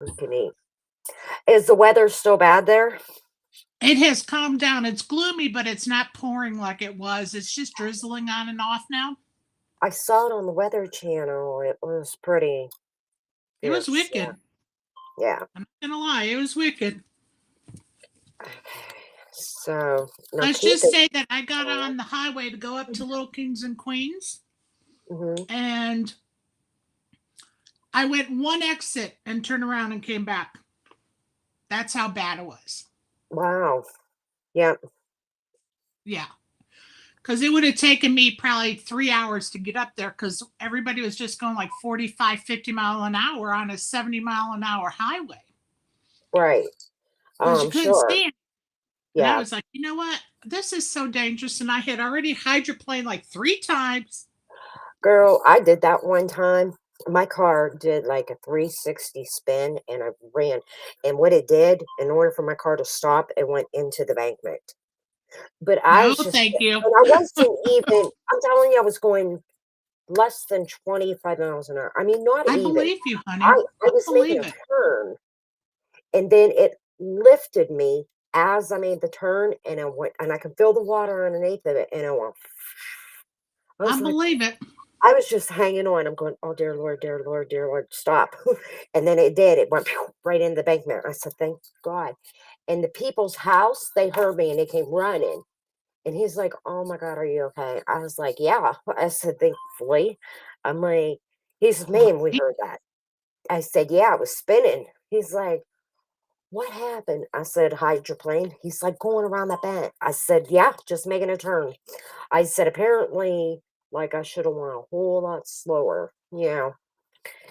can eat. Is the weather still bad there? It has calmed down. It's gloomy, but it's not pouring like it was. It's just drizzling on and off now. I saw it on the Weather Channel. It was pretty It was fierce. wicked. Yeah. I'm not gonna lie, it was wicked. Okay. So now Let's keep just it. say that I got on the highway to go up to Little Kings and Queens, Hmm. and I went one exit and turned around and came back. That's how bad it was. Wow. Yeah. Yeah. Because it would have taken me probably 3 hours to get up there because everybody was just going like 45, 50 mile an hour on a 70-mile-an-hour highway Right. because you couldn't Sure. see it. And I Yeah. was like, you know what? This is so dangerous. And I had already hydroplaned like 3 times. Girl, I did that one time. My car did like a 360 spin and I ran. And what it did, in order for my car to stop, it went into the embankment. But I No, was just, thank you. and I wasn't even, I'm telling you, I was going less than 25 miles an hour. I mean, not I even. believe you, I, honey. I I was making believe a it. turn and then it lifted me as I made the turn and I went, and I could feel the water underneath of it. And I went, I was I like, believe it. I was just hanging on. I'm going, "Oh, dear Lord, stop." And then it did. It went right in the embankment. I said, "Thank God." And the people's house, they heard me and they came running. And he's like, "Oh my God, are you okay?" I was like, "Yeah." I said, "Thankfully." I'm like, he said, "Man, we heard that." I said, "Yeah, it was spinning." He's like, "What happened?" I said, "Hydroplane." He's like, "Going around that bend." I said, "Yeah, just making a turn." I said, "Apparently, like, I should have went a whole lot slower,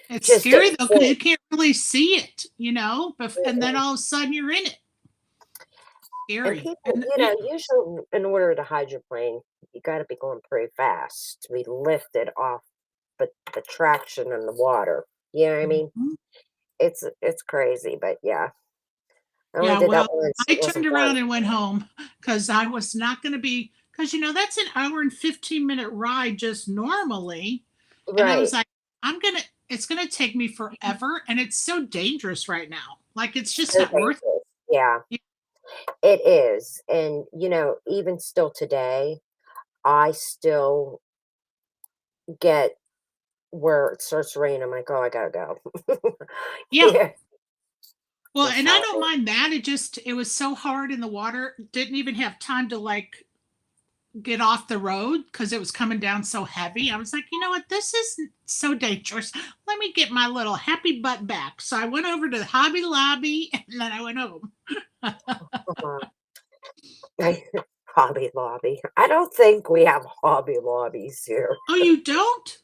It's just scary didn't though because think." you can't really see it. And then all of a sudden you're in it. And Scary. people, And it, usually in order to hydroplane, you gotta be going pretty fast to be lifted off the traction in the water. You know what I mean? Mhm. It's crazy, but yeah. I only Yeah, did that well, once. I It turned wasn't fun. around and went home because I was not going to be, because, that's an hour and 15-minute ride just normally. And I Right. was like, it's going to take me forever. And it's so dangerous right now. Like, it's just So not worth dangerous. Yeah, it. it is. And even still today, I still get where it starts raining. I'm like, "Oh, I gotta go." Yeah. Yeah, Well, just and I how don't it is. mind that. It was so hard in the water. Didn't even have time to like get off the road because it was coming down so heavy. I was like, you know what? This is so dangerous. Let me get my little happy butt back. So I went over to the Hobby Lobby and then I went home. Uh-huh. Hobby Lobby. I don't think we have Hobby Lobbies here. Oh, you don't?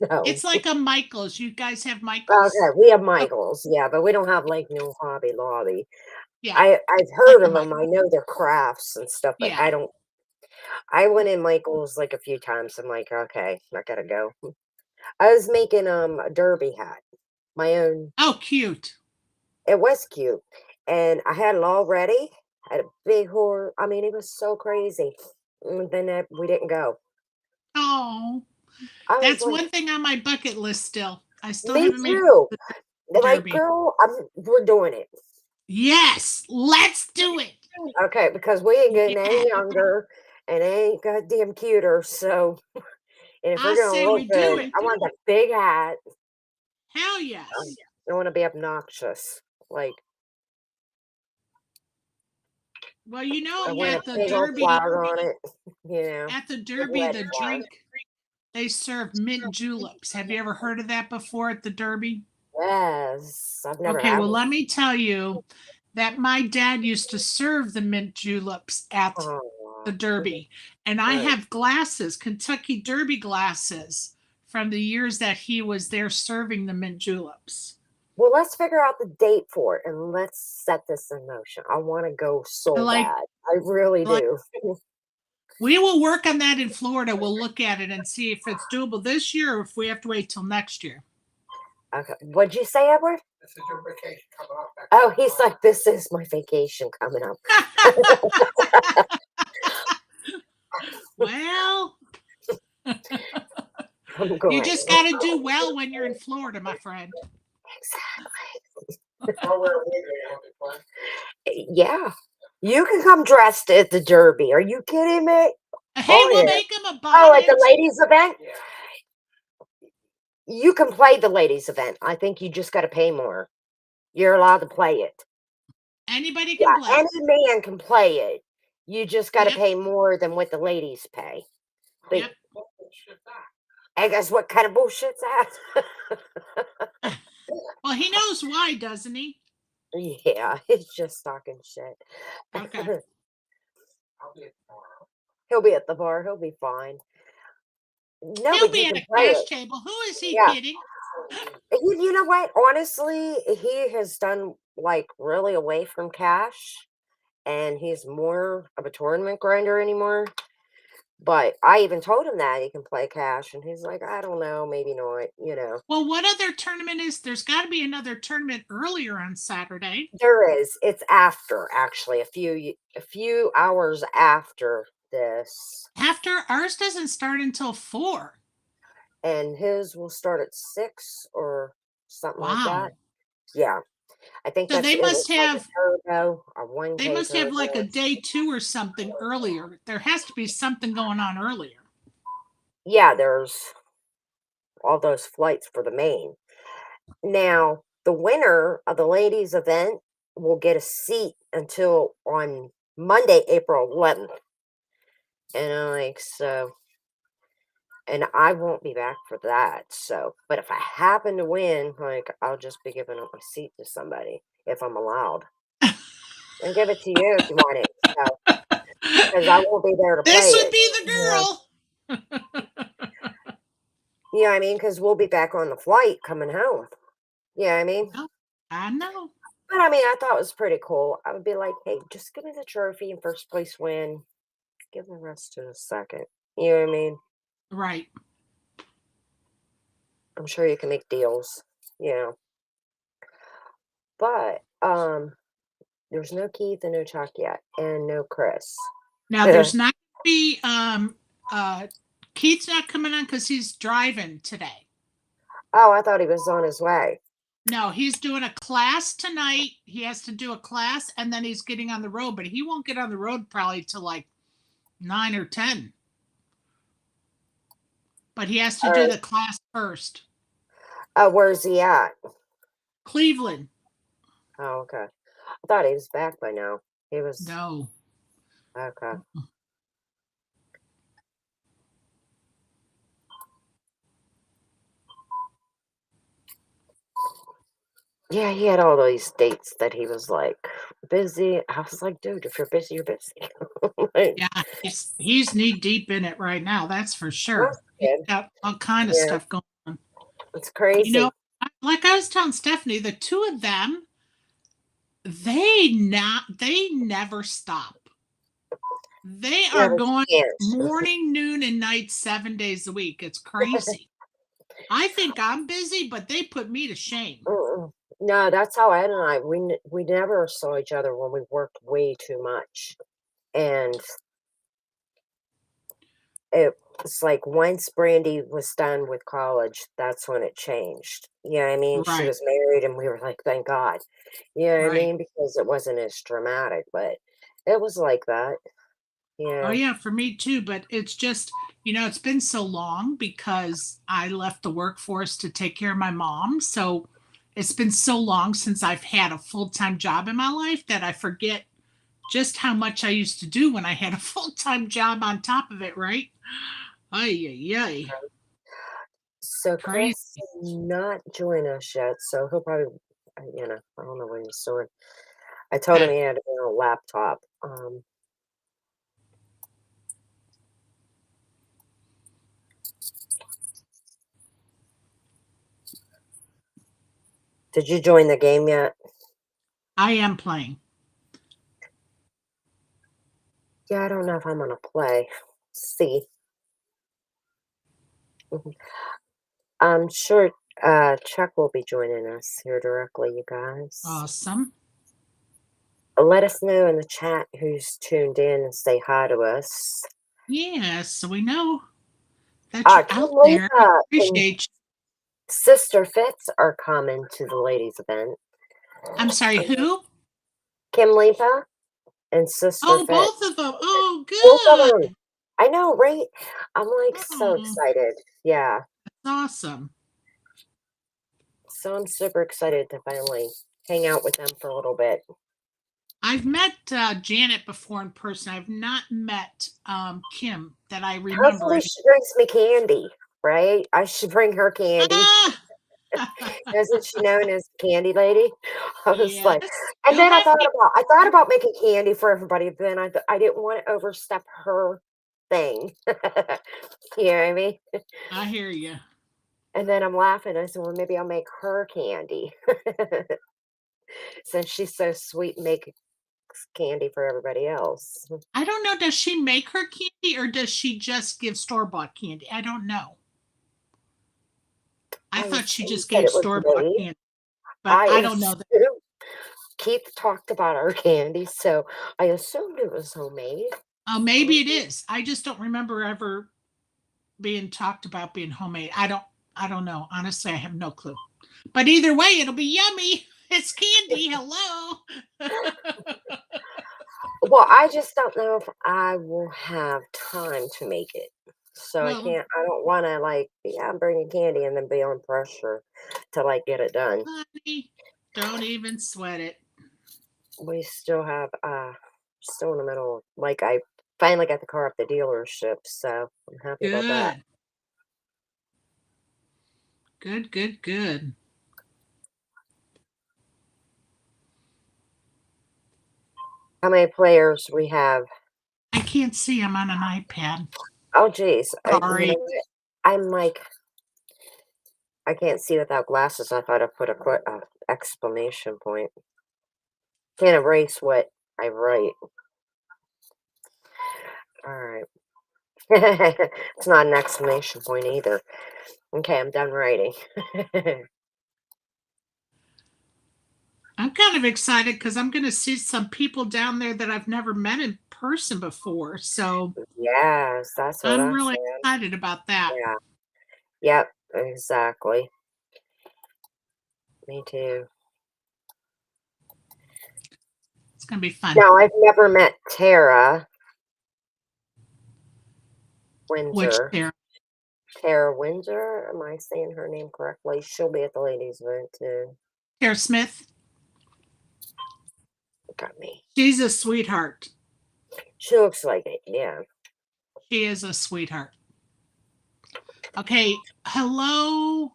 No. It's like a Michael's. You guys have Michael's? Okay, we have Oh, Michaels, yeah, but we don't have, like, no Hobby Lobby. yeah, I've like heard a of them. Michael. I know they're crafts and stuff, but Yeah. I went in Michaels, like, a few times. I'm like, "Okay, I gotta go." I was making, a derby hat, my own. Oh, cute. It was cute, and I had it all ready. Had a big horn. I mean, it was so crazy. Then, we didn't go. Oh, I was that's like, one thing on my bucket list still. I still "Me haven't made too." the They're like, derby. "Girl, we're doing it." Yes, let's do it. Okay, because we ain't getting Yeah. any younger and ain't goddamn cuter. So, and if we're I gonna say look we do good, it. I want that big hat. Hell yes. I want to be obnoxious. Like, Well, I want a at the big old Derby, flower on it. You know, big red the flower. drink, they serve mint juleps. Have you ever heard of that before at the Derby? Yes, I've never Okay, had well, one. let me tell you that my dad used to serve the mint juleps at the Oh, Derby. And I right. have glasses, Kentucky Derby glasses from the years that he was there serving the mint juleps. Well, let's figure out the date for it and let's set this in motion. I want to go I so like bad. I really like do. we will work on that in Florida. We'll look at it and see if it's doable this year or if we have to wait till next year. Okay. What'd you say, Edward? Oh, he's like, this is my vacation coming up. Well, I'm you going. just got to do well when you're in Florida, my friend. Exactly. Yeah. You can come dressed at the Derby. Are you kidding me? Hey, Oh, we'll yeah. make him a Oh, at the bonnet. ladies' event? You can play the ladies' event. I think you just gotta pay more. You're allowed to play it. Anybody can Yeah, play. any man can play it. You just gotta Yep, pay more than what the ladies pay. But yep. I guess what kind of bullshit's that? Well, he knows why, doesn't he? Yeah, it's just talking shit. Okay. He'll be at the bar. He'll be fine. No, He'll but you be at can a play cash it. table. Who is he Yeah. kidding? You know what? Honestly, he has done like really away from cash and he's more of a tournament grinder anymore. But I even told him that he can play cash, and he's like, I don't know, maybe not. Well, what other tournament is there's got to be another tournament earlier on Saturday. There is. It's after actually a few hours after this, After ours doesn't start until 4. and his will start at 6 or something like that. Wow. Yeah, I think So that's they it. must It's like have a turbo, a they 1K must have turbo. like a day 2 or something earlier. There has to be something going on earlier. Yeah, there's all those flights for the main. Now, the winner of the ladies' event will get a seat until on Monday, April 11th. And I'm like, so, and I won't be back for that. So, but if I happen to win, like, I'll just be giving up my seat to somebody if I'm allowed and give it to you if you want it. So, because I won't be there to This play would it. be the Yeah. girl. You know what I mean? Because we'll be back on the flight coming home. You know what I mean? Oh, I know. But I mean, I thought it was pretty cool. I would be like, hey, just give me the trophy and first place win. Give the rest to the second. You know what I mean? Right. I'm sure you can make deals, you know. But there's no Keith and no Chuck yet, and no Chris. Now Oh, there's not gonna be Keith's not coming on because he's driving today. I thought he was on his way. No, he's doing a class tonight. He has to do a class and then he's getting on the road, but he won't get on the road probably till like 9 or 10. But he has to do Or, the class first. where's he at? Cleveland. Oh, okay. I thought he was back by now. He was No. okay. Yeah, he had all these dates that he was like busy. I was like, dude, if you're busy, you're busy. Like, Yeah, he's knee deep in it right now, that's for that's sure. He's good. got all kind of Yeah, stuff going on. it's You know, crazy. like I was telling Stephanie, the two of them, they never stop. They Yeah, are but going you can't. morning, noon, and night 7 days a week. It's crazy. I think I'm busy, but they put me to shame. Mm-mm. No, that's how Ed and I we never saw each other when we worked way too much, and it's like once Brandy was done with college, that's when it changed. You know what I mean? She Right, was married, and we were like, thank God. You know what I right. mean? Because it wasn't as dramatic, but it was like that. Oh Yeah. yeah, for me too, but it's just, it's been so long because I left the workforce to take care of my mom. So it's been so long since I've had a full-time job in my life that I forget just how much I used to do when I had a full-time job on top of it, right? Ay, ay, ay. So Crazy. Chris did not join us yet, so he'll probably, I don't know when he's doing. I told him Okay. he had to be on a laptop. Did you join the game yet? I am playing. Yeah, I don't know if I'm gonna play. See. Mhm. I'm sure Chuck will be joining us here directly, you guys. Awesome. Let us know in the chat who's tuned in and say hi to us. Yes, so we know that you're Kim out there. Lisa and Appreciate you. Sister Fitz are coming to the ladies' event. I'm sorry, who? Kim Lipa and Sister Oh, Fit. both of them. Oh, Both of good. them. I know, right? I'm like so Oh, excited. Yeah. that's awesome. So I'm super excited to finally hang out with them for a little bit. I've met Janet before in person. I've not met Kim that I remember. Hopefully she brings me candy, right? I should bring her candy. Ah! Isn't she known as Candy Lady? I was Yes, like, and you'll then have to. I thought about making candy for everybody, but then I didn't want to overstep her thing. You know what I mean? I hear you. And then I'm laughing. I said, well, maybe I'll make her candy since she's so sweet and make candy for everybody else. I don't know. Does she make her candy or does she just give store bought candy? I don't know. I I thought she assumed just that gave it was store bought made. candy, but I I don't know that. assumed Keith talked about our candy, so I assumed it was homemade. Oh, maybe it is. I just don't remember ever being talked about being homemade. I don't know. Honestly, I have no clue. But either way, it'll be yummy. It's candy. Hello. Well, I just don't know if I will have time to make it. So Well, I don't want to like, yeah, I'm bringing candy and then be on pressure to like get it done. honey, don't even sweat it. We still have, still in the middle, like I finally got the car at the dealership, so I'm happy about that. Good. Good, good, good. How many players we have? I can't see. I'm on an iPad. Oh, geez. You know Sorry. what? I'm like, I can't see without glasses. I thought I put a exclamation point. Can't erase what I write. All right. It's not an exclamation point either. Okay, I'm done writing. I'm kind of excited because I'm going to see some people down there that I've never met in person before. So Yes, that's what I'm I really said. excited about that. Yeah. Yep, exactly. Me too. It's going to be fun. No, I've never met Tara Which Windsor. there, Tara Windsor, am I saying her name correctly? She'll be at the ladies' event too. Tara Smith, Got me. she's a sweetheart. She looks like it, yeah. She is a sweetheart. Okay. Hello.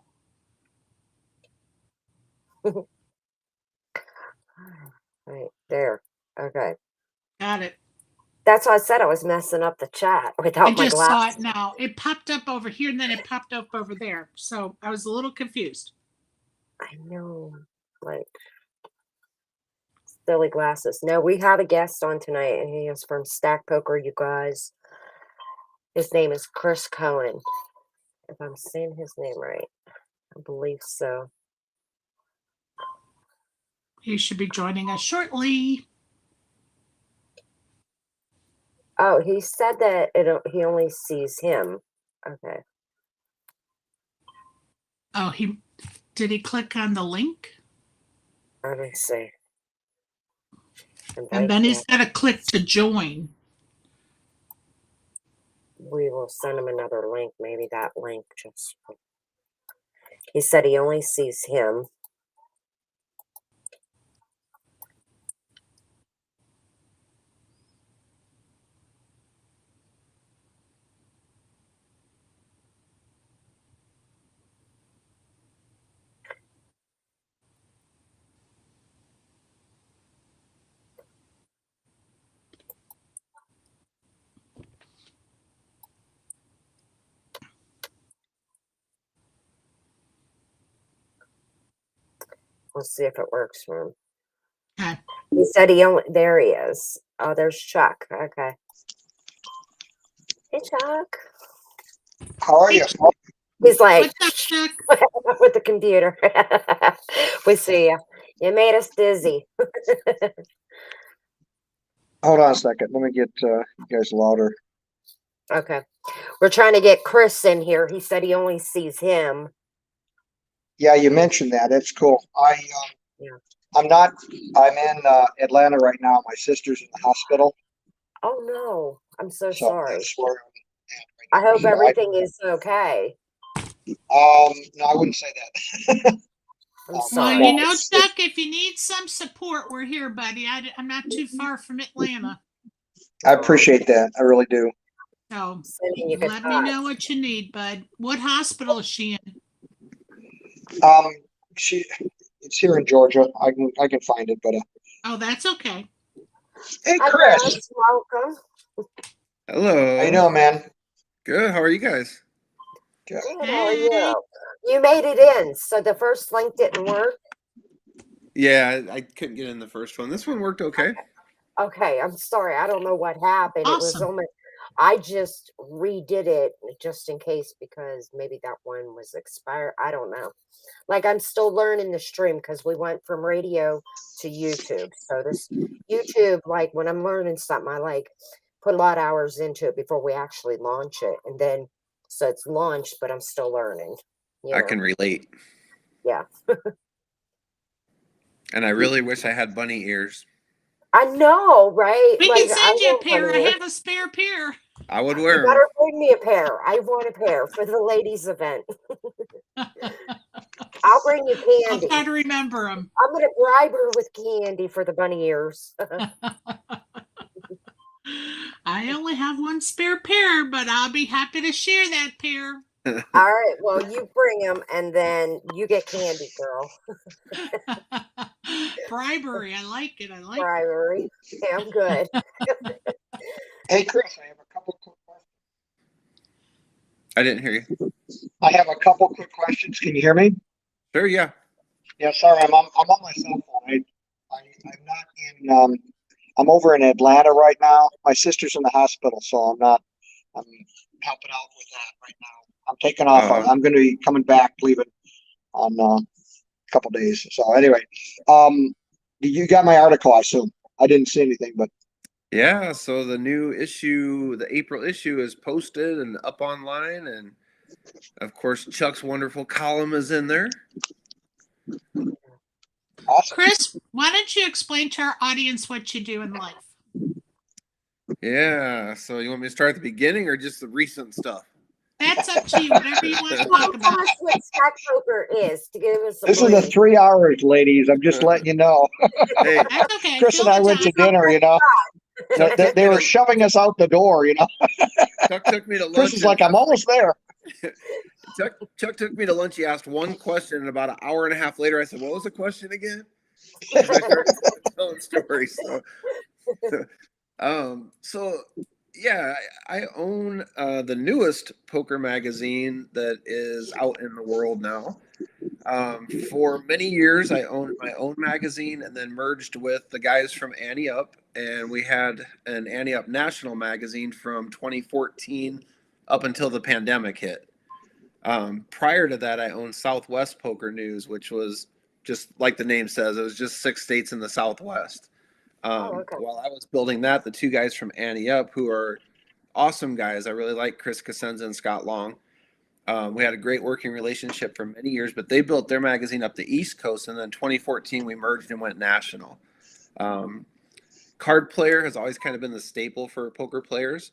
Right there. Okay. Got it. That's why I said I was messing up the chat I without my just saw glasses. it now. It popped up over here and then it popped up over there. So I was a little confused. I know, like silly glasses. No, we have a guest on tonight, and he is from Stack Poker, you guys. His name is Chris Cohen. If I'm saying his name right, I believe so. He should be joining us shortly. Oh, he said that he only sees him. Okay. Oh, he click on the link? Let me see. And Invite then him. he's got to click to join. We will send him another link. Maybe that link just. He said he only sees him. We'll see if it works for him. Okay. He said he only. There he is. Oh, there's Chuck. Okay. Hey, Chuck. How are you? He's like What's up, Chuck? with the computer. We see you. You made us dizzy. Hold on a second. Let me get you guys louder. Okay. We're trying to get Chris in here. He said he only sees him. Yeah, you mentioned that. It's cool. Yeah. I'm not. I'm in Atlanta right now. My sister's in the hospital, Oh no, I'm so so sorry. that's where I I'm at hope right now. everything is okay. No, I wouldn't say that. I'm Well, sorry. no, you know, it's Chuck, if you need some support, we're here, buddy. I'm not too far from Atlanta. I appreciate that. I really do. So Sending you good let me know thoughts. what you need, bud. What hospital is she in? Um, she, it's here in Georgia. I can find it, but Oh, that's okay. hey, Hi, Chris, Buzz. Welcome. how you Hello. doing, man? Good. How are you guys? Good. Good. How are Hey. you? You made it in. So the first link didn't work. Yeah, I couldn't get in the first one. This one worked okay. Okay, I'm sorry. I don't know what happened. It was Awesome. only I just redid it just in case because maybe that one was expired. I don't know. Like I'm still learning the stream because we went from radio to YouTube. So this YouTube, like when I'm learning something, I like put a lot of hours into it before we actually launch it. And then so it's launched, but I'm still learning. You I know. can relate. Yeah. And I really wish I had bunny ears. I know, right? We Like can I send you a want one pair. of I your have a spare pair. I would You wear them. better bring me a pair. I want a pair for the ladies' event. I'll bring you I'll candy. try to remember them. I'm gonna bribe her with candy for the bunny ears. I only have one spare pair, but I'll be happy to share that pair. All right, well, you bring them, and then you get candy, girl. Bribery. I like it. I like it. Bribery. Yeah, I'm good. Hey, Chris, I have a couple quick questions. I didn't hear you. I have a couple quick questions. Can you hear me? Sure, yeah. Yeah, sorry, I'm on my cell phone. I'm not in. I'm over in Atlanta right now. My sister's in the hospital, so I'm helping out with that right now. I'm taking off. I'm going to be coming back, leaving on a couple days. So anyway, you got my article, I assume. I didn't see anything, but Yeah, so the new issue, the April issue is posted and up online. And of course, Chuck's wonderful column is in there. awesome. Chris, why don't you explain to our audience what you do in life? Yeah, so you want me to start at the beginning or just the recent stuff? That's up to you. Whatever you want to Well, talk tell about. us what stock poker is to give us a This is a brief. 3 hours, ladies. I'm just letting you know. Hey, That's okay. Chris Fill and I the went time. to dinner, you know. Chuck took They me were to- shoving us out the door, you know. Chuck took me to lunch. Chris is and like, I'm almost there. Chuck took me to lunch. He asked one question, and about an hour and a half later, I said, "What was the question again?" I started telling stories. So yeah, I own the newest poker magazine that is out in the world now. For many years, I owned my own magazine, and then merged with the guys from Ante Up, and we had an Ante Up National magazine from 2014 up until the pandemic hit. Prior to that, I owned Southwest Poker News, which was just like the name says, it was just 6 states in the Southwest. Okay. While I was building that, the two guys from Ante Up, who are awesome guys, I really like Chris Cosenza and Scott Long. We had a great working relationship for many years, but they built their magazine up the East Coast, and then 2014 we merged and went national. Card Player has always kind of been the staple for poker players,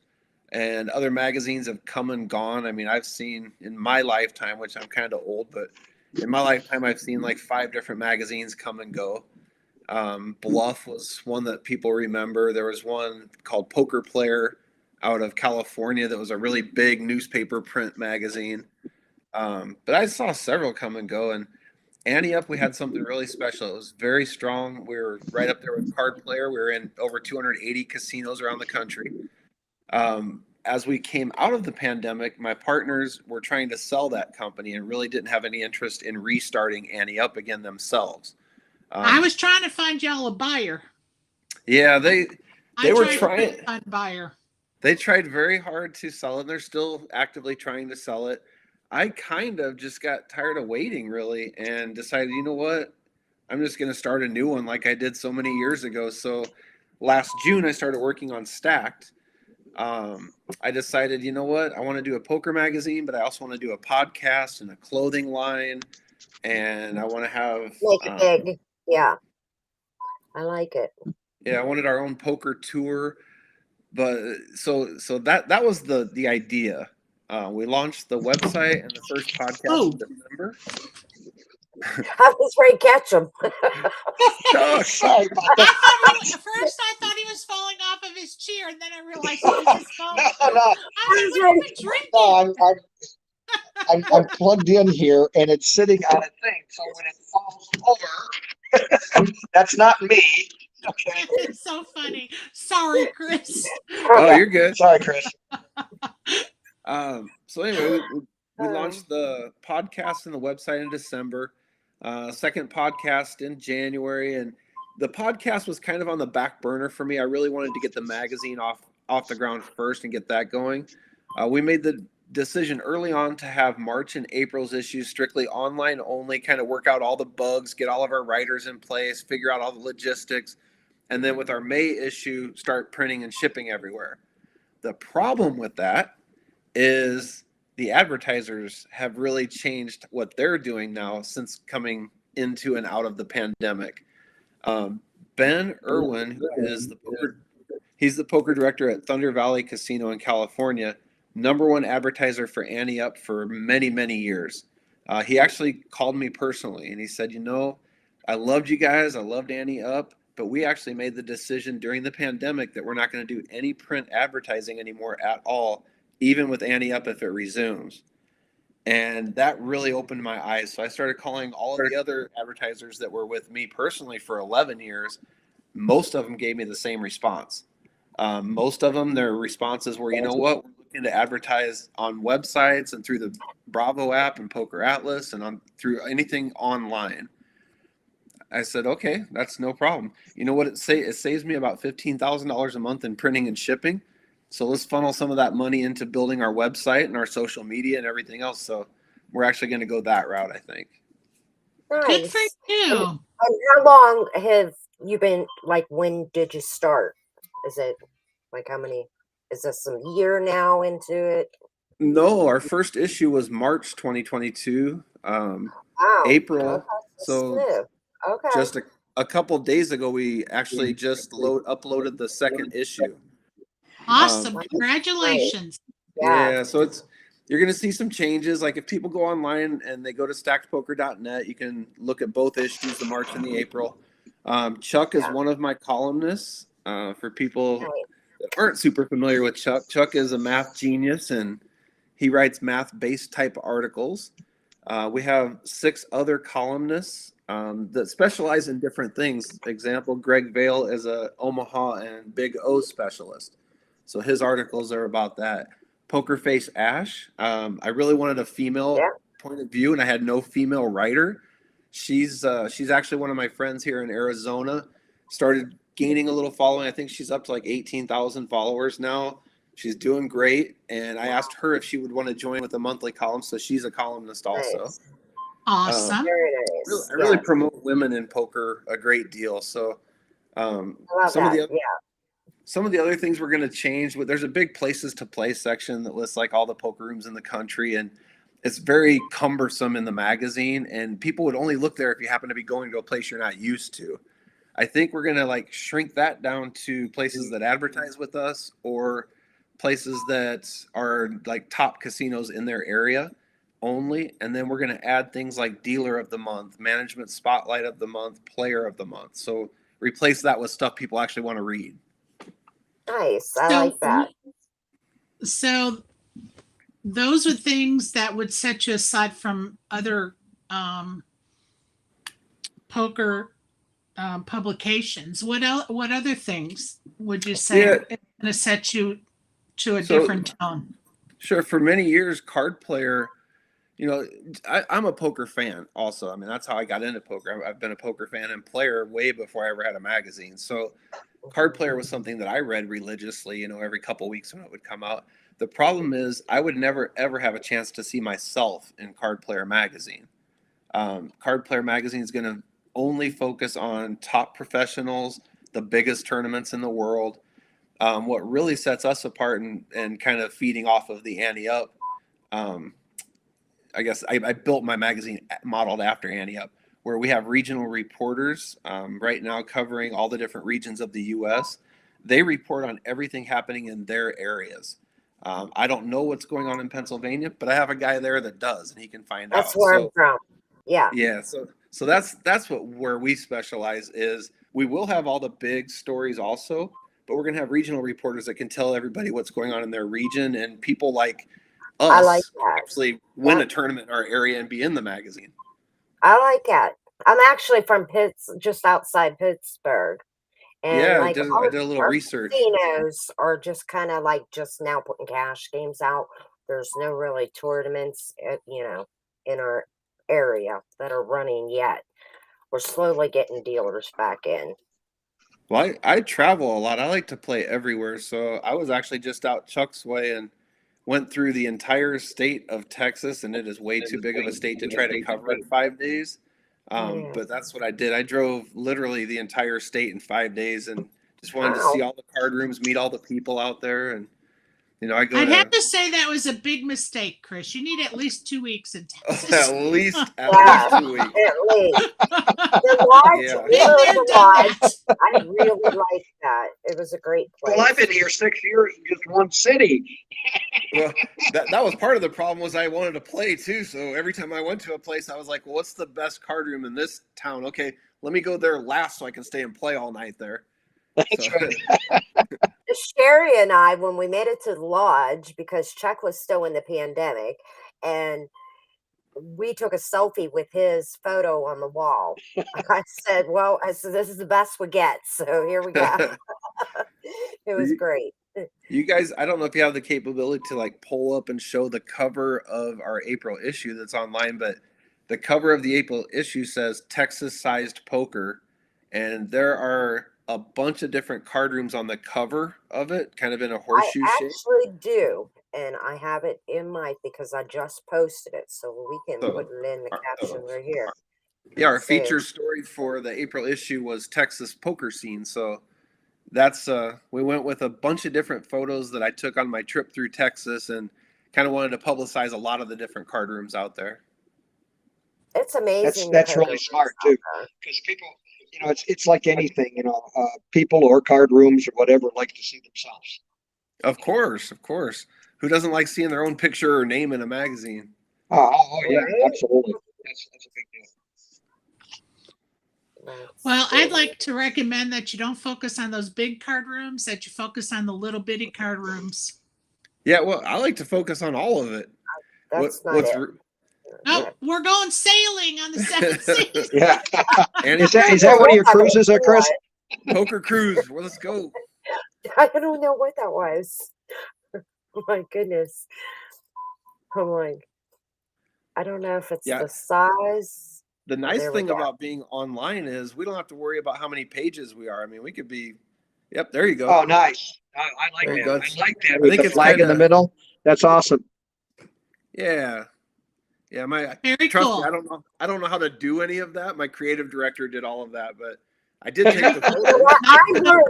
and other magazines have come and gone. I mean, I've seen in my lifetime, which I'm kind of old, but in my lifetime, I've seen like 5 different magazines come and go. Bluff was one that people remember. There was one called Poker Player out of California that was a really big newspaper print magazine. But I saw several come and go. And Ante Up, we had something really special. It was very strong. We were right up there with Card Player. We were in over 280 casinos around the country. As we came out of the pandemic, my partners were trying to sell that company and really didn't have any interest in restarting Ante Up again themselves. I was trying to find y'all a buyer. Yeah, they were tried to trying. find a buyer. They tried very hard to sell it, and they're still actively trying to sell it. I kind of just got tired of waiting, really, and decided, you know what? I'm just going to start a new one like I did so many years ago. So last June, I started working on Stacked. I decided, you know what? I want to do a poker magazine, but I also want to do a podcast and a clothing line, and I want to have Make it big. Yeah. I like it. Yeah, I wanted our own poker tour, but so that was the idea. We launched the website and the first podcast Oh, in December. I was ready to catch them. Chuck, Sorry about I that. thought at first I thought he was falling off of his chair, and then I realized it was his phone. No, I no, was I was like, "What ready. have you been no, drinking?" I'm plugged in here and it's sitting on a thing. So when it falls over, that's not me. Okay. It's so funny. Sorry, Chris. oh, you're good. Sorry, Chris. So anyway, we Um, launched the podcast and the website in December. Second podcast in January, and the podcast was kind of on the back burner for me. I really wanted to get the magazine off the ground first and get that going. We made the decision early on to have March and April's issues strictly online only, kind of work out all the bugs, get all of our writers in place, figure out all the logistics, and then with our May issue, start printing and shipping everywhere. The problem with that is the advertisers have really changed what they're doing now since coming into and out of the pandemic. Ben Irwin, who is he's the poker director at Thunder Valley Casino in California, number one advertiser for Ante Up for many, many years. He actually called me personally and he said, I loved you guys. I loved Ante Up, but we actually made the decision during the pandemic that we're not going to do any print advertising anymore at all, even with Ante Up if it resumes. And that really opened my eyes. So I started calling all of the other advertisers that were with me personally for 11 years. Most of them gave me the same response. Most of them, their responses were, you know what, we're looking to advertise on websites and through the Bravo app and Poker Atlas and through anything online. I said, okay, that's no problem. You know what it saves me about $15,000 a month in printing and shipping. So let's funnel some of that money into building our website and our social media and everything else. So we're actually going to go that route, I think. Good for Nice. you. And how long have you been, like, when did you start? Is it like how many? Is this a year now into it? No, our first issue was March 2022. Wow. April. Okay. So New. Okay. just a couple days ago, we actually just uploaded the second issue. Awesome. Congratulations. Yeah. So you're going to see some changes. Like if people go online and they go to stackedpoker.net, you can look at both issues, the March and the April. Chuck is one of my columnists. For people that aren't super familiar with Chuck, Chuck is a math genius and he writes math-based type articles. We have 6 other columnists that specialize in different things. Example, Greg Vale is a Omaha and Big O specialist. So his articles are about that. Poker Face Ash. I really wanted a female point of view, and I had no female writer. She's actually one of my friends here in Arizona. Started gaining a little following. I think she's up to like 18,000 followers now. She's doing great, and I asked her if she would want to join with a monthly column. So she's a columnist also. Nice. Awesome. Very nice. I really promote women in poker a great deal. So I love some that. of the some of the other things we're going to change. There's a big places to play section that lists like all the poker rooms in the country, and it's very cumbersome in the magazine. And people would only look there if you happen to be going to a place you're not used to. I think we're going to like shrink that down to places that advertise with us or places that are like top casinos in their area only. And then we're going to add things like dealer of the month, management spotlight of the month, player of the month. So replace that with stuff people actually want to read. Nice. I like that. So those are things that would set you aside from other poker publications. What other things would you say are going to set you to a different tone? Sure. For many years, Card Player, I'm a poker fan also. I mean, that's how I got into poker. I've been a poker fan and player way before I ever had a magazine. So Card Player was something that I read religiously, every couple of weeks when it would come out. The problem is I would never, ever have a chance to see myself in Card Player magazine. Card Player magazine is going to only focus on top professionals, the biggest tournaments in the world. What really sets us apart and kind of feeding off of the Ante Up, I guess I built my magazine modeled after Ante Up. where we have regional reporters right now covering all the different regions of the U.S. They report on everything happening in their areas. I don't know what's going on in Pennsylvania, but I have a guy there that does, and he can find That's out. where I'm So from. Yeah. yeah, so that's what where we specialize is we will have all the big stories also, but we're gonna have regional reporters that can tell everybody what's going on in their region, and people like I like us that. actually win Yeah. a tournament in our area and be in the magazine. I like that. I'm actually from just outside Pittsburgh. And Yeah, like I did a little our research. casinos are just kind of like just now putting cash games out. There's no really tournaments, in our area that are running yet. We're slowly getting dealers back in. Well, I travel a lot. I like to play everywhere. So I was actually just out Chuck's way and went through the entire state of Texas, and it is way too big of a state to try to cover in 5 days. Yeah. But that's what I did. I drove literally the entire state in 5 days and just wanted to Wow. see all the card rooms, meet all the people out there. And, I go I'd have to to say that was a big mistake, Chris. You need at least 2 weeks in at Texas. least, Yeah. 2 weeks. At least. The lodge, Yeah. Been there, the done lodge. that. I really liked that. It was a great place. Well, I've been here 6 years in just one city. Well, that was part of the problem was I wanted to play too. So every time I went to a place, I was like, well, what's the best card room in this town? Okay, let me go there last so I can stay and play all night there. That's So- right. Sherry and I, when we made it to the lodge, because Chuck was still in the pandemic, and we took a selfie with his photo on the wall. I said, this is the best we get. So here we go. It was great. You guys, I don't know if you have the capability to like pull up and show the cover of our April issue that's online, but the cover of the April issue says Texas sized poker. And there are a bunch of different card rooms on the cover of it, kind of in a horseshoe I shape. actually do. And I have it in mind because I just posted it. So we can So- put it in the caption right here. Yeah, our So- feature story for the April issue was Texas poker scene. So that's we went with a bunch of different photos that I took on my trip through Texas and kind of wanted to publicize a lot of the different card rooms out there. It's amazing. That's the really poker smart rooms too, out there. because people, it's like anything, people or card rooms or whatever like to see themselves. Of course. Who doesn't like seeing their own picture or name in a magazine? Oh yeah, Right? absolutely. That's a big deal. That's Well, I'd good. like to recommend that you don't focus on those big card rooms, that you focus on the little bitty card rooms. Yeah, well, I like to focus on all of it. That's not what's it. Oh, we're going sailing on the 7th seas. Yeah. and Is that one of your cruises, Chris? poker cruise? Well, let's go. I don't know what that was. Oh my goodness. I'm like, I don't know if it's Yeah. the size. The nice There we thing go. about being online is we don't have to worry about how many pages we are. I mean, we could be. Yep, there you go. Oh, nice. I like There you that. go. I like that I with think the it's flag in the kinda- middle. That's awesome. Yeah. My Very trust cool. me, I don't know how to do any of that. My creative director did all of that, but I did take the You know photos. what? I learned,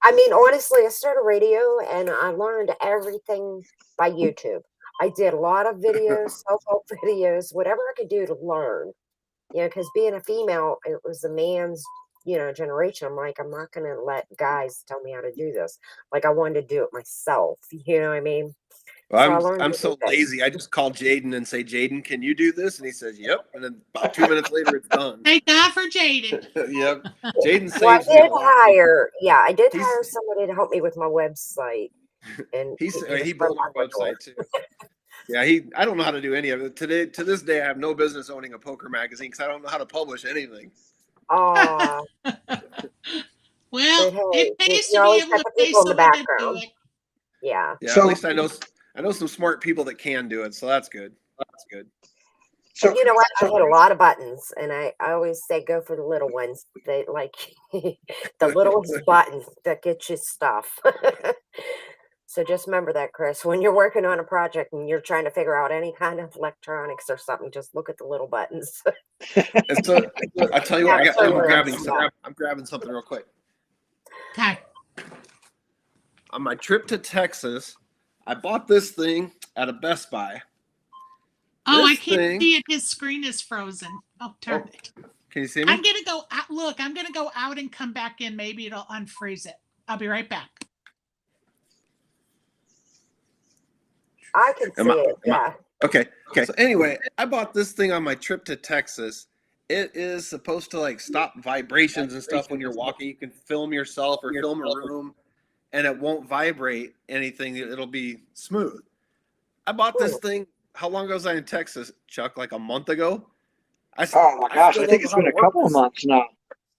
I mean, honestly, I started radio and I learned everything by YouTube. I did a lot of videos, self-help videos, whatever I could do to learn. Because being a female, it was a man's, generation. I'm like, I'm not going to let guys tell me how to do this. Like, I wanted to do it myself. You know what I mean? Well, So I learned I'm to so do that. lazy. I just call Jaden and say, Jaden, can you do this? And he says, yep. And then about 2 minutes later, it's done. Thank God for Jaden. Yep. Jaden Well, I saves me a did lot. hire, He's- hire somebody to help me with my website. And He just built run our my door. website too. Yeah, I don't know how to do any of it. To this day, I have no business owning a poker magazine because I don't know how to publish anything. Aw, Well, But hey, it pays you to be always able have to the pay people in the someone to do background. it. yeah. Yeah, So- at least I know some smart people that can do it, so that's good. That's good. So And you know what? I hit a lot of buttons, and I always say go for the little ones. They like the littlest button that gets you stuff. So just remember that, Chris. When you're working on a project and you're trying to figure out any kind of electronics or something, just look at the little buttons. And so I tell you what, Absolutely. I'm grabbing something real quick. Okay. On my trip to Texas, I bought this thing at a Best Buy. Oh, I This can't thing- see it. His screen is frozen. Oh, darn it. Can you see me? I'm gonna go out. Look, I'm gonna go out and come back in. Maybe it'll unfreeze it. I'll be right back. I can see Am I- it. am I- Yeah. Okay. So anyway, I bought this thing on my trip to Texas. It is supposed to like stop vibrations and stuff when you're walking. You can film yourself or film a room, and it won't vibrate anything. It'll be smooth. I bought this thing. How long ago was I in Texas, Chuck? Like a month ago. Oh my gosh, still I think don't it's know how been to a work couple of this. months now.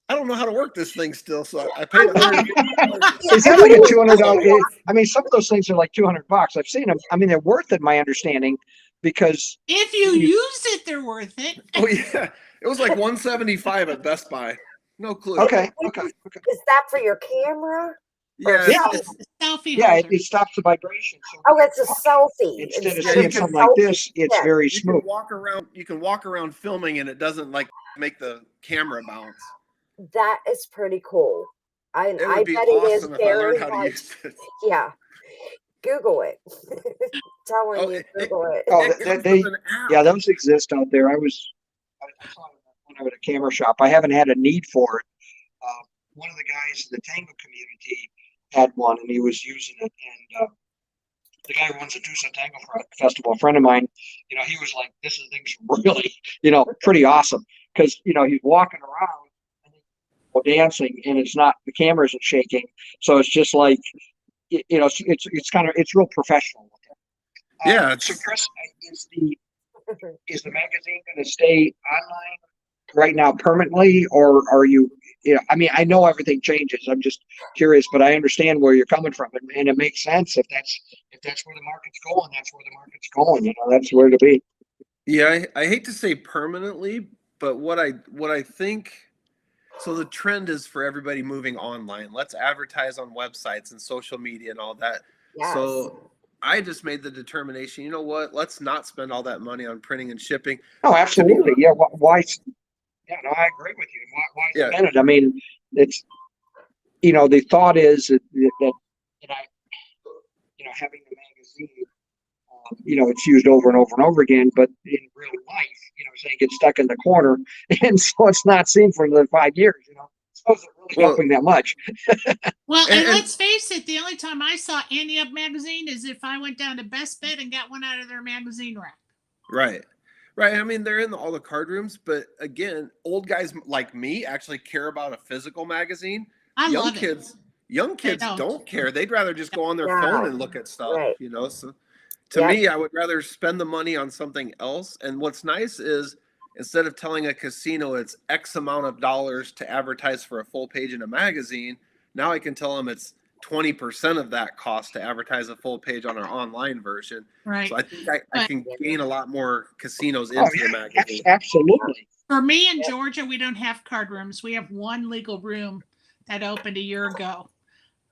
I don't know how to work this thing still, so I paid $150. Is that like a $200? I mean, some of those things are like $200. I've seen them. I mean, they're worth it, my understanding, because If you use it, they're worth it. Oh yeah, it was like 175 at Best Buy. No clue. okay. Is that for your camera? Yeah, Yeah. it's- Selfie Yeah, holder. it stops the vibration. So Oh, it's a selfie. instead of Yeah, seeing you can- something like this, it's Yeah. very you smooth. can walk around. You can walk around filming, and it doesn't like make the camera bounce. That is pretty cool. It would I be bet it is awesome if I learned very how to hard. use it. Yeah. Google it. Telling Oh, you, it- Google it. Oh, It they- comes they- with an app. Yeah, those exist out there. I saw one at a camera shop. I haven't had a need for it. One of the guys in the tango community had one, and he was using it. And the guy who runs the Tucson Tango Festival, a friend of mine, he was like, "This thing's really, pretty awesome," because he's walking around and dancing, and the camera isn't shaking, so it's just like, it's real professional. Yeah, So it's- Chris, is the magazine going to stay online right now permanently, or are you? I mean, I know everything changes. I'm just curious, but I understand where you're coming from, and it makes sense if that's where the market's going. That's where the market's going. That's where to be. Yeah, I hate to say permanently, but what I think. So the trend is for everybody moving online. Let's advertise on websites and social media and all that. Yes. So I just made the determination, you know what? Let's not spend all that money on printing and shipping. Oh, absolutely. Yeah. Why? Yeah. No, I agree with you. Why Yeah. spend it? I mean, it's the thought is that having the magazine, it's used over and over and over again, but in real life, say it gets stuck in the corner, and so it's not seen for another 5 years. So is it really helping that much? Well, And- and let's face it, the only time I saw Annie Up magazine is if I went down to Best Bet and got one out of their magazine rack. Right. I mean, they're in all the card rooms, but again, old guys like me actually care about a physical magazine. I young love it. kids, young kids don't. don't care. They'd rather just go on their No. phone and look at stuff, Right. So to Yep. me, I would rather spend the money on something else. And what's nice is instead of telling a casino it's X amount of dollars to advertise for a full page in a magazine, now I can tell them it's 20% of that cost to advertise a full page on our online version. Right. So I think I But- can gain a lot more casinos Oh, into the yeah, magazine. absolutely. For me in Georgia, we don't have card rooms. We have one legal room that opened a year ago.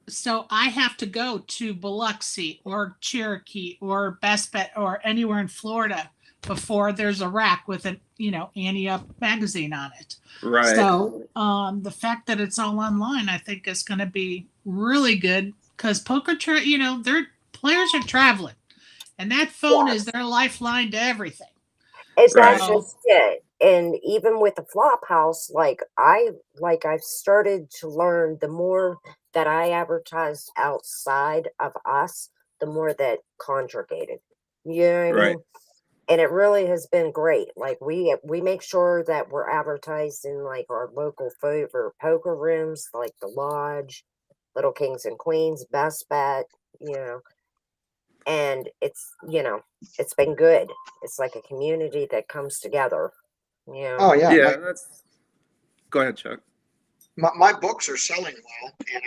So I have to go to Biloxi or Cherokee or Best Bet or anywhere in Florida before there's a rack with an Annie Up magazine on it. Right. So the fact that it's all online, I think is going to be really good because their players are traveling, and that phone is their lifeline to everything. And that's Right. just it. And even with the flop house, I've started to learn the more that I advertised outside of us, the more that conjugated. You know what I Right. mean? And it really has been great. Like we make sure that we're advertised in like our local favorite poker rooms, like the Lodge, Little Kings and Queens, Best Bet, and it's been good. It's like a community that comes together. Oh yeah. Yeah. Go ahead, Chuck. My books are selling well, and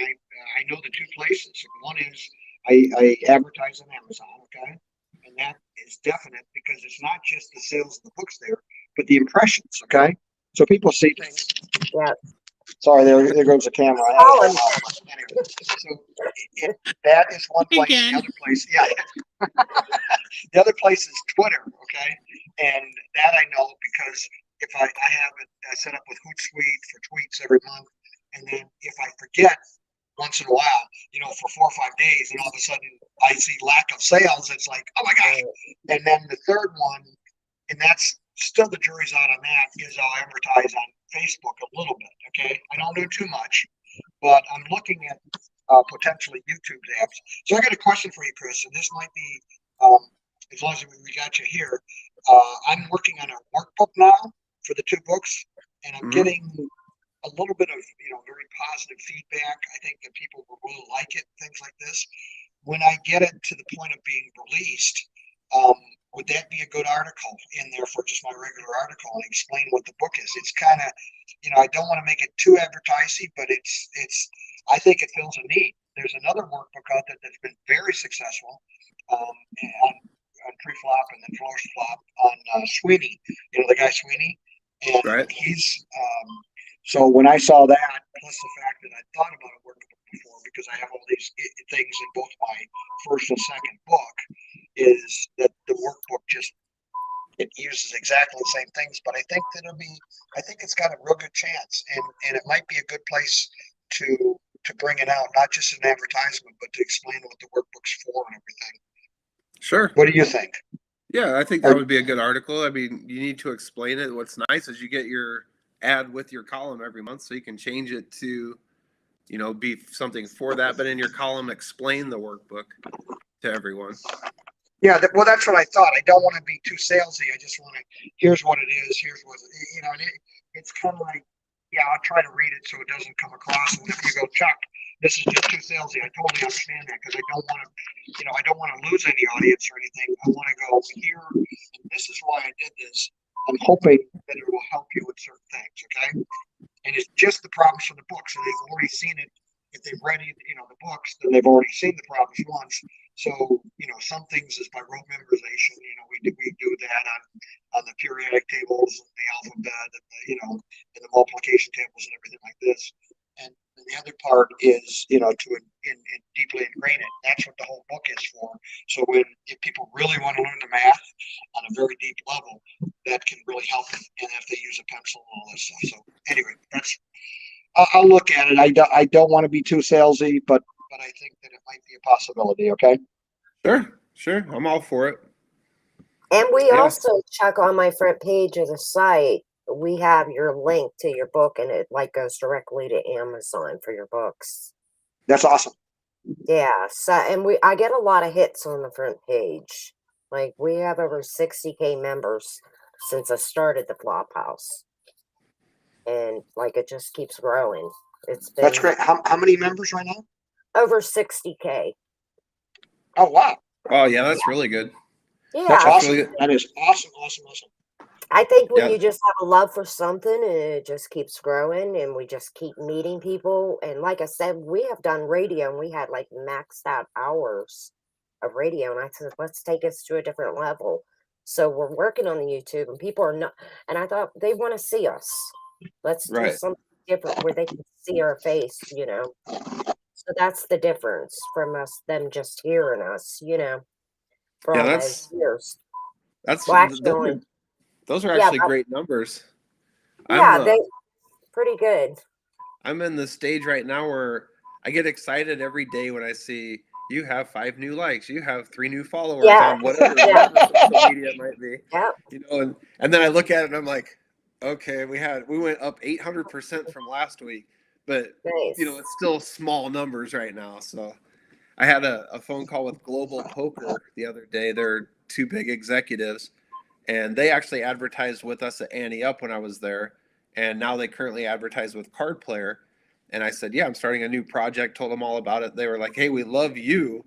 I know the two places. One is I advertise on Amazon, okay, and that is definite because it's not just the sales of the books there, but the impressions, okay. So people see things. Yeah. Sorry, there goes the camera. Oh, Anyway, so that is one place. Again. The other place, yeah. The other place is Twitter, okay, and that I know because if I have it set up with Hootsuite for tweets every month, and then if I forget once in a while, for 4 or 5 days, and all of a sudden I see lack of sales, it's like, oh my gosh. And then the third one, and that's still the jury's out on that, is I'll advertise on Facebook a little bit. Okay, I don't do too much, but I'm looking at potentially YouTube apps. So I got a question for you, Chris, and this might be as long as we got you here. I'm working on a workbook now for the 2 books, and I'm Mhm. getting a little bit of very positive feedback. I think that people will really like it, things like this. When I get it to the point of being released, would that be a good article in there for just my regular article and explain what the book is? It's kind of, I don't want to make it too advertising, but I think it fills a need. There's another workbook out there that's been very successful on pre-flop and then floor flop on Sweeney, the guy Sweeney, and Right. he's so when I saw that, plus the fact that I thought about a workbook before because I have all these things in both my first and second book, is that the workbook it uses exactly the same things, but I think it's got a real good chance, and it might be a good place to bring it out, not just an advertisement, but to explain what the workbook's for and everything. Sure. What do you think? Yeah, I think that would be a good article. I mean, you need to explain it. What's nice is you get your ad with your column every month, so you can change it to, be something for that. But in your column, explain the workbook to everyone. Yeah, well, that's what I thought. I don't want to be too salesy. I just want to, here's what it is. Here's what, and it's kind of like, yeah, I'll try to read it so it doesn't come across. And if you go, Chuck, this is just too salesy, I totally understand that because I don't want to lose any audience or anything. I want to go here. And this is why I did this. I'm hoping that it will help you with certain things. Okay. And it's just the problems from the books. And they've already seen it. If they've read the books, then they've already seen the problems once. So, some things is by rote memorization. We do that on the periodic tables and the alphabet and and the multiplication tables and everything like this. And the other part is, to deeply ingrain it. That's what the whole book is for. So if people really want to learn the math on a very deep level, that can really help them. And if they use a pencil and all this stuff. So anyway, I'll look at it. I don't want to be too salesy, but I think that it might be a possibility. Okay. Sure. I'm all for it. And we Yeah. also, Chuck, on my front page of the site, we have your link to your book, and it goes directly to Amazon for your books. That's awesome. Yeah. So, and I get a lot of hits on the front page. Like we have over 60K members since I started the Flop House, and it just keeps growing. It's been That's great. How many members right now? over 60K. Oh, wow. Oh, yeah, that's really good. Yeah. That's awesome. really good. That is awesome. I think when Yeah. you just have a love for something and it just keeps growing and we just keep meeting people. And like I said, we have done radio and we had maxed out hours of radio. And I said, let's take us to a different level. So we're working on the YouTube and people are not, and I thought they want to see us. Let's do Right. something different where they can see our face, So that's the difference from them just hearing us, for Yeah, all those years. that's Well, actually, those are yeah, actually great numbers. yeah, I'm they pretty good. I'm in the stage right now where I get excited every day when I see you have 5 new likes, you have 3 new followers Yeah. on whatever Yeah. social media it might be. Yeah. And then I look at it and I'm like, okay, we went up 800% from last week, but Nice. it's still small numbers right now. So I had a phone call with Global Poker the other day. They're 2 big executives, and they actually advertised with us at Ante Up when I was there, and now they currently advertise with Card Player. And I said, yeah, I'm starting a new project, told them all about it. They were like, hey, we love you,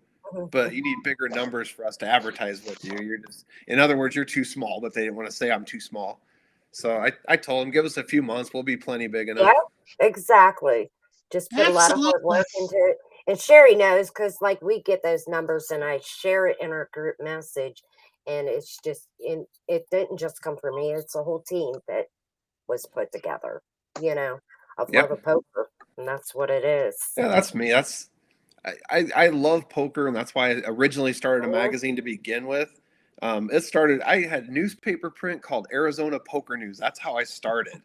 but you need bigger numbers for us to advertise with you. You're just, in other words, you're too small, but they didn't want to say I'm too small. So I told them, give us a few months. We'll be plenty big enough. Yeah, exactly. Just put a lot of hard work into it. And Sherry knows because we get those numbers and I share it in our group message. And it's just, it didn't just come from me. It's a whole team that was put together, of Yep. love of poker. And that's what it is. Yeah, that's me. I love poker, and that's why I originally started a magazine to begin with. I had newspaper print called Arizona Poker News. That's how I started.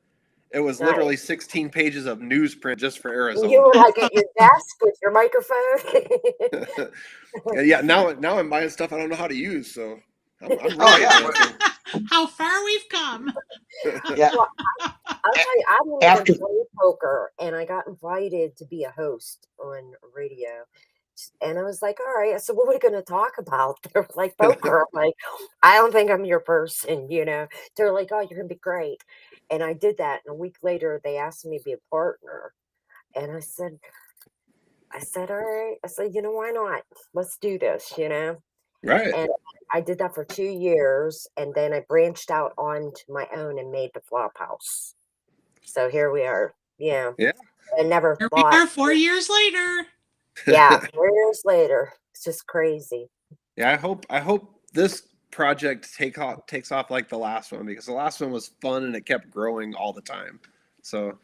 It was literally 16 pages of newsprint just for Arizona. You were at your desk with your microphone. Yeah, now I'm buying stuff I don't know how to use. So I'm Oh, really yeah. interested. How far we've come. Yeah. Well, I'll tell you, I didn't After- even play poker, and I got invited to be a host on radio. And I was like, all right. I said, what are we going to talk about? They're like, poker. I'm like, I don't think I'm your person, you know. They're like, oh, you're going to be great. And I did that. And a week later, they asked me to be a partner. And I said, all right. I said, you know, why not? Let's do this, you know. Right. And I did that for 2 years, and then I branched out onto my own and made the flop house. So here we are. Yeah. Yeah. I never Here we thought. are 4 years later. Yeah, 4 years later. It's just crazy. Yeah, I hope this project takes off like the last one, because the last one was fun and it kept growing all the time. So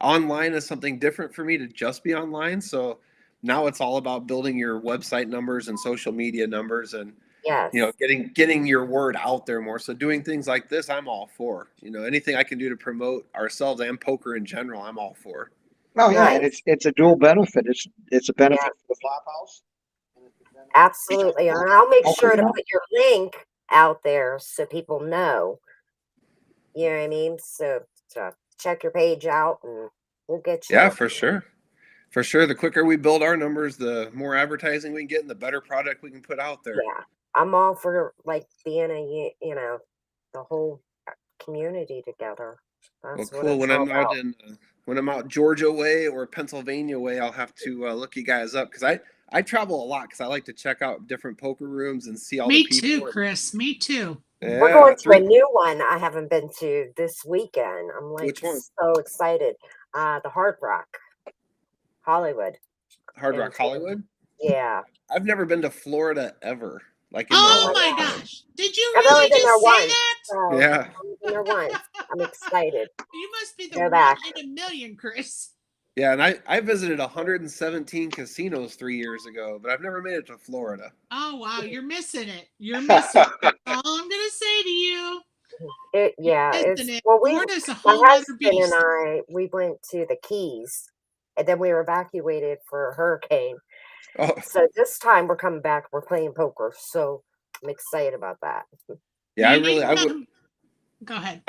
online is something different for me to just be online. So now it's all about building your website numbers and social media numbers, and Yes. getting your word out there more. So doing things like this, I'm all for. Anything I can do to promote ourselves and poker in general, I'm all for. Oh, yeah, Right. and it's a dual benefit. It's a benefit for the flop house. Absolutely. And I'll make Okay, sure to yeah. put your link out there so people know. You know what I mean? So check your page out and we'll get you. Yeah, for sure. For sure. The quicker we build our numbers, the more advertising we can get and the better product we can put out there. Yeah. I'm all for like being the whole community together. Well, That's what cool. it's When all I'm out about. when I'm out Georgia way or Pennsylvania way, I'll have to look you guys up, because I travel a lot because I like to check out different poker rooms and see all Me the people. too, Chris. Me too. We're Yeah, going to a new one I haven't been to this weekend. I'm like Which one? so excited. The Hard Rock Hollywood. Hard in Rock Hollywood. Yeah. I've never been to Florida ever. Like in Oh my my life. gosh. Did you I've only really been there just say once. that? So Yeah. I've only been there once. I'm excited. You must be the Go one back. in a million, Chris. Yeah, and I visited 117 casinos 3 years ago, but I've never made it to Florida. Oh wow, you're missing it. You're missing it. That's all I'm gonna say to you. It's Isn't it? well, Florida's a my whole other husband beast. and we went to the Keys, and then we were evacuated for a hurricane. Oh, So this time we're coming back. We're playing poker, so I'm excited about that. yeah, You need I would. to- Go ahead.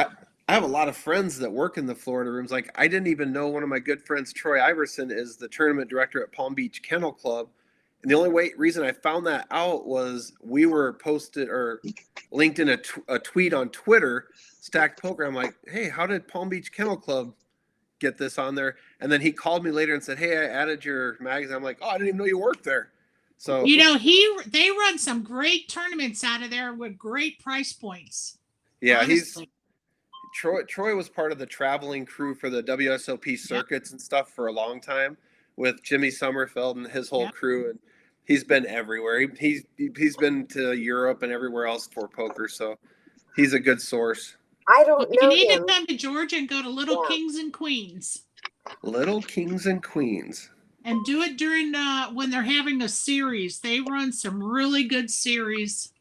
I have a lot of friends that work in the Florida rooms. Like, I didn't even know one of my good friends, Troy Iverson, is the tournament director at Palm Beach Kennel Club. And the only reason I found that out was we were posted or linked in a tweet on Twitter, Stacked Poker. I'm like, hey, how did Palm Beach Kennel Club get this on there? And then he called me later and said, hey, I added your magazine. I'm like, oh, I didn't even know you worked there. So You know, they run some great tournaments out of there with great price points. yeah, honestly. Troy was part of the traveling crew for the WSOP circuits and stuff for a long time with Jimmy Sommerfeld and his whole Yep. crew, and he's been everywhere. He's been to Europe and everywhere else for poker, so he's a good source. I Well, don't you know need him. to come to Georgia and go to Little Yeah. Kings and Queens. Little Kings and Queens. And do it during when they're having a series. They run some really good series.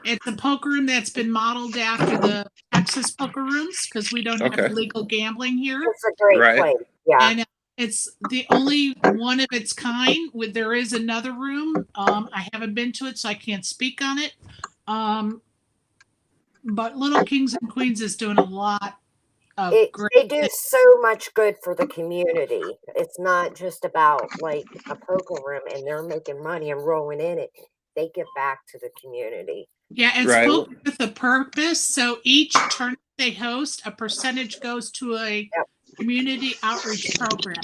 It's a poker room that's been modeled after the Texas poker rooms because we don't Okay. have legal gambling here. It's a great Right. place. Yeah. And it's the only one of its kind. There is another room. I haven't been to it, so I can't speak on it. But Little Kings and Queens is doing a lot of great They do things. so much good for the community. It's not just about like a poker room and they're making money and rolling in it. They give back to the community. Yeah, it's Right. poker with a purpose. So each tournament they host, a percentage goes to a community outreach program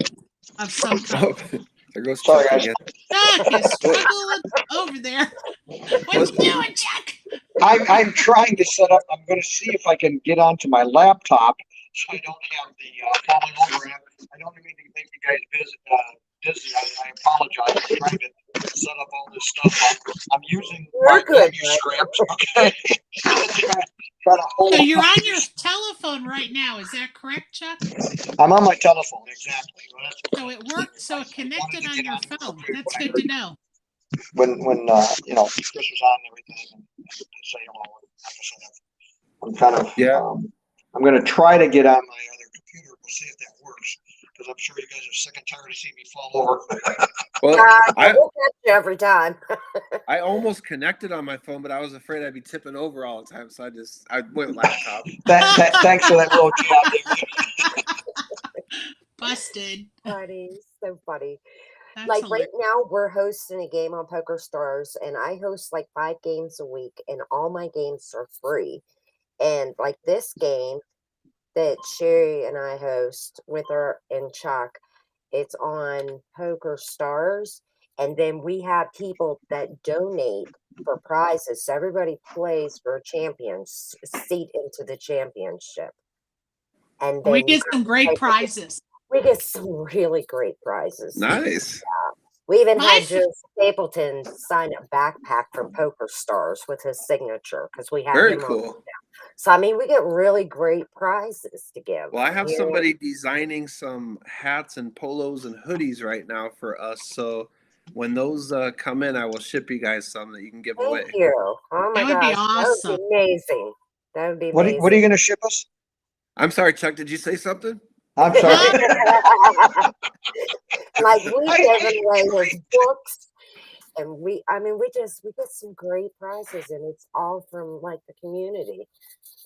of some kind. Oh, there goes Sorry, Chuck guys. again. Chuck is struggling over there. What you doing, Chuck? I'm trying to set up. I'm going to see if I can get onto my laptop so I don't have the falling over app. I don't mean to make you guys dizzy. I apologize. I'm trying to set up all this stuff. I'm using You're my good, manuscript. Okay. Try to hold. So you're on your telephone right now. Is that correct, Chuck? I'm on my telephone. Exactly. Well, that's So it worked. So it connected Wanted to on get your on the phone. computer That's when I good to know. when Chris was on and everything, and say hello. Like I said, I'm kind of Yeah. I'm going to try to get on my other computer. We'll see if that works, because I'm sure you guys are sick and tired of seeing me fall over. Well, Yeah, I we'll catch you every time. I almost connected on my phone, but I was afraid I'd be tipping over all the time, so I went with laptop. Thanks for that little jab there. Busted. Funny, so funny. That's Like hilarious. right now, we're hosting a game on Poker Stars, and I host like 5 games a week, and all my games are free. And like this game that Sherry and I host with her and Chuck, it's on Poker Stars, and then we have people that donate for prizes. So everybody plays for a champion's seat into the championship. And then We you get some play great for- prizes. we get some really great prizes. Nice. We even My had Joe Stapleton sign a backpack from Poker Stars with his signature because we had Very him on. cool. So I mean, we get really great prizes to give. Well, I have you know? somebody designing some hats and polos and hoodies right now for us. So when those come in, I will ship you guys some that you can give away. Thank you. Oh my That would be gosh, that would awesome. be amazing. That would be What amazing. are you going to ship us? I'm sorry, Chuck. Did you say something? I'm sorry. Like we gave away his books, and we get some great prizes, and it's all from like the community.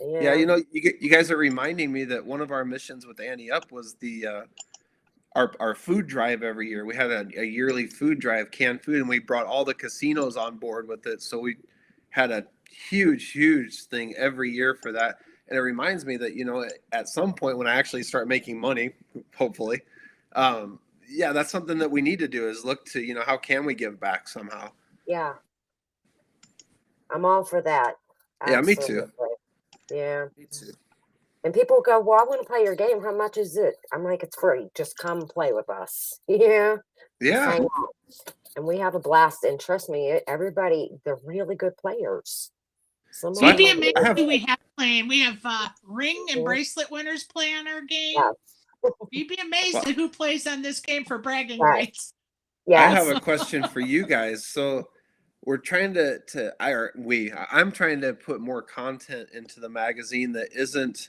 Yeah, you guys are reminding me that one of our missions with Annie Up was the our food drive every year. We had a yearly food drive, canned food, and we brought all the casinos on board with it. So we had a huge thing every year for that. And it reminds me that, at some point when I actually start making money, hopefully, yeah, that's something that we need to do is look to, how can we give back somehow? Yeah, I'm all for that. Yeah, me too. Absolutely. Yeah. Me too. And people go, well, I want to play your game. How much is it? I'm like, it's free. Just come and play with us. Yeah. Yeah. Hang out. And we have a blast. And trust me, everybody, they're really good players. Some So of You'd be them are amazed really who we have playing. We have ring and Yeah. bracelet winners play on our game. Yeah. You'd be amazed at who plays on this game for bragging Right. rights. Yes. I have a question for you guys. So we're trying I'm trying to put more content into the magazine that isn't,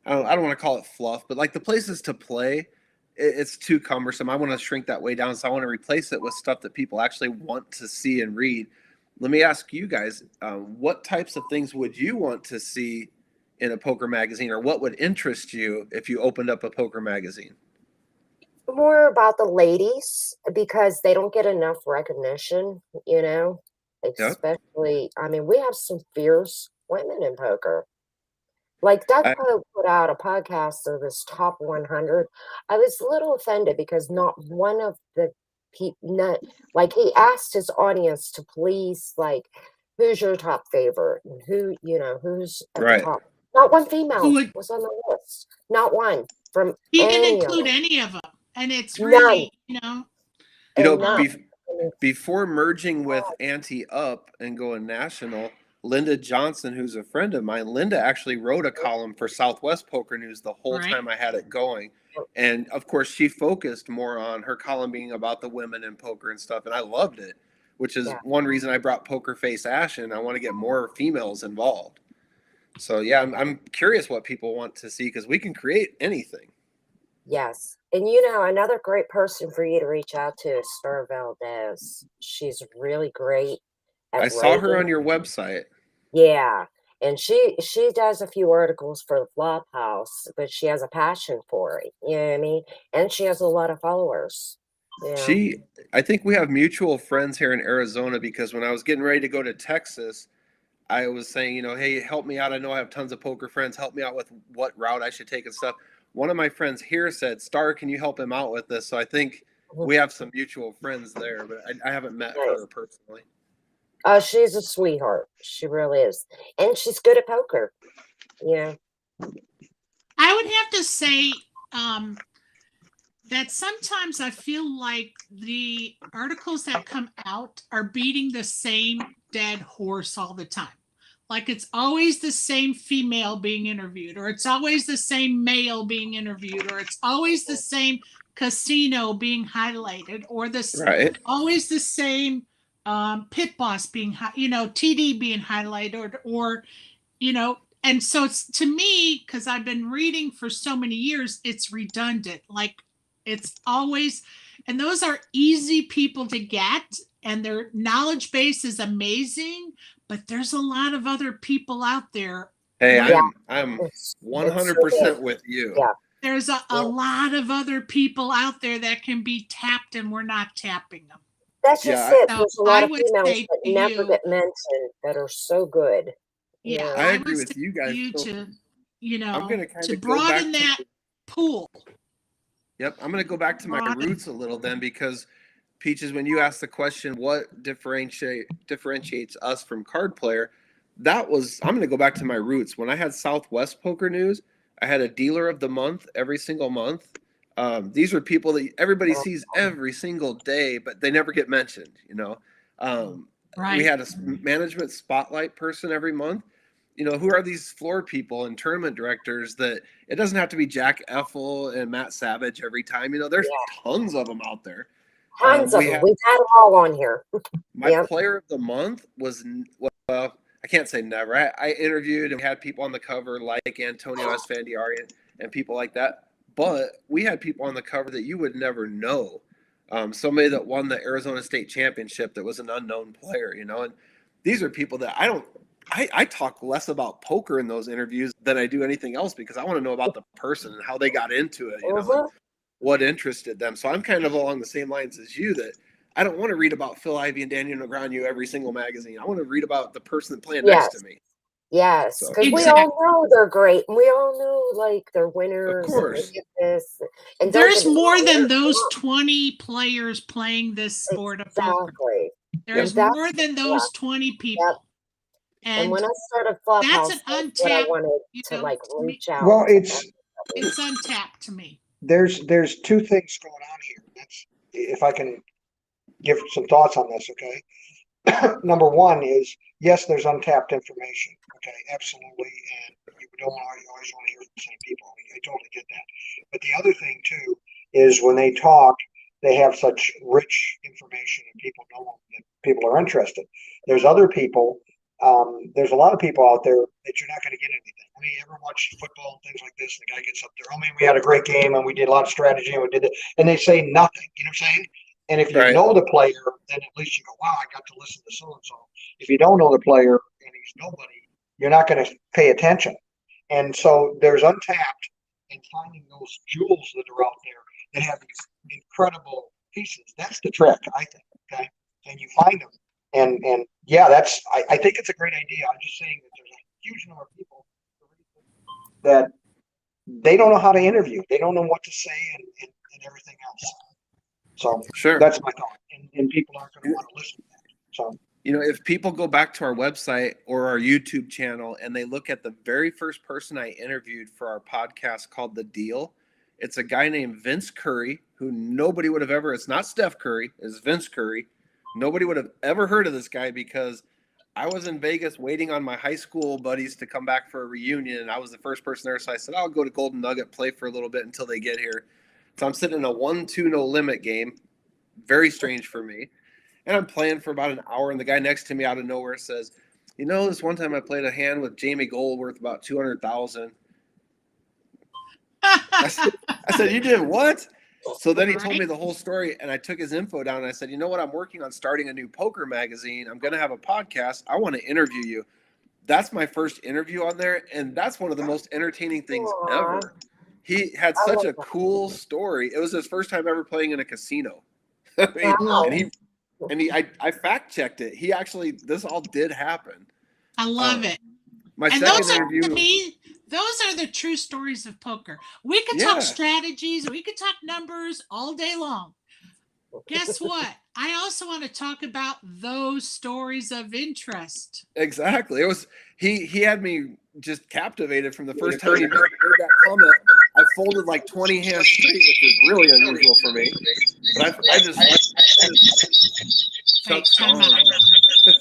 I don't want to call it fluff, but like the places to play, it's too cumbersome. I want to shrink that way down. So I want to replace it with stuff that people actually want to see and read. Let me ask you guys, what types of things would you want to see in a poker magazine, or what would interest you if you opened up a poker magazine? More about the ladies because they don't get enough recognition, especially, I mean, we have some fierce women in poker. Like Doug put out a podcast of his top 100. I was a little offended because not one of the people, like he asked his audience to please, like, who's your top favorite? And who's at Right. the top? Not one female Who would- was on the list. Not one from He didn't any of include them. any of them. And it's None. really, And Bef- none. Before merging with Ante Up and going national, Linda Johnson, who's a friend of mine, Linda actually wrote a column for Southwest Poker News the whole Right. time I had it going. And of course, she focused more on her column being about the women in poker and stuff. And I loved it, which is one reason I brought Poker Face Ash in. I want to get more females involved. So, yeah, I'm curious what people want to see because we can create anything. Yes. And another great person for you to reach out to is Star Valdez. She's really great at I saw her writing. on your website. Yeah. And she does a few articles for the Flophouse, but she has a passion for it. You know what I mean? And she has a lot of followers. Yeah. I think we have mutual friends here in Arizona because when I was getting ready to go to Texas, I was saying, hey, help me out. I know I have tons of poker friends. Help me out with what route I should take and stuff. One of my friends here said, Star, can you help him out with this? So I think we have some mutual friends there, but I haven't met her personally. She's a sweetheart. She really is. And she's good at poker. Yeah. I would have to say that sometimes I feel like the articles that come out are beating the same dead horse all the time. Like it's always the same female being interviewed, or it's always the same male being interviewed, or it's always the same casino being highlighted, or always the same pit boss being, TD being highlighted, or and so it's, to me, because I've been reading for so many years, it's redundant. Like it's always, and those are easy people to get. and their knowledge base is amazing, but there's a lot of other people out there. Hey, Yeah. I'm It's so 100% good. with you. Yeah. There's a Yeah. lot of other people out there that can be tapped, and we're not tapping them. That's just Yeah, it. So There's a lot I of would females say that to never you, get mentioned that are so good. yeah, Yeah. I I agree would with say you to guys. you So to, I'm gonna kind to of go back broaden that to pool. Yep, I'm gonna go back to my Broaden. roots a little then, because Peaches, when you asked the question, what differentiates us from card player, I'm gonna go back to my roots. When I had Southwest Poker News, I had a dealer of the month every single month. These are people that everybody sees every single day, but they never get mentioned. We Right. had a management spotlight person every month. Who are these floor people and tournament directors that it doesn't have to be Jack Effel and Matt Savage every time. There's tons of them out there. Tons of we them. had We've had them all on here. my Yep. player of the month was, well, I can't say never. I interviewed and we had people on the cover like Antonio Esfandiari and people like that. But we had people on the cover that you would never know. Somebody that won the Arizona State Championship that was an unknown player, and these are people that I talk less about poker in those interviews than I do anything else, because I want to know about the person and how they got into it, and what interested them. So I'm kind of along the same lines as you, that I don't want to read about Phil Ivey and Daniel Negreanu every single magazine. I want to read about the person playing next to me. Yes, So, because we Exactly. all know they're great, and we all know like they're winners. Of course. And this, and don't There's get me more wrong, than they're those wrong. 20 players playing this sport of poker. Exactly. There's Exactly. more than those 20 people. Yep. And when I started that's Clubhouse, an that's what I untapped, wanted you to know, like to me, reach out. Well, to it's it's untapped to me. there's two things going on here. That's, if I can give some thoughts on this, okay? Number one is, yes, there's untapped information. Okay, absolutely, and you always want to hear from the same people. I totally get that. But the other thing too is when they talk, they have such rich information, and people know that people are interested. There's other people. There's a lot of people out there that you're not going to get anything. I mean, you ever watch football and things like this? And the guy gets up there, oh man, we had a great game and we did a lot of strategy and we did it, and they say nothing. You know what I'm saying? And if you Right. know the player, then at least you go, wow, I got to listen to so and so. If you don't know the player and he's nobody, you're not going to pay attention. And so there's untapped, and finding those jewels that are out there that have these incredible pieces. That's the trick, I think. Okay, and you find them, and yeah, I think it's a great idea. I'm just saying that there's a huge number of people that they don't know how to interview. They don't know what to say and everything else. So Sure. that's my thought, and people aren't going to want to listen to that. So if people go back to our website or our YouTube channel and they look at the very first person I interviewed for our podcast called The Deal, it's a guy named Vince Curry, who nobody would have ever, it's not Steph Curry, it's Vince Curry. Nobody would have ever heard of this guy because I was in Vegas waiting on my high school buddies to come back for a reunion, and I was the first person there. So I said, I'll go to Golden Nugget, play for a little bit until they get here. So I'm sitting in a 1-2 no limit game. Very strange for me. And I'm playing for about an hour, and the guy next to me out of nowhere says, this one time I played a hand with Jamie Gold worth about $200,000. I said, you did what? So then he told me the whole story, and I took his info down, and I said, you know what? I'm working on starting a new poker magazine. I'm going to have a podcast. I want to interview you. That's my first interview on there, and that's one of the most entertaining things ever. He had such a cool story. It was his first time ever playing in a casino. I mean, I fact checked it. He actually, this all did happen. I love it. My and second those are, interview. To me, those are the true stories of poker. We could talk strategies, we could talk numbers all day long. Guess what? I also want to talk about those stories of interest. Exactly. It was he had me just captivated from the first time he made that comment. I folded like 20 hands straight, which is really unusual for me. But I just time out.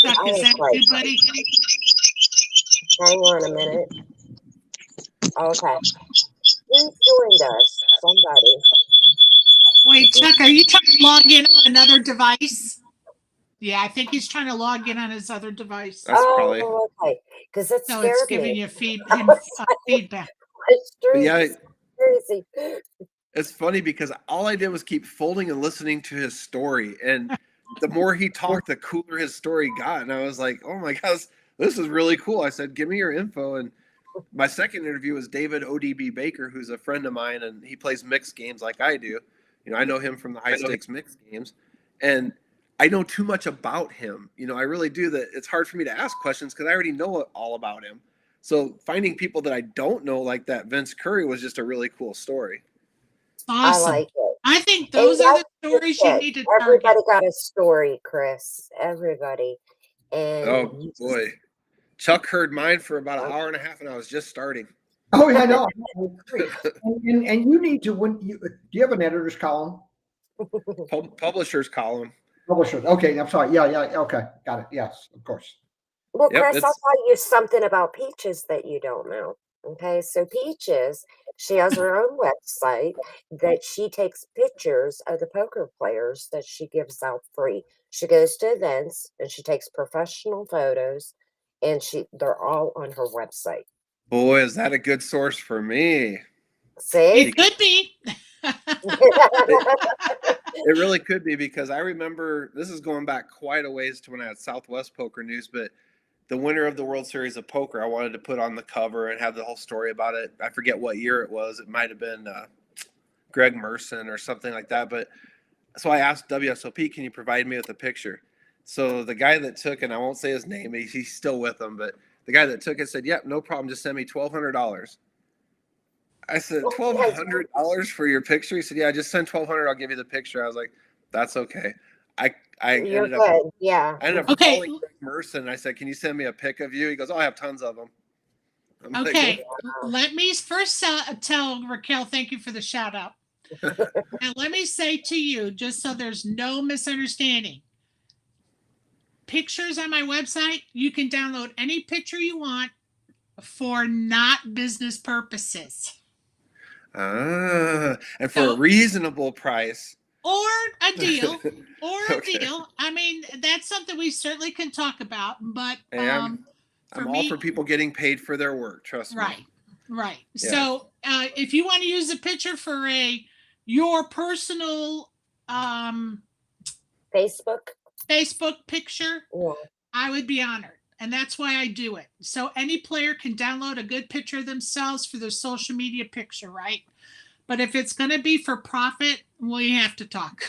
Chuck, is that you, buddy? Hang on a minute. Okay. Who's joined us? Somebody. Wait, Chuck, are you trying to log in on another device? Yeah, I think he's trying to log in on his other device. That's probably. Okay. Because it's so it's giving you feedback. Yeah, crazy. It's funny because all I did was keep folding and listening to his story. And the more he talked, the cooler his story got. And I was like, oh my gosh, this is really cool. I said, give me your info. And my second interview was David ODB Baker, who's a friend of mine, and he plays mixed games like I do. You know, I know him from the high stakes mixed games, and I know too much about him. You know, I really do. That it's hard for me to ask questions because I already know all about him. So finding people that I don't know, like that Vince Curry, was just a really cool story. Awesome. I like it. I think those are the that's stories you it. need to Everybody target. got a story, Chris. Everybody. And Oh you just- boy, Chuck heard mine for about an hour and a half, and I was just starting. Oh yeah, no. And you need to do you have an editor's column? Publisher's column. Publishers. Okay, I'm sorry. Yeah, okay. Got it. Yes, of course. Well, Yep, Chris, I'll it's- tell you something about Peaches that you don't know. Okay, so Peaches, she has her own website that she takes pictures of the poker players that she gives out free. She goes to events and she takes professional photos, and they're all on her website. Boy, is that a good source for me. See? It could be. It really could be, because I remember, this is going back quite a ways to when I had Southwest Poker News, but the winner of the World Series of Poker, I wanted to put on the cover and have the whole story about it. I forget what year it was. It might have been Greg Merson or something like that. But so I asked WSOP, can you provide me with a picture? So the guy that took, and I won't say his name, he's still with them, but the guy that took it said, yep, no problem. Just send me $1,200. I said, $1,200 for your picture? He said, yeah, just send $1,200. I'll give you the picture. I was like, that's okay. I You're ended up, good. Yeah. I ended up Okay. calling Greg Merson, and I said, can you send me a pic of you? He goes, oh, I have tons of them. I'm like, Okay, let me first tell Raquel, thank you for the shout out. And let me say to you, just so there's no misunderstanding, pictures on my website, you can download any picture you want for not business purposes. and for So- a reasonable price. Or a deal. Okay. I mean, that's something we certainly can talk about, but Hey, I'm for all me, for people getting paid for their work. Trust me. right. Yeah. So if you want to use a picture for your personal Facebook. Facebook picture, Yeah. I would be honored. And that's why I do it. So any player can download a good picture of themselves for their social media picture, right? But if it's going to be for profit, we have to talk.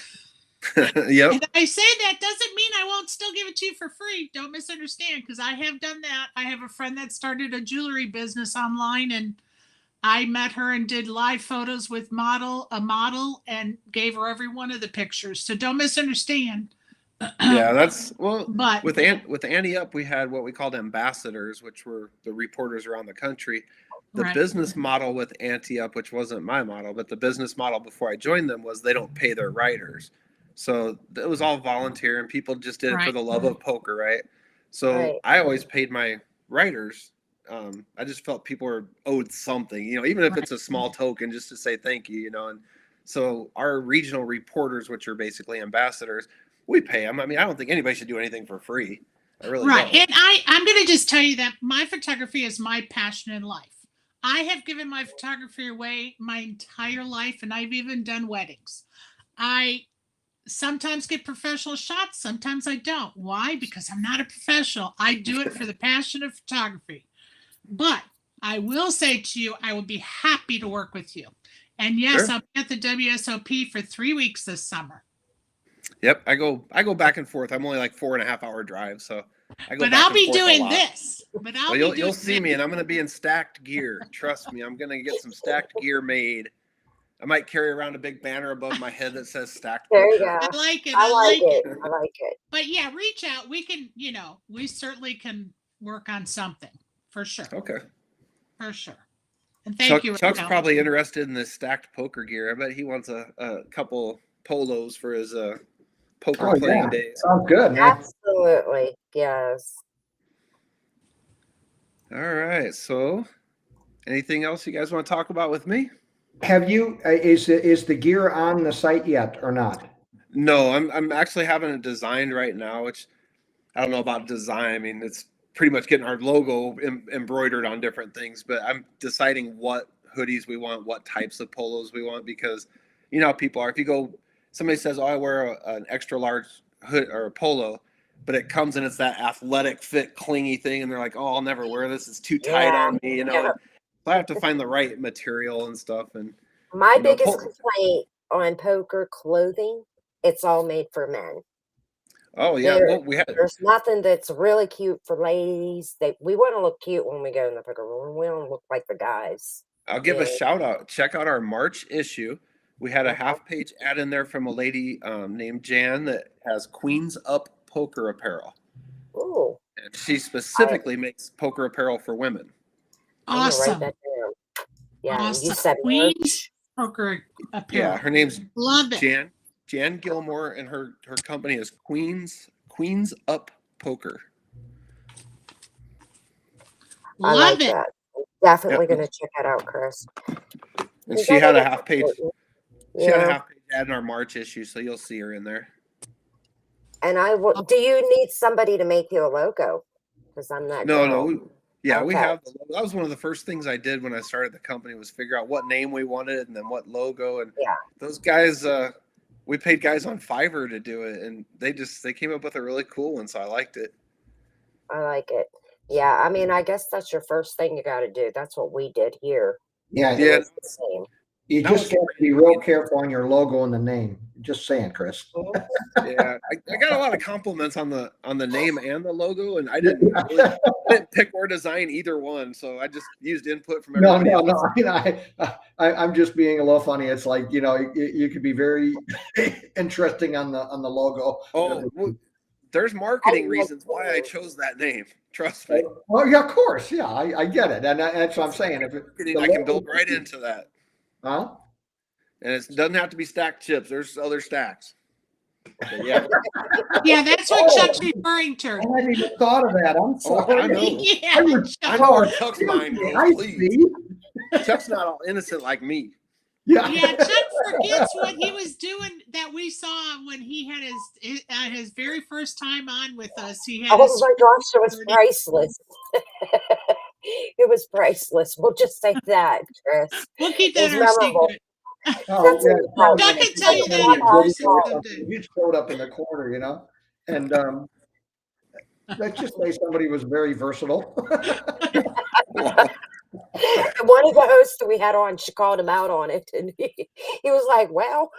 Yep. And I say that doesn't mean I won't still give it to you for free. Don't misunderstand, because I have done that. I have a friend that started a jewelry business online, and I met her and did live photos with a model and gave her every one of the pictures. So don't misunderstand. Yeah, that's well. But With Ante Up, we had what we called ambassadors, which were the reporters around the country. The Right. business model with Ante Up, which wasn't my model, but the business model before I joined them was they don't pay their writers. So it was all volunteer, and people just did it for Right. the love of poker, right? So Right. I always paid my writers. I just felt people were owed something, you know, even if it's a small token, just to say thank you, you know. And so our regional reporters, which are basically ambassadors, we pay them. I mean, I don't think anybody should do anything for free. I really right. don't. And I'm going to just tell you that my photography is my passion in life. I have given my photography away my entire life, and I've even done weddings. I sometimes get professional shots, sometimes I don't. Why? Because I'm not a professional. I do it for the passion of photography. But I will say to you, I will be happy to work with you. And yes, Sure. I'll be at the WSOP for 3 weeks this summer. Yep, I go back and forth. I'm only like 4.5 hour drive, so I go. But back I'll and be forth a doing lot. this. But I'll Well, be doing you'll see me, this. and I'm going to be in stacked gear. Trust me, I'm going to get some stacked gear made. I might carry around a big banner above my head that says stacked. There you poker. go. I like it. I like it. it. I like it. But yeah, reach out. We can, we certainly can work on something for sure. Okay. For sure. And thank you. Chuck's Raquel. probably interested in this stacked poker gear. I bet he wants a couple polos for his poker Oh, playing yeah. days. Sounds good, man. Absolutely. Yes. All right. So, anything else you guys want to talk about with me? Have you, is the gear on the site yet or not? No, I'm actually having it designed right now, which I don't know about design. I mean, it's pretty much getting our logo embroidered on different things, but I'm deciding what hoodies we want, what types of polos we want, because you know how people are. If you go, somebody says, "Oh, I wear an extra large hood or a polo, but it comes and it's that athletic fit clingy thing, and they're like, oh, I'll never wear this, it's too tight Yeah, on me, you know. yeah. And so I have to find the right material and stuff. And My you know, biggest complaint on poker clothing, it's all made for men. oh yeah, There, well we had there's nothing that's really cute for ladies. We want to look cute when we go in the poker room. We don't look like the guys. I'll give Yeah. a shout out. Check out our March issue. We had a Okay. half page ad in there from a lady named Jan that has Queens Up poker apparel. Ooh, And she specifically makes poker apparel for women. I'm gonna write Awesome. that down. Yeah, and you Awesome. said Queens March. Poker apparel. Yeah, her name's Love it. Jan Gilmore, and her company is Queens Up Poker. I Love like it. that. I'm definitely Yep. gonna check that out, Chris. And You she had gotta a get half page. important. She had a Yeah, half page ad in our March issue, so you'll see her in there. and I will. Do you need somebody to make you a logo? Because I'm that No, girl. no. Yeah, we Okay. have the logo. That was one of the first things I did when I started the company was figure out what name we wanted and then what logo. And Yeah. those guys, we paid guys on Fiverr to do it, and they came up with a really cool one, so I liked it. I like it. Yeah, I mean, I guess that's your first thing you got to do. That's what we did here. Yeah, It Yeah. was the same. you That just was got to be real careful on your logo and the name. Just saying, Chris. Mhm. Yeah, I got a lot of compliments on the name and the logo, and I didn't pick or design either one, so I just used input from No, everybody no, else. no. I'm just being a little funny. It's like, you could be very interesting on the logo. Oh, well, there's marketing reasons why I chose that name. Trust me. Well, yeah, of course. Yeah, I get it. And that's what I'm saying. If it, Marketing, I can build right into that. Huh? And it doesn't have to be stacked chips. There's other stacks. But yeah. Yeah, that's what Chuck's referring I to. hadn't even thought of that. I'm Oh, sorry. I know. Yeah, I Chuck. know where Chuck's mind I goes. Please. see. Chuck's not all innocent like me. Yeah. Yeah, Chuck forgets what he was doing that we saw when he had his very first time on with us. He had Oh his my gosh, it was 30. priceless. It was priceless. We'll just say that, Chris. We'll keep It was that our memorable. secret. Oh, That's yeah. what Chuck can tell you that in Yeah. person Or someday. something. He showed up in the corner, and let's just say somebody was very versatile. One of the hosts that we had on, she called him out on it, and he was like, "Well,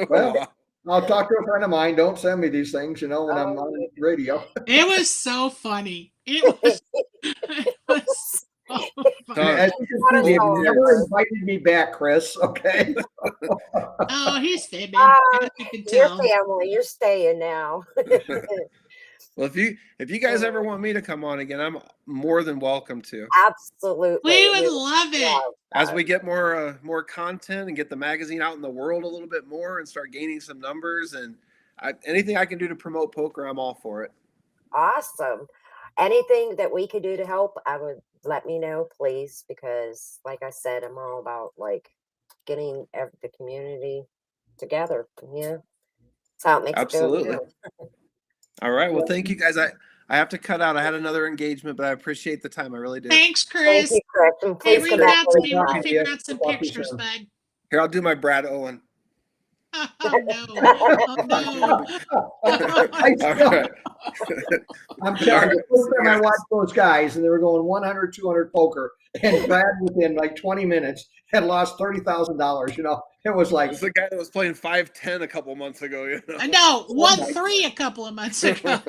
Well, I'll talk to a friend of mine. Don't send me these things, when I'm on the radio. It was so funny. It was so funny. As you can see, they've never invited me back, Chris. Okay. Oh, he's fibbing. Ah, As you can your tell. family, you're staying now." Well, if you guys ever want me to come on again, I'm more than welcome to. Absolutely, We would love it. love As that. we get more content and get the magazine out in the world a little bit more and start gaining some numbers, and anything I can do to promote poker, I'm all for it. Awesome. Anything that we could do to help, I would let me know, please, because like I said, I'm all about like getting the community together. Yeah. That's how it makes it go. Absolutely. All right. Well, thank you guys. I have to cut out. I had another engagement, but I appreciate the time. I really do. Thanks, Thank Chris. you, Chris. And Hey, please reach come back out to me. anytime. We'll figure out some Talk to you pictures, soon. bud. Here, I'll do my Brad Owen. Oh no. Oh no. All right. I'm telling you, All first time I watched those guys and they were going 100, 200 poker, and Brad within like 20 minutes had lost $30,000. It was like, It's the guy that was playing 5-10 a couple months ago. No, 1-3 a couple of months ago.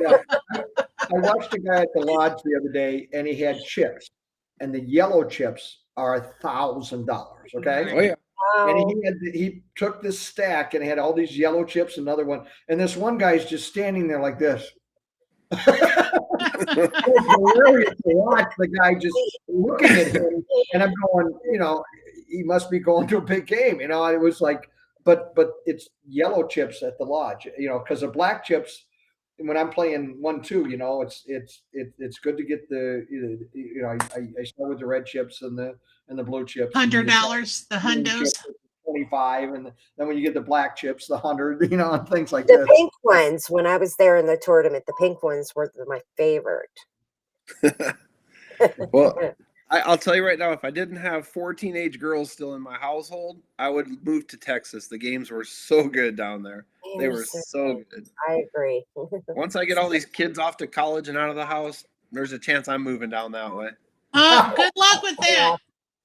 yeah. I watched a guy at the lodge the other day, and he had chips, and the yellow chips are $1,000. Okay. Oh yeah. And Wow. he took this stack and had all these yellow chips, another one, and this one guy's just standing there like this. It was hilarious to watch the guy just looking at him, and I'm going, he must be going to a big game. It was like, but it's yellow chips at the lodge, because the black chips, when I'm playing 1-2, it's good to get I start with the red chips and the blue chips. $100, the hundos. 25, and then when you get the black chips, the 100, and things like The that. pink ones, when I was there in the tournament, the pink ones were my favorite. Well, I'll tell you right now, if I didn't have 4 teenage girls still in my household, I would move to Texas. The games were so good down there. They are were so so good. good. I agree. Once I get all these kids off to college and out of the house, there's a chance I'm moving down that way. Good luck with that.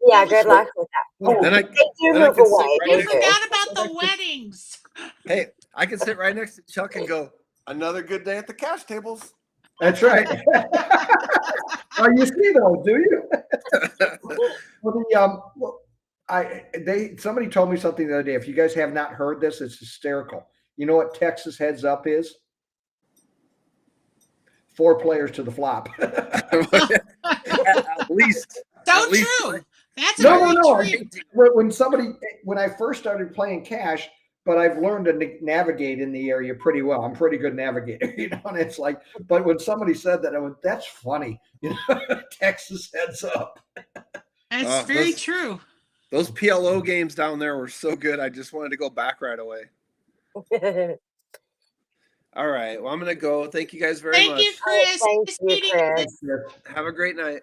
Yeah, good luck with that. Oh, Then I They do then I move can sit away. right They You next. do. forgot about the weddings. Hey, I can sit right next to Chuck and go, another good day at the cash tables. that's right. Oh, you see those, do you? Well, somebody told me something the other day. If you guys have not heard this, it's hysterical. You know what Texas heads up is? 4 players to the flop. At least. So At least- true. That's No, very no, true. when I first started playing cash, but I've learned to navigate in the area pretty well. I'm a pretty good navigator, you know. And it's like, but when somebody said that, I went, "That's funny," you know. Texas heads up. That's very those- true. Those PLO games down there were so good. I just wanted to go back right away. All right. Well, I'm going to go. Thank you guys very Thank much. you, Chris. Thank Nice you, meeting Chris. Have a great night.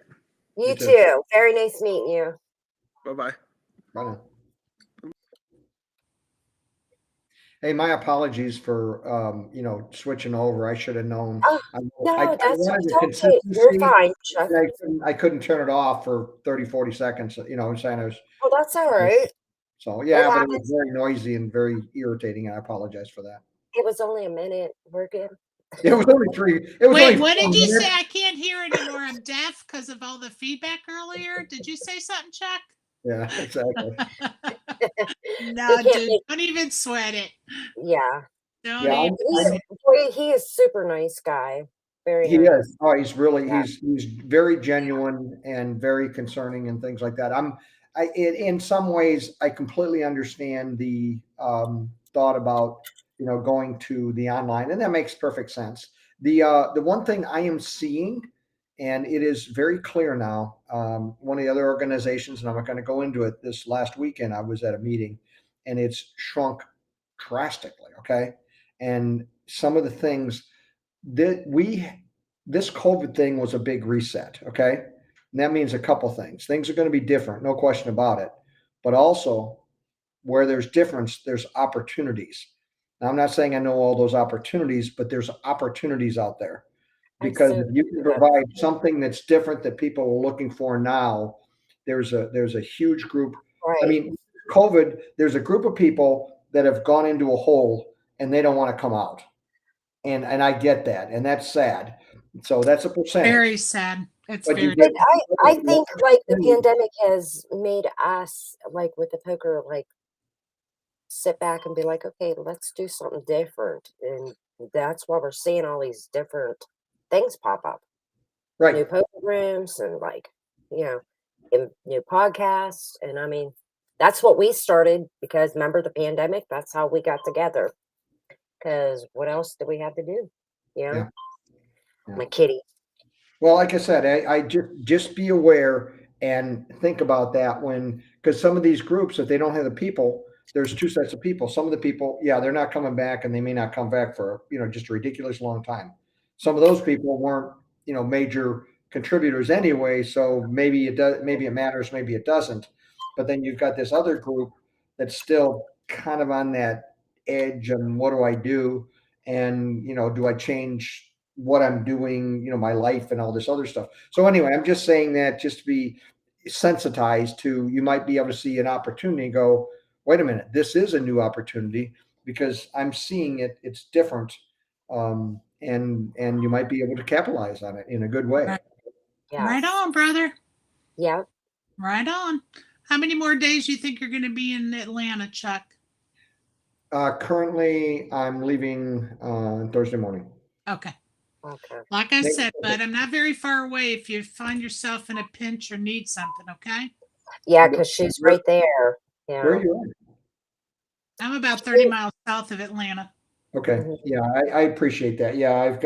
You You too. too. Very nice meeting you. Bye-bye. I know. Hey, my apologies for switching over. I should have known. Oh, I No, that's wanted the it's okay. You're consistency, fine, Chuck. and I couldn't turn it off for 30, 40 seconds. You know what I'm saying? I was, Oh, that's all right. so yeah, but it happens. was very noisy and very irritating. And I apologize for that. It was only a minute. We're good. It was only 3. It was Wait, only what 4 did you say? minutes. I can't hear anymore. I'm deaf because of all the feedback earlier. Did you say something, Chuck? Yeah, exactly. No, He can't dude, make- don't even sweat it. Yeah. Don't Yeah, even. He is super nice guy. Very He nice. is. Oh, he's really Yeah. he's very genuine and very concerning and things like that. In some ways I completely understand the thought about going to the online, and that makes perfect sense. The one thing I am seeing, and it is very clear now, one of the other organizations, and I'm not going to go into it. This last weekend I was at a meeting, and it's shrunk drastically. Okay, and some of the things that this COVID thing was a big reset. Okay. And that means a couple things. Things are going to be different, no question about it. But also, where there's difference, there's opportunities. Now, I'm not saying I know all those opportunities, but there's opportunities out there. Because if you can provide something that's different that people are looking for now, there's a huge group. Right. I mean, COVID, there's a group of people that have gone into a hole and they don't want to come out. And I get that, and that's sad. So that's a percentage. Very sad. It's But you very. get- But I think like the pandemic has made us like with the poker like sit back and be like, okay, let's do something different, and that's why we're seeing all these different things pop up. New Right. poker rooms and like and new podcasts, and I mean that's what we started because remember the pandemic. That's how we got together. Because what else do we have to do? Yeah. My kitty. Well, like I said, I just be aware and think about that because some of these groups, if they don't have the people, there's 2 sets of people. Some of the people, yeah, they're not coming back, and they may not come back for just a ridiculous long time. Some of those people weren't major contributors anyway, so maybe it does, maybe it matters, maybe it doesn't. But then you've got this other group that's still kind of on that edge, and what do I do? And do I change what I'm doing, my life and all this other stuff. So anyway, I'm just saying that just to be sensitized to, you might be able to see an opportunity and go, wait a minute, this is a new opportunity because I'm seeing it, it's different. And you might be able to capitalize on it in a good way. Right. Yeah. Right on, brother. Yeah. Right on. How many more days do you think you're going to be in Atlanta, Chuck? Currently I'm leaving Thursday morning. Okay. Okay. Like I Thank said, you. but I'm not very far away if you find yourself in a pinch or need something, okay? Yeah, because she's right there. Yeah. Where are you at? I'm about 30 miles south of Atlanta. Okay. Mhm. Yeah, I appreciate that. Yeah,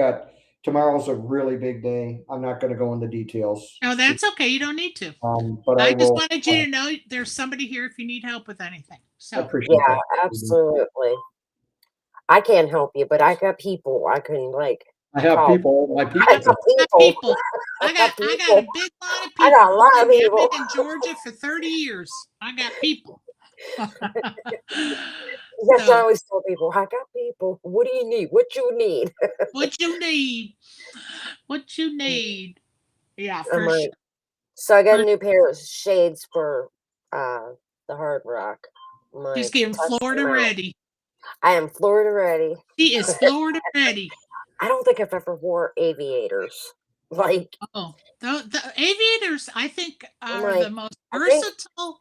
tomorrow's a really big day. I'm not going to go into details. Oh, that's okay. You don't need to. But I just will, wanted you to know there's somebody here if you need help with anything. I So appreciate Yeah, that. absolutely. I can't help you, but I got people I can like. I have call. people, my I people. got I people. got people. I got a big line of people. I got a lot of I've people. been in Georgia for 30 years. I got people. That's what I So, always tell people. I got people. What do you need? What you need? what you need? What you need? Yeah, I'm for sure. like, so I got For, a new pair of shades for uh the Hard Rock. I'm she's like, getting test Florida them out. ready. I am Florida ready. She is Florida ready. I don't think I've ever wore aviators. Like, Oh, the aviators, I think, I'm are the like, most I think, versatile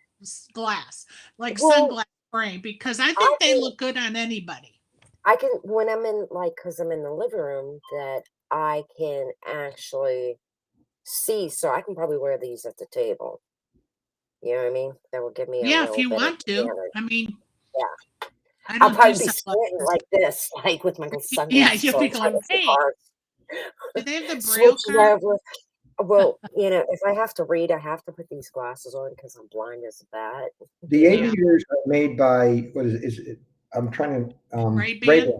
glass, like well, sunglass frame, because I I think they can, look good on anybody. I can, when I'm in, like, because I'm in the living room, that I can actually see. So I can probably wear these at the table. You know what I mean? That will give me a Yeah, if little you bit of want to. advantage. I mean, Yeah. I I'll don't do probably be squinting sunglasses. like this, like with my little Yeah, sunglasses you'll on, be trying to going, see hey, cards. do they have the Braille Switch it card? over. Well, if I have to read, I have to put these glasses on because I'm blind as a bat. The Yeah, aviators are made by what is it? I'm trying to Ray-Ban. Ray-Ban.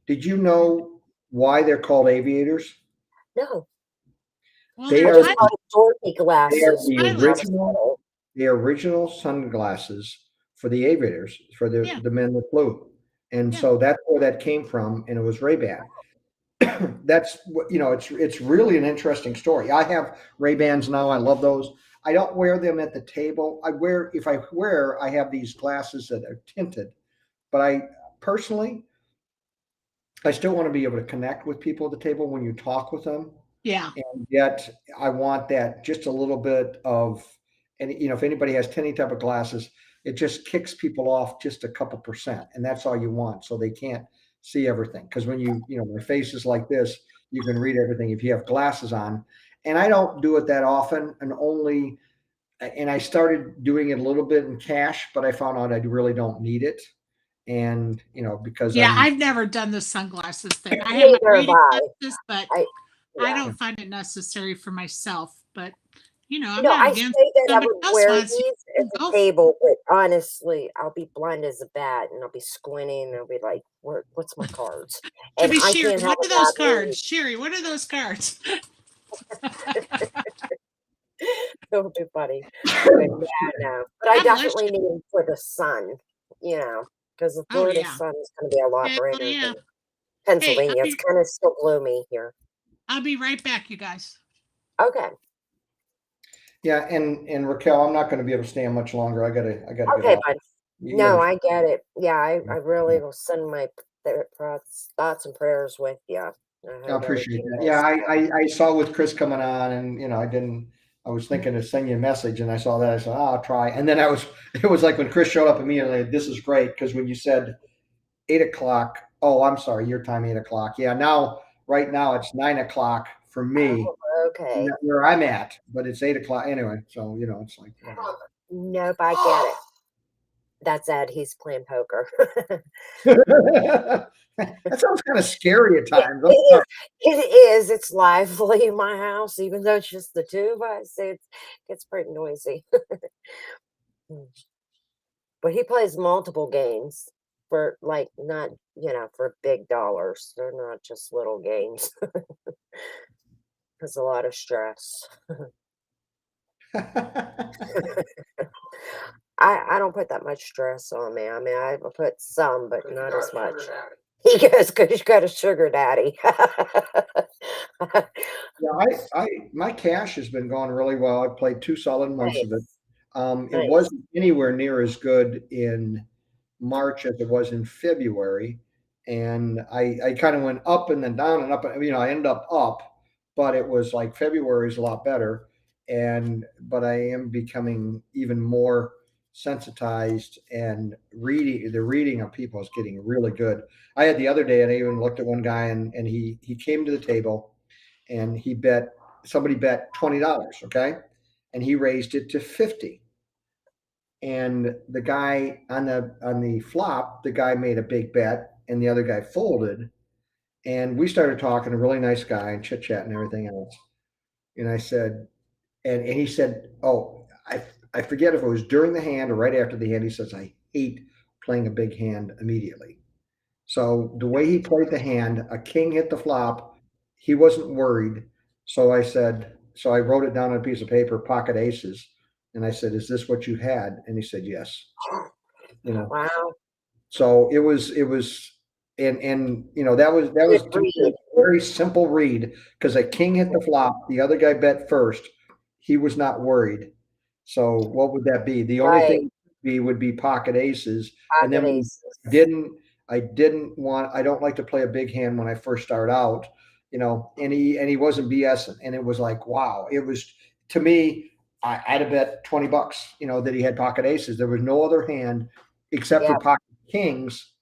Did you know why they're called aviators? No, Well, They they're I are just kind of the, thought Dorothy they are glasses the when I was original little. sunglasses for the aviators for yeah, the men that flew, and yeah. so that's where that came from, and it was Ray-Ban. That's what it's really an interesting story. I have Ray-Bans now. I love those. I don't wear them at the table. If I wear, I have these glasses that are tinted, but I personally, I still want to be able to connect with people at the table when you talk with them. Yeah. And yet I want that just a little bit of, and if anybody has any type of glasses, it just kicks people off just a couple percent. And that's all you want. So they can't see everything. Because when my face is like this, you can read everything if you have glasses on. And I don't do it that often, and I started doing it a little bit in cash, but I found out I really don't need it. And, because Yeah, I'm, I've never done the sunglasses thing. I have my Neither have reading I. glasses, but I I Yeah. don't find it necessary for myself. But I'm No, not I against say that I somebody would else wear wants these to at the go for it. table, but honestly, I'll be blind as a bat and I'll be squinting and I'll be like, what's my cards? To And be I Sherry, can't have what a are those bad read. cards? Sherry, what are those cards? It would be funny. But yeah, no. But I God bless definitely you. need them for the sun, because the Oh Florida yeah. sun is going to be a lot Hell brighter yeah. than Hey, Pennsylvania. It's kind of still gloomy here. I'll be right back, you guys. Okay. yeah. And Raquel, I'm not going to be able to stay on much longer. I gotta get Okay, off. bud. You No, gotta, I get it. Yeah, I really yeah. will send my thoughts and prayers with you. I I hope appreciate everything that. Yeah, goes I saw with Chris coming on, and I was thinking to send you a message, and I saw that. I said, I'll try. And then it was like when Chris showed up immediately, this is great, because when you said 8 o'clock, oh, I'm sorry, your time, 8 o'clock. Yeah, right now it's 9 o'clock for me Oh, okay. where I'm at, but it's 8 o'clock anyway. So, it's like, Nope, I get it. That's Ed. He's playing poker. that sounds kind of scary at Yeah, times. it is. It is. It's lively in my house, even though it's just the two of us. It gets pretty noisy. Mm. But he plays multiple games for like not, for big dollars. They're not just little games. There's a lot of stress. I don't put that much stress on me. I mean, I put some, but not as much. He goes, "'Cause you got a sugar daddy." Yeah, my cash has been going really well. I played 2 solid months of it. Nice, It nice. wasn't anywhere near as good in March as it was in February, and I kind of went up and then down and up. I ended up, but it was like February is a lot better, but I am becoming even more sensitized, and the reading of people is getting really good. I had the other day, and I even looked at one guy, and he came to the table, and somebody bet $20, okay, and he raised it to 50. And the guy on the flop, the guy made a big bet, and the other guy folded. And we started talking, a really nice guy, and chit chat and everything else. And I said, and he said, oh, I forget if it was during the hand or right after the hand. He says, I hate playing a big hand immediately. So the way he played the hand, a king hit the flop. He wasn't worried. So I wrote it down on a piece of paper, pocket aces. And I said, is this what you had? And he said, yes. you know. Wow. So it was, and you know, that was Good to me a read. very simple read because a king hit the flop. The other guy bet first. He was not worried. So what would that be? The only Right. thing would be pocket aces. And Pocket then aces. I don't like to play a big hand when I first start out, you know, and he wasn't BSing. And it was like, wow, it was to me, I'd have bet $20, you know, that he had pocket aces. There was no other hand except for Yeah. pocket kings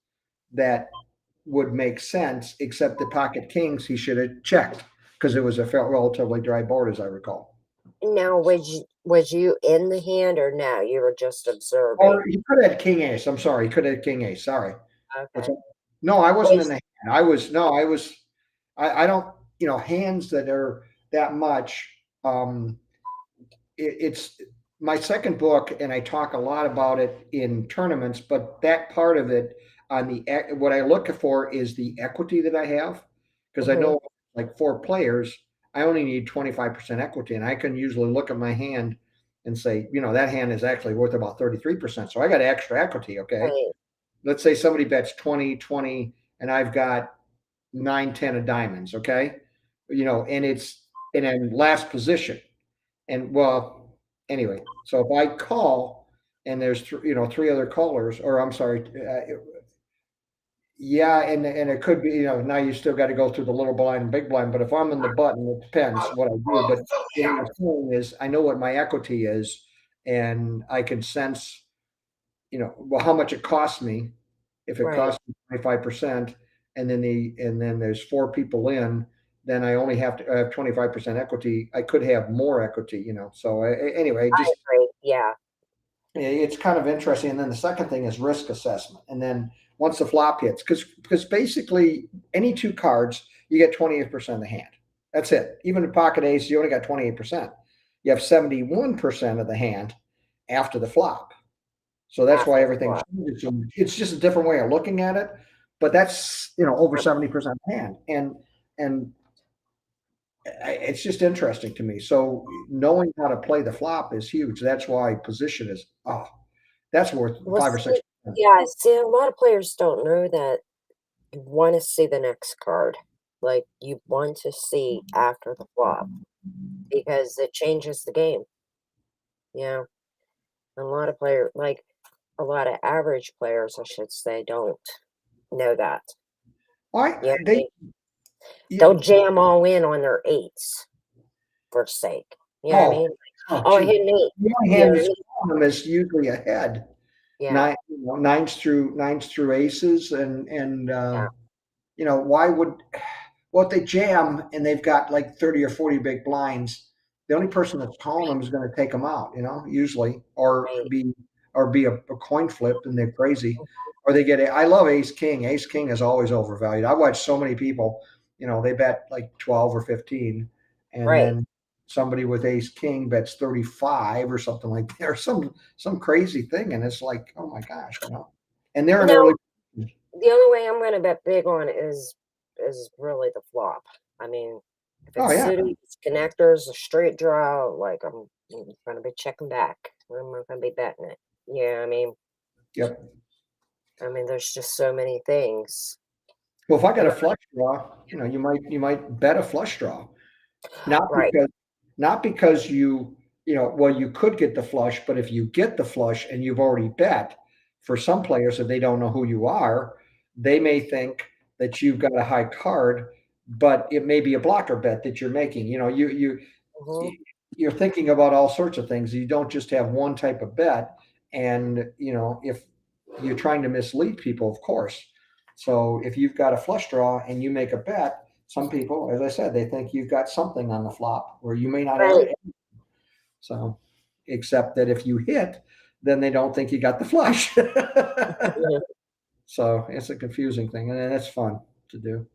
that would make sense, except the pocket kings he should have checked because it was a relatively dry board, as I recall. Now, was you in the hand or no? You were just observing. Or he could have had king ace. I'm sorry, he could have had king ace. Sorry. What's Okay. that? No, I wasn't in Was the hand. I was, I don't, you know, hands that are that much. It's my second book, and I talk a lot about it in tournaments, but that part of it on what I look for is the equity that I have. Because I Mhm. know like 4 players, I only need 25% equity, and I can usually look at my hand and say, you know, that hand is actually worth about 33%. So I got extra equity. Okay. Right. Let's say somebody bets 20, and I've got 9, 10 of diamonds. Okay. You know, and it's in last position. And well, anyway, so if I call and there's you know 3 other callers, or I'm sorry, yeah, and it could be, you know, now you still got to go through the little blind and big blind. But if I'm in the button, it depends what I do. But what I'm saying is, I know what my equity is, and I can sense, you know, well, how much it costs me. If it Right. costs me 25%, and then there's 4 people in, then I only have to have 25% equity. I could have more equity, you know. So anyway, I just agree. Yeah. it's kind of interesting. And then the second thing is risk assessment. And then once the flop hits, because basically any 2 cards, you get 28% of the hand. That's it. Even in pocket ace, you only got 28%. You have 71% of the hand after the flop. So that's why After everything flop. changes. So it's just a different way of looking at it. But that's, you know, over 70% hand. And it's just interesting to me. So knowing how to play the flop is huge. That's why position is that's worth Well, 5 or 6. yeah. See, a lot of players don't know that you want to see the next card. Like you want to see after the flop because it changes the game. Yeah. A lot of like a lot of average players, I should say, don't know that. I Yeah. they They'll yeah, jam all in on their eights for sake. You know what I oh mean? oh Oh, I gee. hit an eight. The only Yeah. hand that's on them is usually a head. Yeah. Nines through aces and Yeah. you know, why would well if they jam and they've got like 30 or 40 big blinds, the only person that's calling them is going to take them out, you know, usually, Right. or be a coin flip and they're crazy, or they get I love ace king. Ace king is always overvalued. I watch so many people, you know, they bet like 12 or 15, and Right. then somebody with ace king bets 35 or something like that, or some crazy thing, and it's like, oh my gosh, you know, and they're an No, early. the only way I'm going to bet big on is really the flop. I mean, if Oh it's yeah, suited, it's connectors, a straight draw, like I'm going to be checking back. I'm not going to be betting it. Yeah, yep. I mean, there's just so many things. Well, if I got And a flush draw, you know, you might bet a flush draw, not right, because not because you know, well, you could get the flush, but if you get the flush and you've already bet, for some players, if they don't know who you are, they may think that you've got a high card, but it may be a blocker bet that you're making. You know, mhm, you're thinking about all sorts of things. You don't just have one type of bet, and you know, if you're trying to mislead people, of course. So if you've got a flush draw and you make a bet, some people, as I said, they think you've got something on the flop where you may not have right. it. So, except that if you hit, then they don't think you got the flush. Mhm. So it's a confusing thing, and it's fun to do.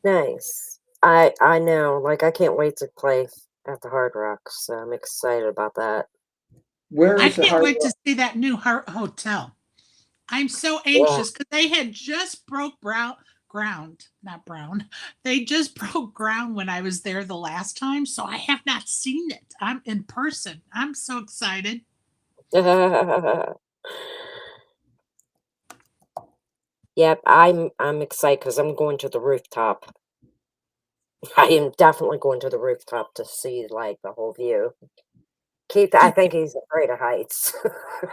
Nice. I know. Like I can't wait to play at the Hard Rock. So I'm excited about that. Where I is the can't hard wait rock? to see that new hotel. I'm so Yeah. anxious because they had just broke ground, not brown. They just broke ground when I was there the last time, so I have not seen it. I'm in person. I'm so excited. Yep, I'm excited because I'm going to the rooftop. I am definitely going to the rooftop to see like the whole view. Keith, I think he's afraid of heights.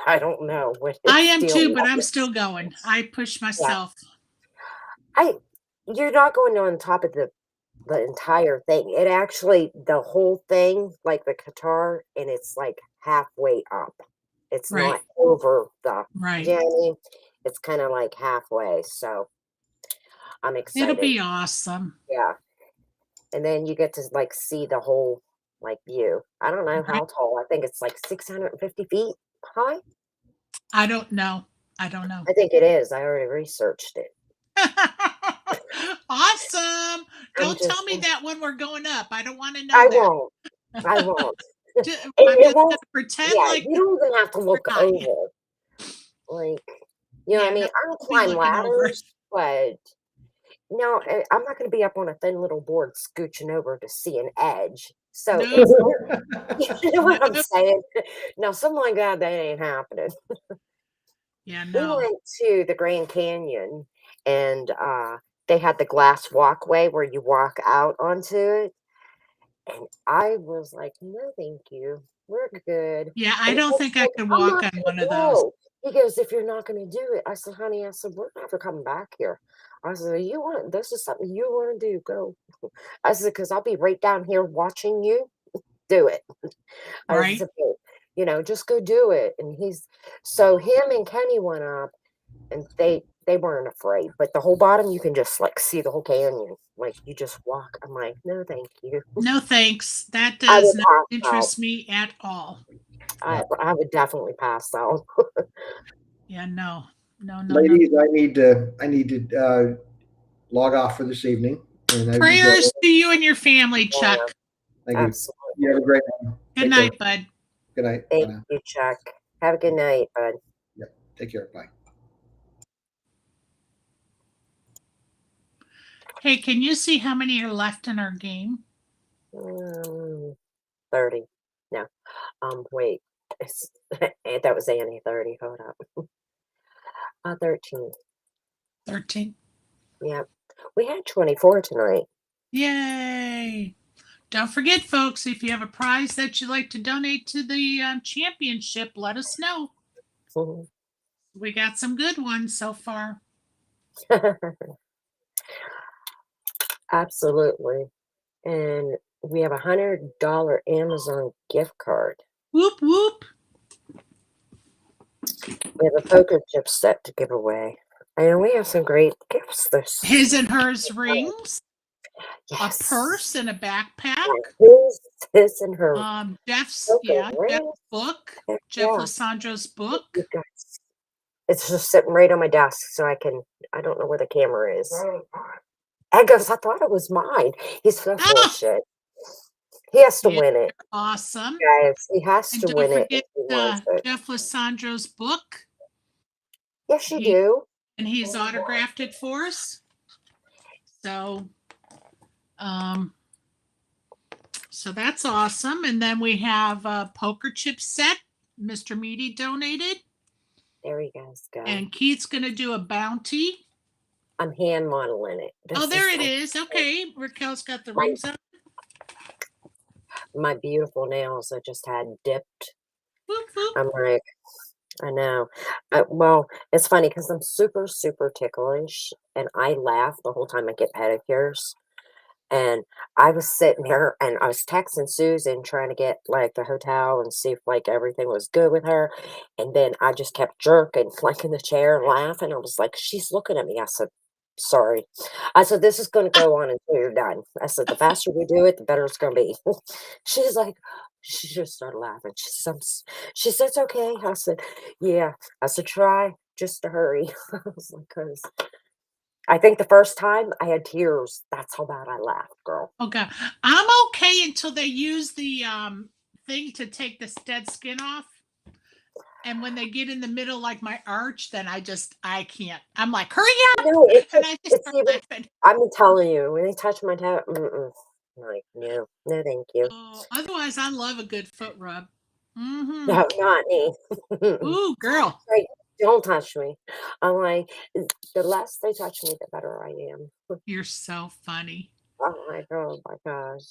I don't know what I his am deal too, but I'm is. still going. I push Yeah, myself. you're not going on top of the entire thing. It actually the whole thing, like the guitar, and it's like halfway up. It's Right, not over the right. Jenny. It's kind of like halfway. So I'm It'll excited. be awesome. Yeah. And then you get to like see the whole like view. I don't know Right. how tall. I think it's like 650 feet high. I don't know. I don't know. I think it is. I already researched it. Awesome. I'm Don't tell just me that when we're going up. I don't want to know I that. won't. I won't. Ju- And I'm it just won't gonna pretend yeah, like you don't even have to we're look high. over. Like, you know what I Yeah, mean? no, I don't I'll be climb looking over. ladders, but no, I'm not going to be up on a thin little board scooching over to see an edge. So No, it's you know what I'm no. saying? No, something like that ain't happening. Yeah, We no. went to the Grand Canyon and they had the glass walkway where you walk out onto it. And I was like, no, thank you. We're good. Yeah, I And don't Ed's think I like, could I'm walk not on going one to of those. go. He goes, if you're not going to do it. I said, honey, I said, we're never coming back here. I said, you want this is something you want to do, go. I said, because I'll be right down here watching you do it. I Right? said, you know, just go do it. And he's so him and Kenny went up and they weren't afraid. But the whole bottom, you can just like see the whole canyon. Like you just walk. I'm like, no, thank you. No thanks. That I does would not pass out. interest me at all. I would definitely pass out. Yeah, no. No, no, no. Ladies, I need to log off for this evening, and I've enjoyed Prayers it. to you and your family, Yeah, Chuck. Thank you. absolutely. You have a great one. Good Take care. night, bud. Good night. Bye Thank now. you, Chuck. Have a good night, bud. Yep. Take care. Bye. Hey, can you see how many are left in our game? 30. No. Wait. It's, that was Annie 30. Hold up. 13. 13. Yep. We had 24 tonight. Yay. Don't forget, folks, if you have a prize that you'd like to donate to the championship, let us know. Mhm. We got some good ones so far. Absolutely. And we have $100 Amazon gift card. Whoop, whoop. We have a poker chip set to give away. And we have some great gifts this His and hers rings, yes. a purse, and a backpack. His and her Jeff's, poker yeah, Jeff's rings. book, Heck Jeff yeah. Lissandro's book. You guys. It's just sitting right on my desk, so I don't know where the camera is. Ed goes, I thought it was mine. He's so full of Oh, shit. He has to yeah, win it, awesome. guys. He has And to don't win it if forget he wants it. Jeff Lissandro's book. Yes, you He, do. and he's autographed it for us. So, so that's awesome. And then we have a poker chip set. Mr. Meady donated. There you guys go. And Keith's going to do a bounty. I'm hand modeling it. Oh, there it like is. Okay. Raquel's got the My- rings up. my beautiful nails I just had dipped. Whoop, whoop. I'm like, I know. Well, it's funny because I'm super, super ticklish and I laugh the whole time I get pedicures. And I was sitting there and I was texting Susan trying to get like the hotel and see if like everything was good with her. And then I just kept jerking like in the chair and laughing. I was like, she's looking at me. I said, sorry. I said, this is going to go on until you're done. I said, the faster we do it, the better it's going to be. She's like, she just started laughing. She said, it's okay. I said, yeah. I said, try just to hurry. I was like, because I think the first time I had tears. That's how bad I laughed, girl. Okay. I'm okay until they use the thing to take the dead skin off. And when they get in the middle, like my arch, then I can't. I'm like, hurry up! No, it's And I just it's start even. laughing. I'm telling you, when they touch my toe, like no, no, thank you. Oh, otherwise, I love a good foot rub. Mm-hmm. No, not me. Ooh, girl. Like, don't touch me. I'm like, the less they touch me, the better I am. You're so funny. Oh my gosh.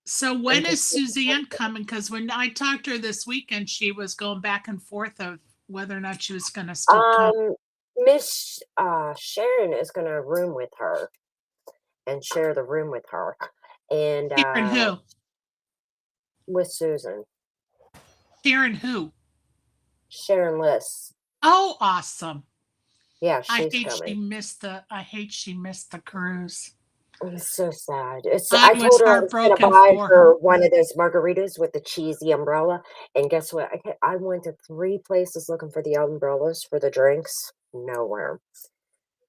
So And when just is Suzanne coming? Because when I talked to her this weekend, she was going back and forth of whether or not she was going to still come. Miss Sharon is gonna room with her and share the room with her. And Sharon who? with Susan. Sharon who? Sharon List. Oh, awesome. Yeah, I she's hate she coming. missed the I hate she missed the cruise. It's so sad. It's I I was told her I was gonna heartbroken buy for her. her one of those margaritas with the cheesy umbrella, and guess what? I went to 3 places looking for the umbrellas for the drinks. Nowhere.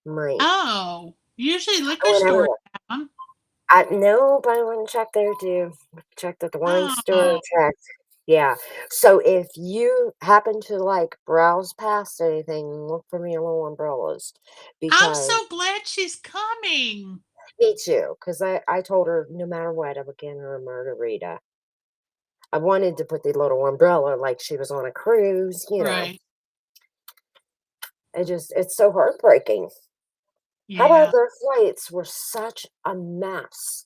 My Oh, usually I liquor went stores everywhere. have 'em. I no, but I went and checked there too. Checked at the wine store, Oh, checked. Yeah. So if you happen to like browse past anything, look for me little umbrellas I'm because so glad she's coming. me too. Because I told her no matter what, I would get her a margarita. I wanted to put the little umbrella like she was on a cruise, you know. Right. It's so heartbreaking. How about Yeah. their flights were such a mess.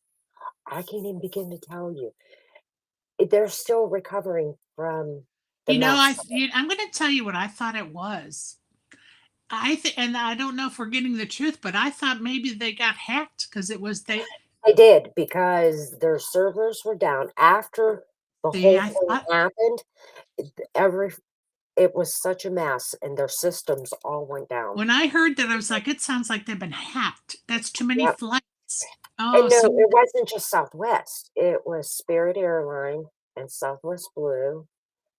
I can't even begin to tell you. They're still recovering from the You know, mess. I'm going to tell you what I thought it was. And I don't know if we're getting the truth, but I thought maybe they got hacked because it was they. They did because their servers were down after the See, whole I thing thought happened. Every it was such a mess, and their systems all went down. when I heard that, I was like, it sounds like they've been hacked. That's too many Yep. flights. And Oh, no, so it wasn't just Southwest. It was Spirit Airline and Southwest Blue,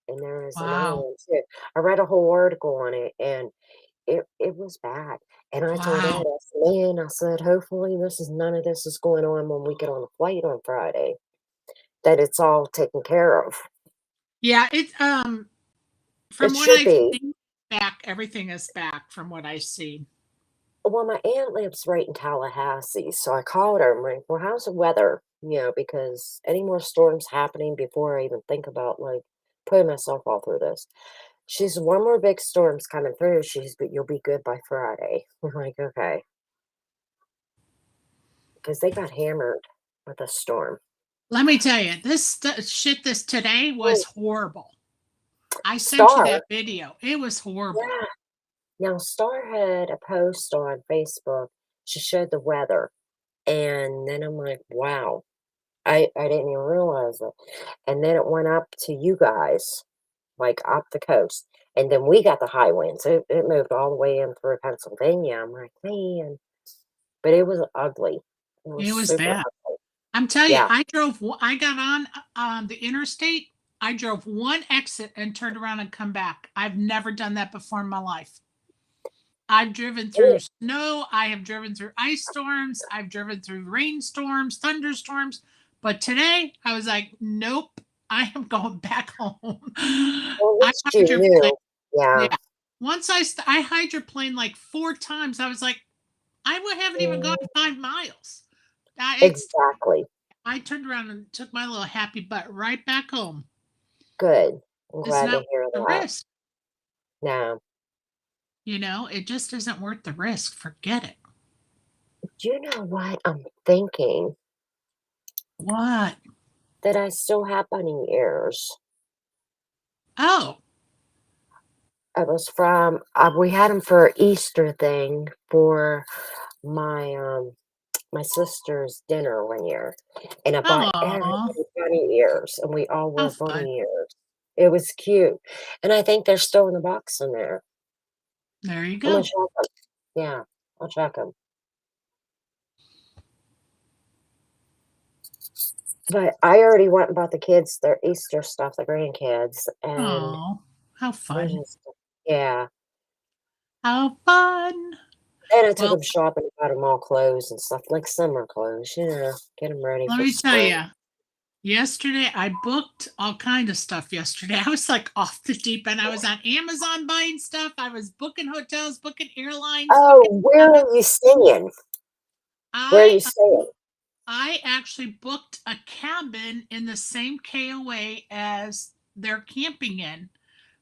and there was another wow, one too. I read a whole article on it, and it was bad. And I told Ed, wow. I said, "Man," I said, "hopefully none of this is going on when we get on the flight on Friday, that it's all taken care of." Yeah, from It what should I've be. seen back, everything is back from what I see. Well, my aunt lives right in Tallahassee, so I called her. I'm like, "Well, how's the weather?" Because any more storms happening before I even think about like putting myself all through this. She's one more big storm's coming through. But you'll be good by Friday. I'm like, okay, because they got hammered with a storm. Let me tell you, shit this today Mm, was horrible. I sent you Star, that video. It was horrible. yeah. Now Star had a post on Facebook. She showed the weather, and then I'm like, wow, I didn't even realize it. And then it went up to you guys, like up the coast. And then we got the high winds. It moved all the way in through Pennsylvania. I'm like, man, but it was ugly. It was It was super bad. ugly. I'm telling you, Yeah. I got on the interstate. I drove one exit and turned around and come back. I've never done that before in my life. I've driven through It, snow. I have driven through ice storms. I've driven through rainstorms, thunderstorms. But today I was like, nope, I am going back home. well, at I least you hydroplaned. knew. Yeah. Yeah. Once I hydroplaned like 4 times, I was like, haven't even gone Mm, 5 miles. It's exactly. I turned around and took my little happy butt right back home. Good. I'm It's glad to not hear worth the that. risk. Now, It just isn't worth the risk. Forget it. do you know what I'm thinking? What? That I still have bunny ears. Oh, It was from we had them for Easter thing for my my sister's dinner one year, and I bought oh, everybody bunny ears, and we all how wore fun. bunny ears. It was cute, and I think they're still in the box in there. There you I'm gonna go. check them. Yeah, I'll check them. But I already went and bought the kids their Easter stuff, the grandkids, and Oh, how they're fun. just yeah. How fun. And I took Well, them shopping, got them all clothes and stuff, like summer clothes, get them ready let for me tell spring. you, yesterday I booked all kind of stuff yesterday. I was like off the deep end. I was on Amazon buying stuff. I was booking hotels, booking airlines, Oh, booking where stuff. are you staying? Where are you I staying? I actually booked a cabin in the same KOA as they're camping in.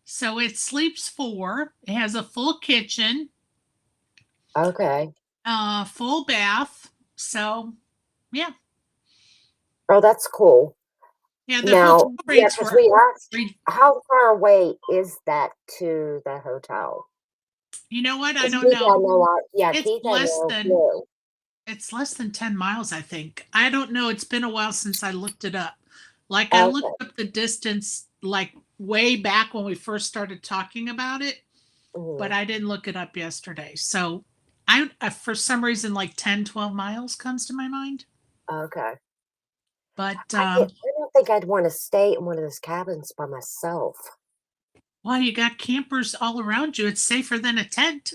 So it sleeps 4. It has a full kitchen, Okay. full bath. So yeah, Oh, that's cool. yeah. The Now, hotel yeah, rates because were we asked, re- how far away is that to the hotel? You know what? I 'Cause don't Keith know. had no, yeah, It's Keith had less no than clue. it's less than 10 miles, I think. I don't know. It's been a while since I looked it up. Like I Okay. looked up the distance like way back when we first started talking about it, but Mhm. I didn't look it up yesterday. So for some reason like 10, 12 miles comes to my mind. Okay. But I don't think I'd want to stay in one of those cabins by myself. well, you got campers all around you. It's safer than a tent.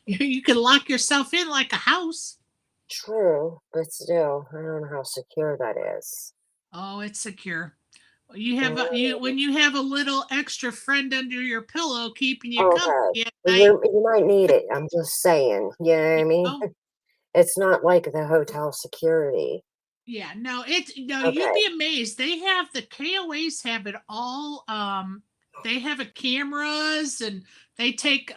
You can lock yourself in like a house. True, but still, I don't know how secure that is. Oh, it's secure. You have Mm, when you have a little extra friend under your pillow keeping you okay. company at Well, night. you might need it. I'm just saying. You know what I mean? Oh, It's not like the hotel security. yeah, no, it's no, you'd Okay. be amazed. They have the KOAs have it all. They have a cameras and they take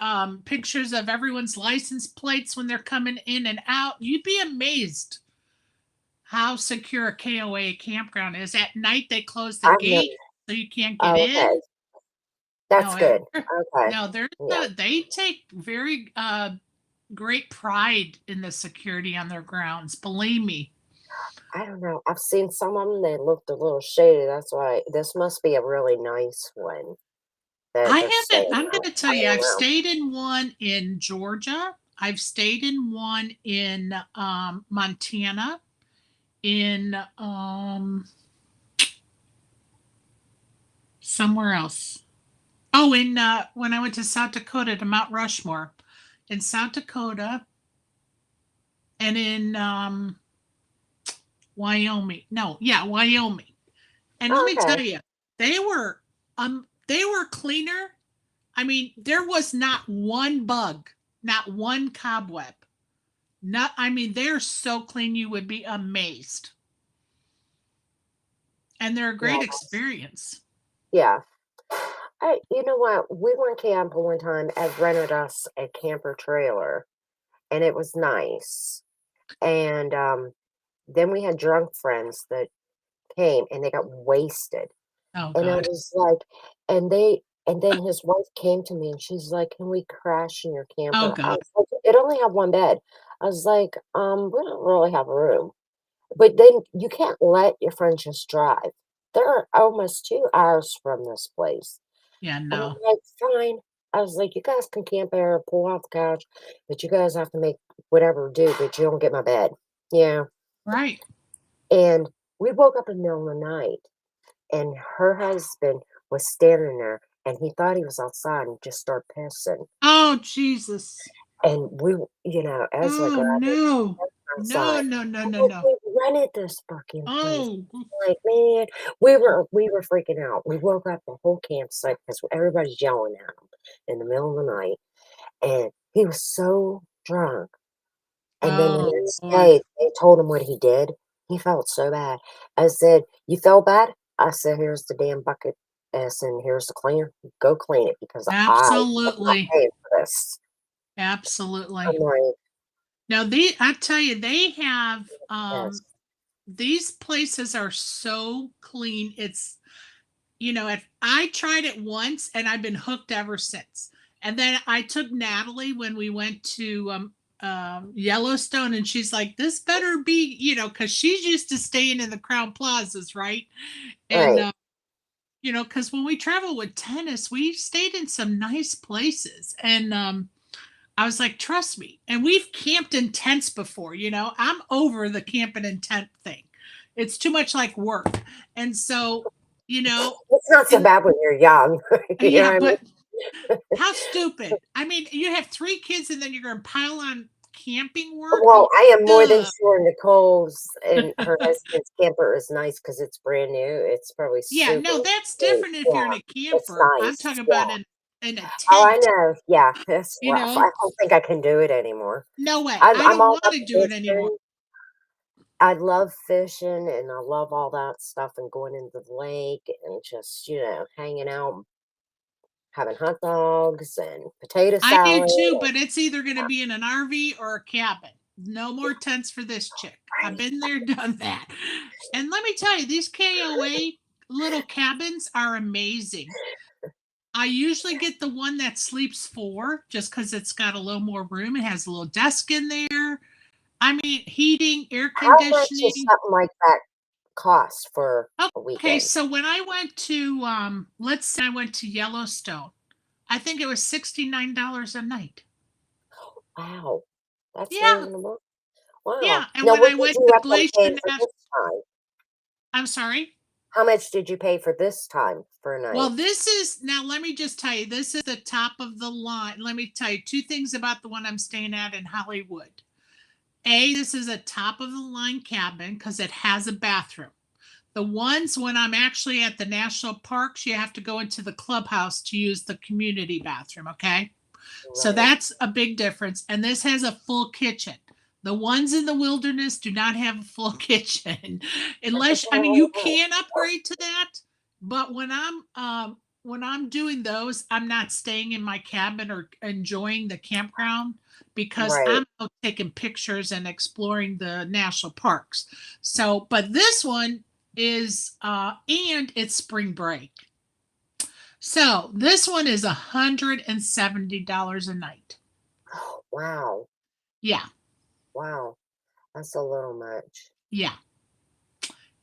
pictures of everyone's license plates when they're coming in and out. You'd be amazed how secure a KOA campground is. At night they close the I've never. gate so you can't get Oh, okay. in. That's No, good. Okay. no, Yeah. they take very great pride in the security on their grounds. Believe me. I don't know. I've seen some of them. They looked a little shady. That's why this must be a really nice one that I they're haven't. staying I'm at. going to tell I you, don't I've know. stayed in one in Georgia. I've stayed in one in Montana. In somewhere else. Oh, in when I went to South Dakota to Mount Rushmore, in South Dakota, and in Wyoming. No, yeah, Wyoming. And let Oh, me okay. tell you, they were cleaner. I mean, there was not one bug, not one cobweb. Not I mean, they're so clean you would be amazed. And they're a Yeah. great experience. Yeah. You know what? We went camping one time and rented us a camper trailer, and it was nice. And then we had drunk friends that came and they got wasted. Oh And I God. was like, and then his wife came to me and she's like, "Can we crash in your Oh camper?" I God. was like, "It only had one bed." I was like, we don't really have room." But then you can't let your friends just drive. They're almost 2 hours from this place. Yeah, And I'm no. like, "Fine." I was like, "You guys can camp there, pull out the couch, but you guys have to make whatever do, but you don't get my bed." Yeah. Right. And we woke up in the middle of the night, and her husband was standing there, and he thought he was outside and just started pissing. Oh Jesus. And as I Oh grabbed her no. No, outside, no, no, I'm no, like, no. "We rented this fucking place." Oh, Like, man, we were freaking out. We woke up the whole campsite because everybody's yelling at him in the middle of the night, and he was so drunk. And then the oh next Lord. day, they told him what he did. He felt so bad. I said, "You felt bad?" I said, "Here's the damn bucket, and here's the cleaner. Go clean it because I am not Absolutely. paying for this." I'm Absolutely. like, Now I tell you, they have "Yes, these places are so clean. It's if I tried it once and I've been hooked ever since. And then I took Natalie when we went to Yellowstone, and she's like, "This better be," because she's used to staying in the Crown Plazas, right? And right, because when we travel with tennis, we stayed in some nice places, and I was like, "Trust me." And we've camped in tents before. I'm over the camping in tent thing. It's too much like work, and so you know it's not so and bad when you're young." You know yeah, what I mean? but how stupid. I mean, you have 3 kids and then you're gonna pile on camping work? Well, I am more than Ugh. sure Nicole's and her husband's camper is nice because it's brand new. It's probably Yeah, super no, that's clean. different if you're in Yeah, a it's camper. I'm nice. talking Yeah. about in a Oh, I tent, know. Yeah, it's you rough. know? I don't think I can do it anymore. No way. I'm I I'm don't all about wanna do it anymore. fishing. I love fishing and I love all that stuff and going into the lake and just, hanging out, having hot dogs and potato I do salad. too, but it's either going to be in an RV or a cabin. No more tents for this chick. I've Right. been there, done that. And let me tell you, these KOA little cabins are amazing. I usually get the one that sleeps four just because it's got a little more room. It has a little desk in there. I mean, heating, air How much does conditioning. something like that cost for a Okay, weekend? so when I went to let's say I went to Yellowstone, I think it was $69 a night. Wow, that's Yeah, reasonable. Wow. yeah. And Now, when what I did went you to up and Glacier pay for National, this time? I'm sorry. How much did you pay for this time for a Well, night? this is now, let me just tell you, this is the top of the line. Let me tell you two things about the one I'm staying at in Hollywood. A, this is a top of the line cabin because it has a bathroom. The ones when I'm actually at the national parks, you have to go into the clubhouse to use the community bathroom. Okay. So Right. that's a big difference. And this has a full kitchen. The ones in the wilderness do not have a full kitchen, unless I mean you can upgrade to that. But when I'm doing those, I'm not staying in my cabin or enjoying the campground because Right. I'm out taking pictures and exploring the national parks. So, but this one is and it's spring break. So this one is $170 a night. Wow. Yeah, Wow. That's a little much. yeah,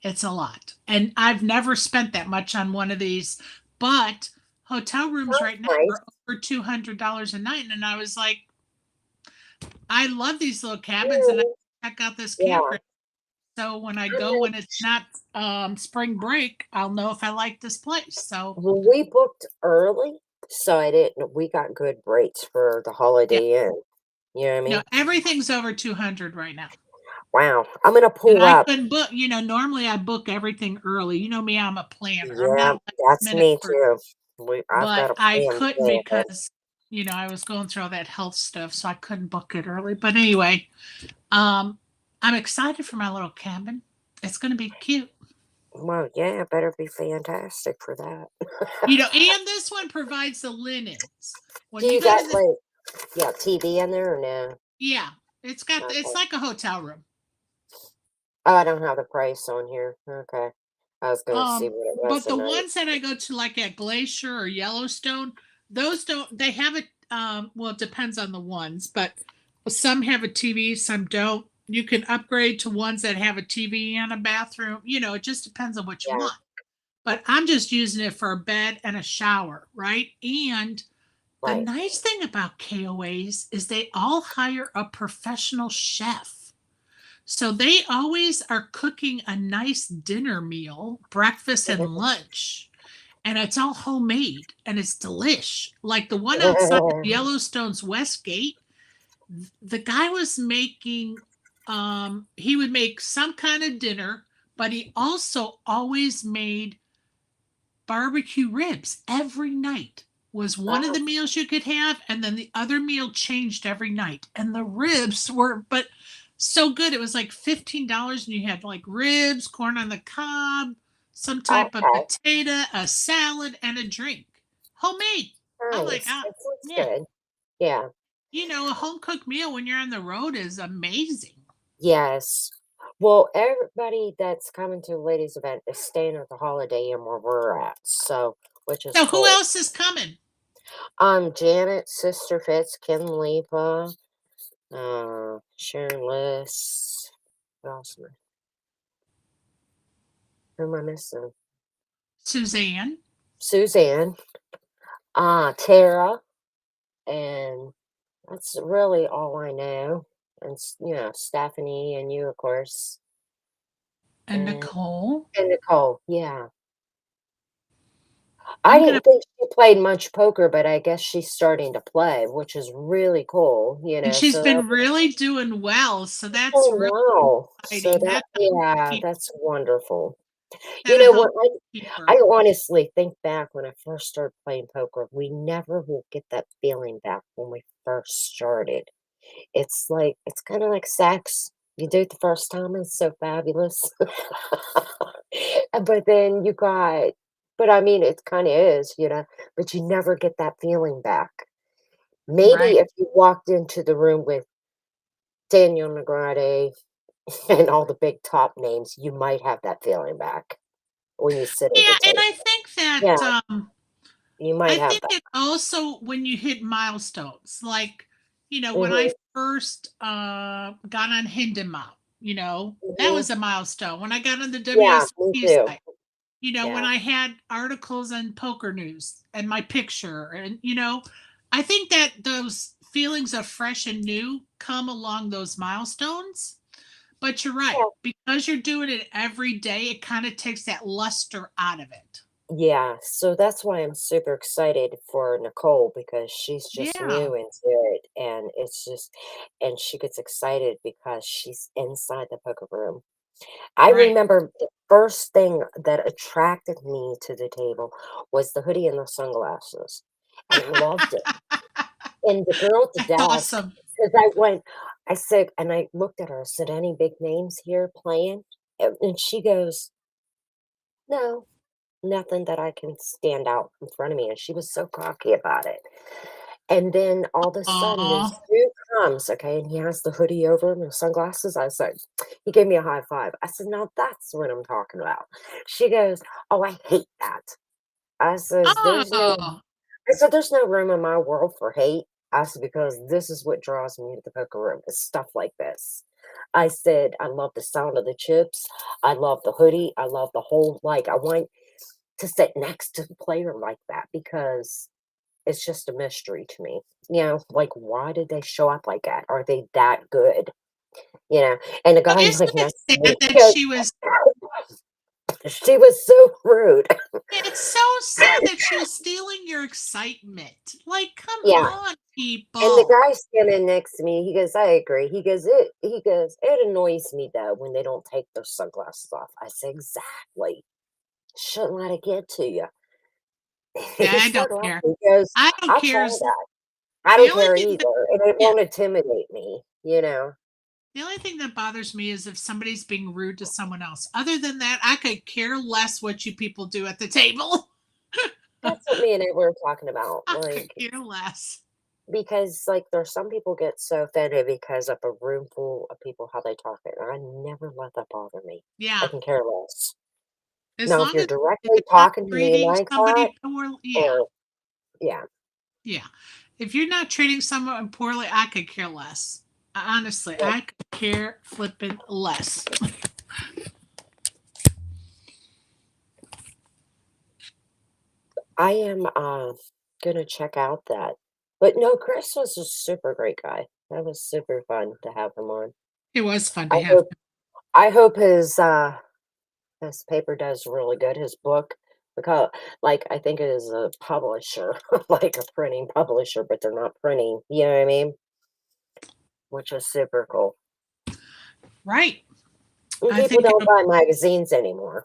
it's a lot. And I've never spent that much on one of these, but hotel rooms Sounds right now nice. are over $200 a night. And I was like, I love these little cabins and I Mm, check out this yeah. campground. So when I How go when it's much? not spring break, I'll know if I like this place. So Well, we booked early, so I didn't. We got good rates for the yeah, Holiday Inn. You know what I no, mean? everything's over 200 right now. Wow. I'm gonna And pull I up. couldn't book, normally I book everything early. You know me, I'm a planner. I'm not Yeah, a last that's minute me person. too. I've But got a I plan couldn't too. because I was going through all that health stuff, so I couldn't book it early. But anyway, um, I'm excited for my little cabin. It's going to be cute, Well, yeah, it better be fantastic for that. And this one provides the linens Do when you you go got to the. like, yeah, TV in there or no? Yeah, it's Okay. like a hotel room. Oh, I don't have the price on here. Okay. I was gonna see what it was But a the night. ones that I go to, like at Glacier or Yellowstone, those don't. They have it. Well, it depends on the ones, but some have a TV, some don't. You can upgrade to ones that have a TV and a bathroom. It just depends on what you Yeah, want. But I'm just using it for a bed and a shower, right? And the right. nice thing about KOAs is they all hire a professional chef. So they always are cooking a nice dinner meal, breakfast and lunch, and it's all homemade and it's delish. Like the one outside of Yellowstone's West Gate, the guy was making he would make some kind of dinner, but he also always made barbecue ribs every night was one of Oh, the meals you could have, and then the other meal changed every night, and the ribs were but so good. It was like $15 and you had like ribs, corn on the cob, some type of okay. potato, a salad, and a drink, homemade. I'm like, Nice. That sounds yeah, good. Yeah. a home cooked meal when you're on the road is amazing. Yes. Well, everybody that's coming to the ladies' event is staying at the Holiday Inn where we're at, so which is So who cool. else is coming? Janet, Sister Fitz, Kim Lipa, Sharon Liss. What else who am I missing? Suzanne. Suzanne, Tara, and that's really all I know. And Stephanie and you, of course, And and Nicole. Nicole. Yeah, I I'm gonna didn't think she played much poker, but I guess she's starting to play, which is really cool. And she's So that. been really doing well, so that's Oh really wow! So exciting. that, yeah, that's wonderful. You That'll know help what? keep I her. honestly think back when I first started playing poker, we never will get that feeling back when we first started. It's like it's kind of like sex. You do it the first time, it's so fabulous. But then you got but I mean, it kinda is, but you never get that feeling back. Maybe Right. if you walked into the room with Daniel Negretti and all the big top names, you might have that feeling back when you sit at Yeah, the and table. I think Yeah, that you might I have think that. that also when you hit milestones, like, when I Mhm, first got on Hindenmount, that mhm. was a milestone. When I got on the Yeah, me WSOP too. site, when Yeah. I had articles on Poker News and my picture, and I think that those feelings of fresh and new come along those milestones. But you're right, Yeah. because you're doing it every day, it kind of takes that luster out of it. Yeah, so that's why I'm super excited for Nicole because she's just Yeah, new into it, and it's just and she gets excited because she's inside the poker room. I right. remember the first thing that attracted me to the table was the hoodie and the sunglasses. I loved it. And the girl at the That's desk, awesome. because I said, and I looked at her, I said, any big names here playing? And she goes, no, nothing that I can stand out in front of me. And she was so cocky about it. And then all of a sudden, Aw. this dude comes, okay, and he has the hoodie over him and sunglasses. I said, he gave me a high five. I said, now that's what I'm talking about. She goes, oh, I hate that. I says, Oh, there's no room in my world for hate. I said, because this is what draws me to the poker room, is stuff like this. I said, I love the sound of the chips. I love the hoodie. I love the whole, like, I want to sit next to a player like that because it's just a mystery to me. Like, why did they show up like that? Are they that good? You know? And the well, guy isn't like it next to me, sad he that goes, she was she was so rude. it's so sad that she was stealing your excitement. Like, come Yeah. on, And the people. guy standing next to me, he goes, I agree. It annoys me though when they don't take their sunglasses off. I say, exactly. Shouldn't let it get to you. Yeah, He I don't started care. laughing. He goes, I don't I'll care. try that. I The don't only care thing that either. And it yeah, won't intimidate me. the only thing that bothers me is if somebody's being rude to someone else. Other than that, I could care less what you people do at the table. That's what me and it were talking about. I could Like, care less. because like there's some people get so offended because of a room full of people how they talk. And I never let that bother me. I Yeah. can care less. As Now, if long you're as directly it's not talking to me treating like that, somebody poorly. Yeah. or yeah. Yeah. If you're not treating someone poorly, I could care less. Honestly, I could care flipping less. I am gonna check out that. But no, Chris was a super great guy. That was super fun to have him on. It was fun to I have. hope I hope his paper does really good, his book. Because like I think it is a publisher, like a printing publisher, but they're not printing, you know what I mean? Which is super cool. Right. And I people think don't buy magazines anymore.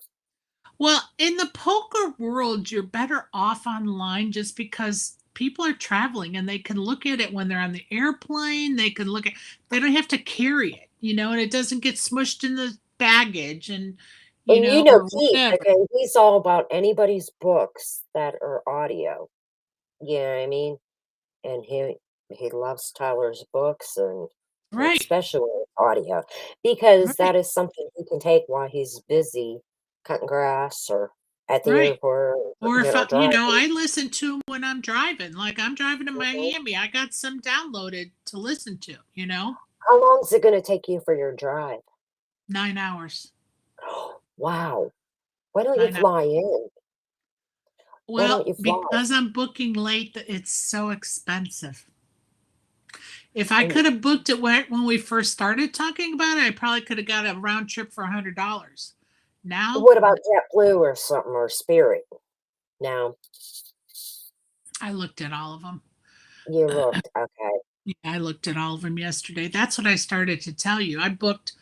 well, in the poker world, you're better off online just because people are traveling and they can look at it when they're on the airplane. They can look at they don't have to carry it, and it doesn't get smushed in the baggage and And or Keith, whatever. okay, he's all about anybody's books that are audio. You know what I mean? And he loves Tyler's books and Right. especially with audio because Right. that is something he can take while he's busy cutting grass or at the Right. airport, or, Or if driving. I listen to 'em when I'm driving. Like I'm driving to Mhm. Miami, I got some downloaded to listen to. How long is it gonna take you for your drive? 9 hours. Wow. Why don't you 9 hours. fly in? Why Well, don't you fly? because I'm booking late, it's so expensive. If I And could have booked it when we first started talking about it, I probably could have got a round trip for $100. Now, what about JetBlue or something or Spirit? No, I looked at all of them. you looked, okay. Yeah, I looked at all of them yesterday. That's what I started to tell you. I booked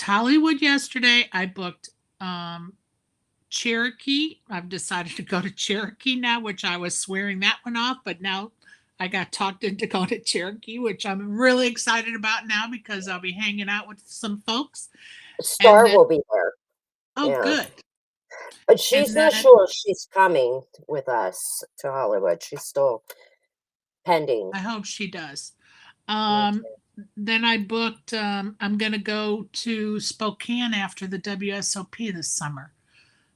Hollywood yesterday. I booked um Cherokee. I've decided to go to Cherokee now, which I was swearing that one off, but now I got talked into going to Cherokee, which I'm really excited about now because I'll be hanging out with some folks. And Star then, will be there. oh, Yeah. good. But she's And not then sure she's coming with us to Hollywood. She's still pending. I hope she does. Me Um, then I booked, I'm going to go to Spokane after the WSOP this summer.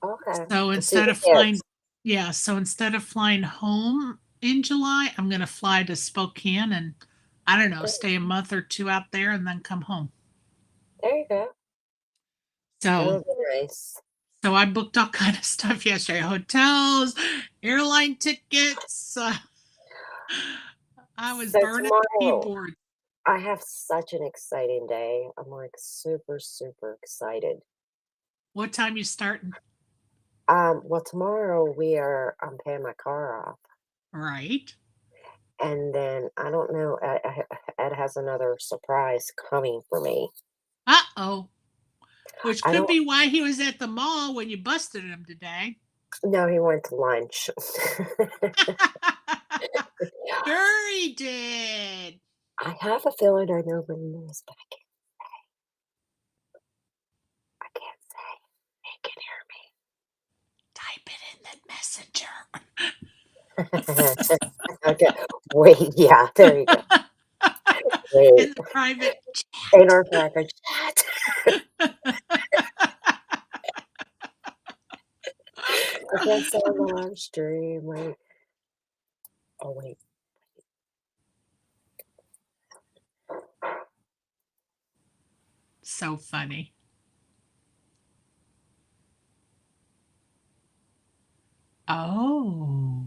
Okay. So And see instead the of flying, kids. yeah, so instead of flying home in July, I'm going to fly to Spokane and I don't know, Good. stay a month or two out there and then come home. There you go. That So, would be nice. so I booked all kind of stuff yesterday, hotels, airline tickets. I was So burning the tomorrow, keyboard. I have such an exciting day. I'm like super, super excited. What time you starting? Well, tomorrow I'm paying my car off. Right. And then I don't know, Ed has another surprise coming for me. Uh-oh. Which I could don't be why he was at the mall when you busted him today. know, he went to lunch. Sure he did. I have a feeling I know what it is, but I can't say. He can Type it in the messenger. hear me. Okay. Wait, yeah, there you go. Wait. In the private In our private chat. I can't say on the live stream. Wait. Oh, wait. So funny. Oh.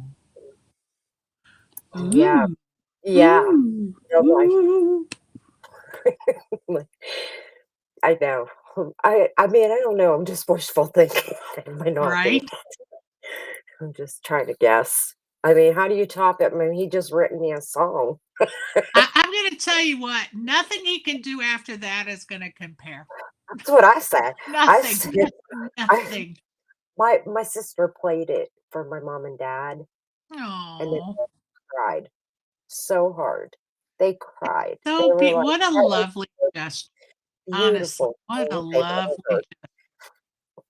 Yeah. Ooh. Yeah. Ooh. I'm like, Ooh. I know. I mean, I don't know. I'm just wishful thinking. It might not be. Right? I'm just trying to guess. I mean, how do you top it? I mean, he just written me a song. I'm going to tell you what, nothing he can do after that is going to compare. That's what I said. I Nothing. said I Nothing. my sister played it for my mom and dad, and they Oh, cried so hard. They cried. They so were like, what a "That is lovely so gesture. Honestly, beautiful what a thing they've lovely ever."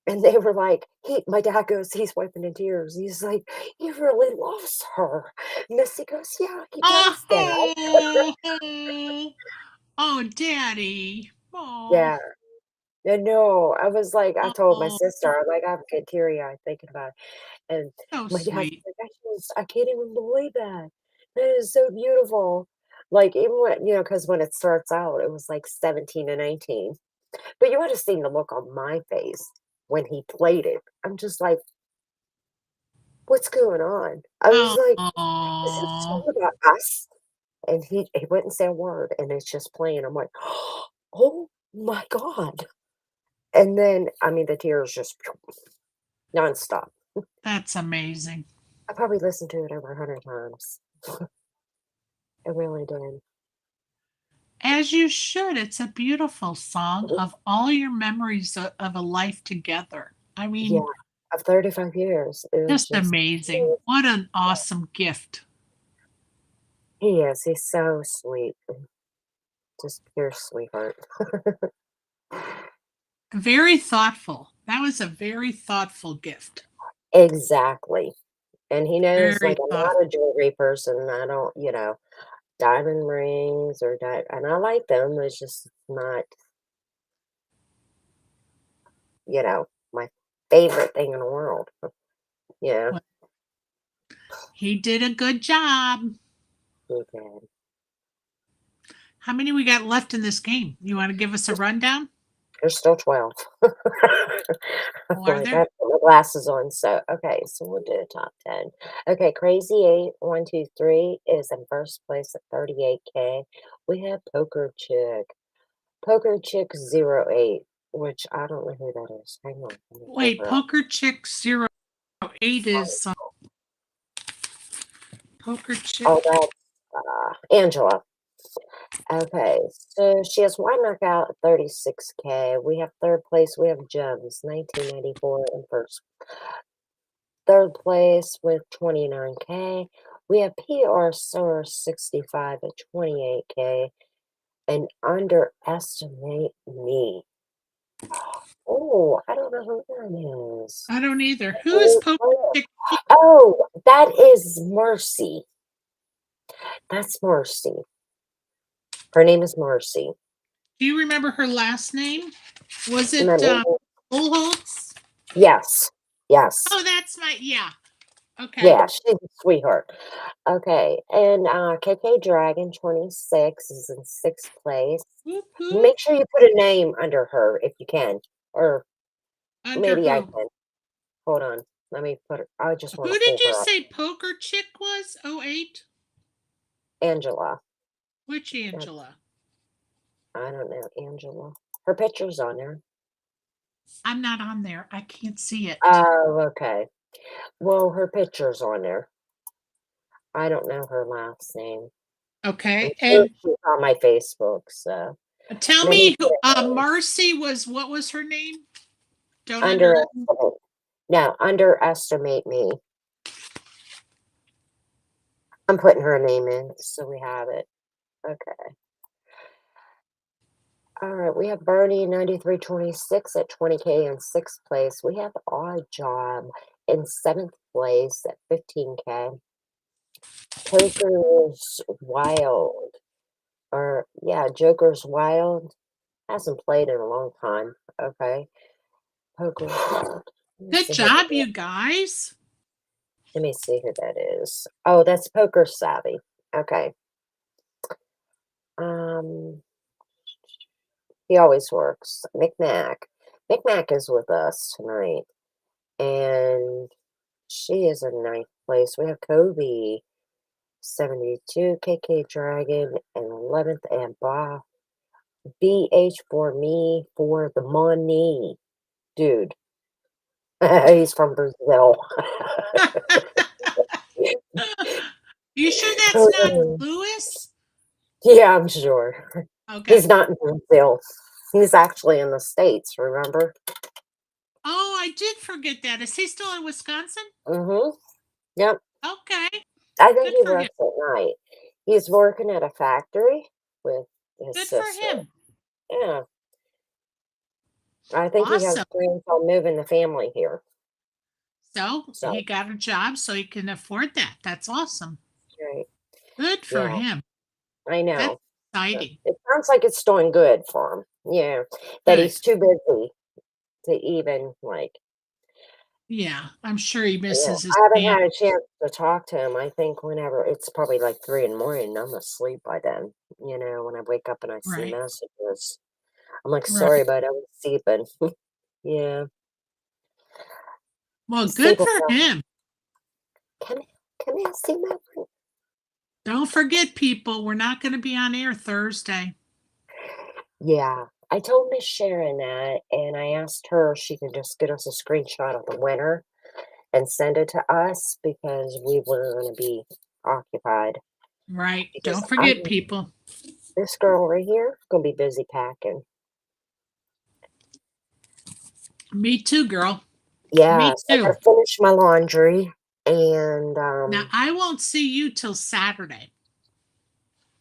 And they were like, my dad goes, he's wiping in tears. He's like, "He really loves her." Missy goes, "Yeah, he does, Dad." Oh, oh, Daddy. Oh, Yeah. And no, I was like, I told my oh, sister, I'm like, I'm getting teary-eyed thinking about it. And so my dad's sweet. like, I can't even believe that. That is so beautiful. Like, even when, because when it starts out, it was like 17 and 19. But you would have seen the look on my face when he played it. I'm just like, what's going on? I was like, is this Oh, song about us? And he wouldn't say a word, and it's just playing. I'm like, oh my God. And then, I mean, the tears just nonstop. that's amazing. I probably listened to it over 100 times. I really did. As you should. It's a beautiful song of all your memories of a life together. I Yeah, mean, of 35 years. It was just just amazing. What an awesome gift. he is. He's so sweet. Just pure sweetheart. Very thoughtful. That was a very thoughtful gift. Exactly. And he knows, Very like, I'm thoughtful. not a jewelry person. I don't, diamond rings or and I like them. It's just not, my favorite thing in the world. Yeah, Well, he did a good job. he did. How many we got left in this game? You want to give us a rundown? There's still 12. I'm Oh, are like, I there? have to put my glasses on. So, okay, so we'll do a top 10. Okay, Crazy 8, 123 is in first place at 38K. We have Poker Chick. Poker Chick 08, which I don't know who that is. Hang on. Let me pull Wait, her up. Poker Chick 08 is Poker Chick. Oh, that's Angela. Okay, so she has one knockout at 36K. We have third place. We have Gems, 1994 in first. Third place with 29K. We have PR Source 65 at 28K and underestimate me. Oh, I don't know who that is. I don't either. Who is Poker Chick? Oh, that is Mercy. That's Mercy. Her name is Mercy. Do you remember her last name? Was it Let me- Bullholtz? Yes. Yes. Oh, that's my, yeah. Okay. Yeah, she's a sweetheart. Okay, and KK Dragon 26 is in 6th place. Whoop, whoop. Make sure you put a name under her if you can, or Under maybe I who? can. Hold on, let me put her. I just want Who to pull did you her up. say Poker Chick was? 08? Angela. Which Angela? I don't know, Angela. Her picture's on there. I'm not on there. I can't see it. Oh, okay. Well, her picture's on there. I don't know her last name. Okay. I'm sure And she's on my Facebook, so tell maybe me who Marcy was, what was her name? Don't underestimate. No, underestimate me. I'm putting her name in so we have it. Okay. All right, we have Bernie 9326 at 20K in 6th place. We have Odd Job in 7th place at 15K. Joker's Wild, or yeah, Joker's Wild hasn't played in a long time. Okay. Poker's Wild. Let me Good see who job, that- you guys. Let me see who that is. Oh, that's Poker Savvy. Okay. He always works. McMac. McMac is with us tonight. And she is in 9th place. We have Kobe 72, KK Dragon in 11th, and Bob BH for me for the money. Dude. He's from Brazil. You sure that's not Lewis? Yeah, I'm sure. Okay. He's not in Brazil. He's actually in the States, remember? Oh, I did forget that. Is he still in Wisconsin? Mm-hmm. Yep. Okay. I think Good he for works at night. He's working at a factory with his Good sister. for him. Yeah. I think he has Awesome. plans on moving the family here. So So. he got a job so he can afford that. That's awesome. Right. Good for Yeah. him. I know. That's exciting. It sounds like it's doing good for him. Yeah. That Good. he's too busy to even like. Yeah, I'm sure he Yeah. misses his I haven't family. had a chance to talk to him. I think whenever it's probably like 3 in the morning, I'm asleep by then. You know, when I wake up and I see Right. messages. I'm like, Right. sorry, but I was sleeping. Yeah. Well, good Staple for Cell. him. Come here, see my friend. Don't forget, people, we're not going to be on air Thursday. Yeah. I told Miss Sharon that, and I asked her if she could just get us a screenshot of the winner and send it to us because we were going to be occupied. Right. Because Don't forget, I'm- people. This girl right here going to be busy packing. Me too, girl. Yeah, so I too. got to finish my laundry, and Now, I won't see you till Saturday.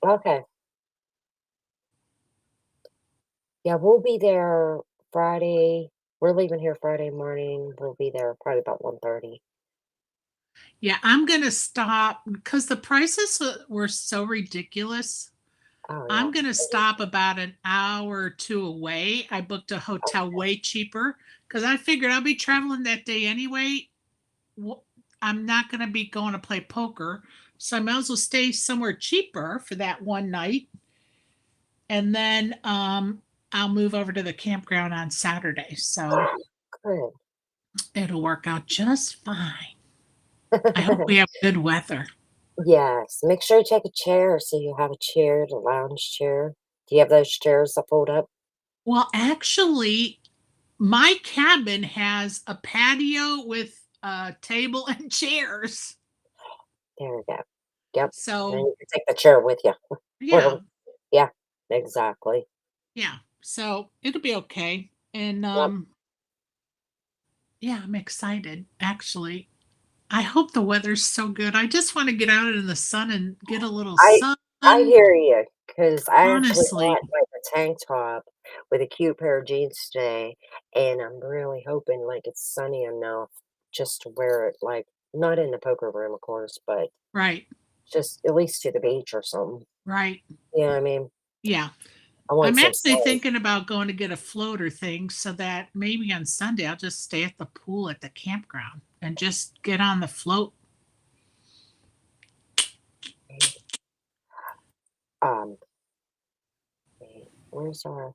okay. Yeah, we'll be there Friday. We're leaving here Friday morning. We'll be there probably about 1:30. Yeah, I'm going to stop because the prices were so ridiculous. Oh, I'm yeah. going to stop about an hour or two away. I booked a hotel way cheaper because I figured I'll be traveling that day anyway. I'm not going to be going to play poker. So I might as well stay somewhere cheaper for that one night. And then I'll move over to the campground on Saturday. So Good. it'll work out just fine. I hope we have good weather. Yes. Make sure you take a chair so you have a chair, the lounge chair. Do you have those chairs that fold up? Well, actually, my cabin has a patio with a table and chairs. There we go. Yep. And So, you can take the chair with you. yeah, Yeah, exactly. yeah. So it'll be okay. And yeah, I'm excited actually. I hope the weather's so good. I just want to get out in the sun and get a little I sun. I hear you because I actually Honestly, bought like a tank top with a cute pair of jeans today, and I'm really hoping like it's sunny enough just to wear it like not in the poker room, of course, but right, just at least to the beach or something. right. You know what I mean? Yeah. I want I'm some actually sun. thinking about going to get a floater thing so that maybe on Sunday I'll just stay at the pool at the campground and just get on the float. Um, where's our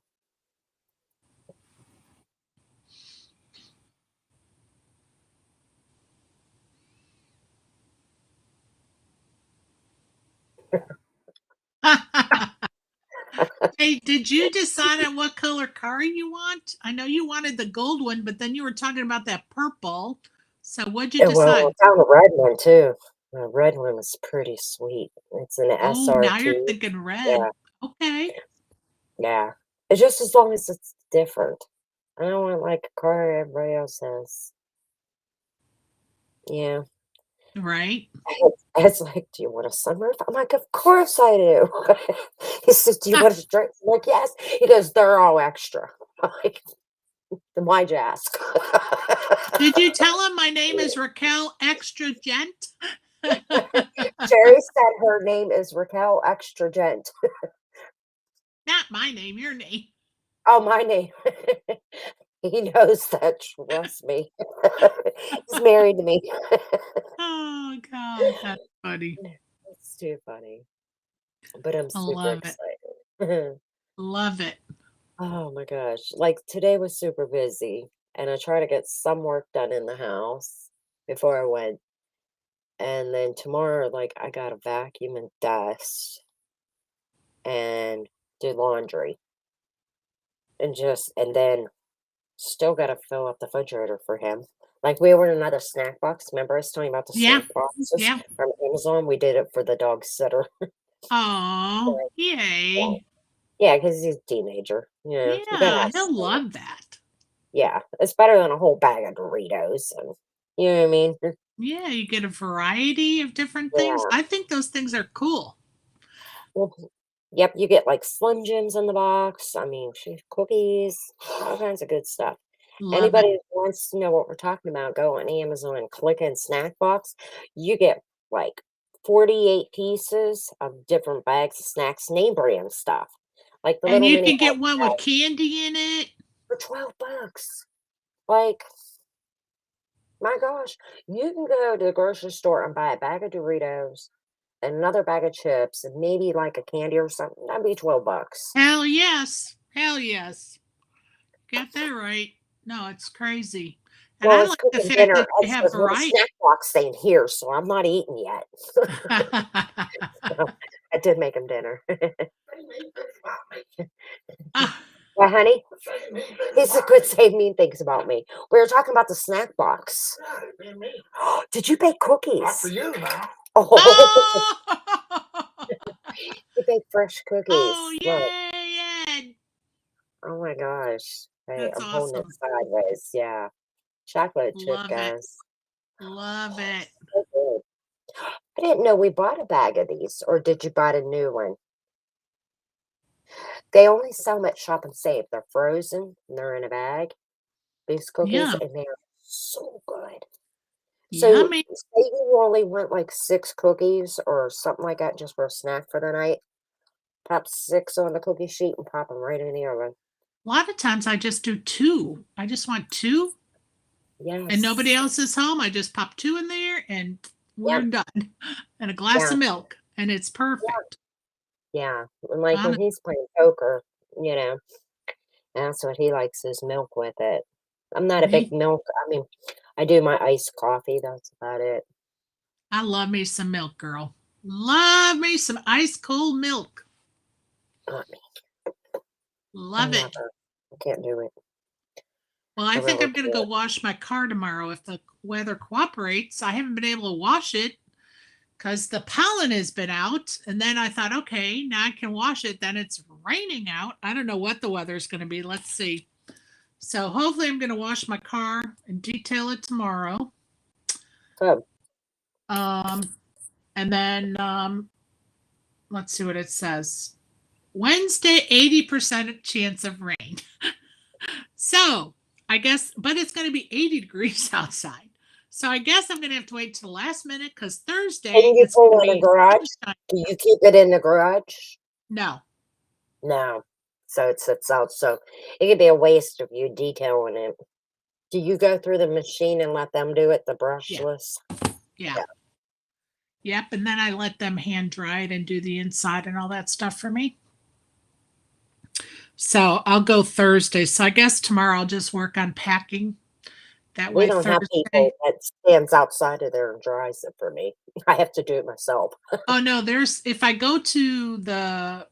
Hey, did you decide on what color car you want? I know you wanted the gold one, but then you were talking about that purple. So what'd you well, decide? I found a red one too. The red one was pretty sweet. It's an Oh, now you're SRT. thinking red. Yeah, Okay. yeah. It's just as long as it's different. I don't want like a car everybody else has. Yeah. Right. It's like, "Do you want a sunroof?" I'm like, "Of course I do." He says, "Do you want a drink?" I'm like, "Yes." He goes, "They're all extra." I'm like, "Then why'd you ask?" Did you tell him my name is Raquel Extra Gent? Sherry said her name is Raquel Extra Gent. Not my name, your name. Oh, my name. He knows that, trust me. He's married to me. Oh God, that's funny. It's too funny, but I'm I super love it. excited. Love it. Oh my gosh. Like today was super busy and I try to get some work done in the house before I went. And then tomorrow, like I gotta vacuum and dust and do laundry and then still gotta fill up the refrigerator for him. Like we ordered another snack box. Remember I was telling you about the Yeah. snack boxes Yeah. from Amazon? We did it for the dog sitter. Oh, Yeah, yay. yeah, because he's a teenager. Yeah, you gotta Yeah, have he'll some. love that. Yeah, it's better than a whole bag of Doritos and you know what I mean? Yeah, you get a variety of different things. Yeah. I think those things are cool. Well, yep, you get like Slim Jims in the box. I mean, cookies, all kinds of good stuff. Love it. Anybody who wants to know what we're talking about, go on Amazon and click in snack box. You get like 48 pieces of different bags of snacks, name brand stuff. Like the And little you mini can get one with bag candy in it. for $12. Like, my gosh, you can go to the grocery store and buy a bag of Doritos and another bag of chips and maybe like a candy or something. That'd be $12. Hell yes. Hell yes. Got that right. No, it's crazy. And Well, I it's like the cooking fact dinner that they have well, the variety. snack box ain't here, so I'm not eating yet. So, I did make him dinner. Well, honey? He said, "Quit saying mean things about me." We were talking about the snack box. Did you bake cookies? Oh, Oh! he baked fresh Oh, cookies. Look. yay! Oh my gosh. Hey, That's I'm holding it awesome. sideways. Yeah. Chocolate chip, Love it. guys. Love it. So good. I didn't know we bought a bag of these, or did you buy a new one? They only sell them at Shop and Save. They're frozen and they're in a bag. These cookies, Yeah. and they are so good. So, Yummy. say you only want like 6 cookies or something like that just for a snack for the night, pop 6 on the cookie sheet and pop them right in the oven. A lot of times I just do two. I just want two and nobody Yes. else is home. I just pop two in there and we're Yep. done. And a glass Yeah. of milk and it's perfect. Yeah. And like when Hon- he's playing poker, you know, that's what he likes is milk with it. I'm not a big Me, milk. I mean, I do my iced coffee. That's about it. I love me some milk, girl. Love me some ice cold milk. Not me. Love it. Never. I can't do it. Well, I I think really I'm going to go can't. wash my car tomorrow if the weather cooperates. I haven't been able to wash it because the pollen has been out. And then I thought, okay, now I can wash it. Then it's raining out. I don't know what the weather's going to be. Let's see. So hopefully I'm going to wash my car and detail it tomorrow. Good. And then let's see what it says. Wednesday, 80% chance of rain. So I guess, but it's going to be 80 degrees outside. So I guess I'm going to have to wait till the last minute because Thursday Can you it's pull going to in the be garage? sunshine. Do you keep it in the garage? No. No. So it sits out. So it could be a waste of you detailing it. Do you go through the machine and let them do it, the brushless? Yeah. Yep. And then I let them hand dry it and do the inside and all that stuff for me. So I'll go Thursday. So I guess tomorrow I'll just work on packing. That We way don't have Thursday. people that stands outside of there and dries it for me. I have to do it myself. Oh no, there's if I go to the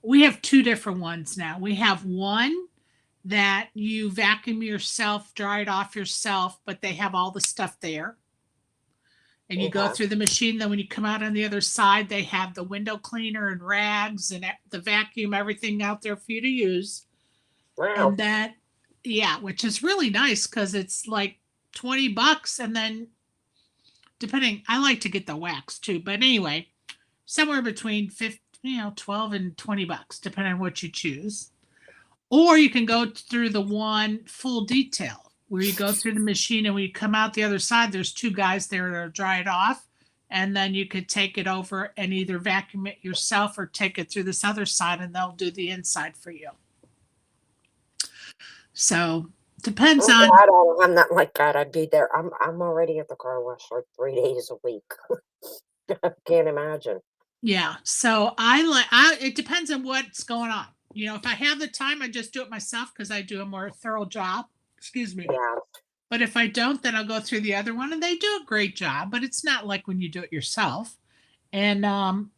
we have two different ones now. We have one that you vacuum yourself, dry it off yourself, but they have all the stuff there. And you go Okay. through the machine. Then when you come out on the other side, they have the window cleaner and rags and the vacuum, everything out there for you to use. Wow. And that, yeah, which is really nice because it's like $20. And then depending, I like to get the wax too. But anyway, somewhere between 12 and $20, depending on what you choose. Or you can go through the one full detail where you go through the machine and when you come out the other side, there's two guys there to dry it off. And then you could take it over and either vacuum it yourself or take it through this other side and they'll do the inside for you. So depends on. I'm not like that. I'd be there. I'm already at the car wash like 3 days a week. I can't imagine. Yeah. So it depends on what's going on. You know, if I have the time, I just do it myself because I do a more thorough job. Excuse me. Yeah. But if I don't, then I'll go through the other one and they do a great job, but it's not like when you do it yourself. And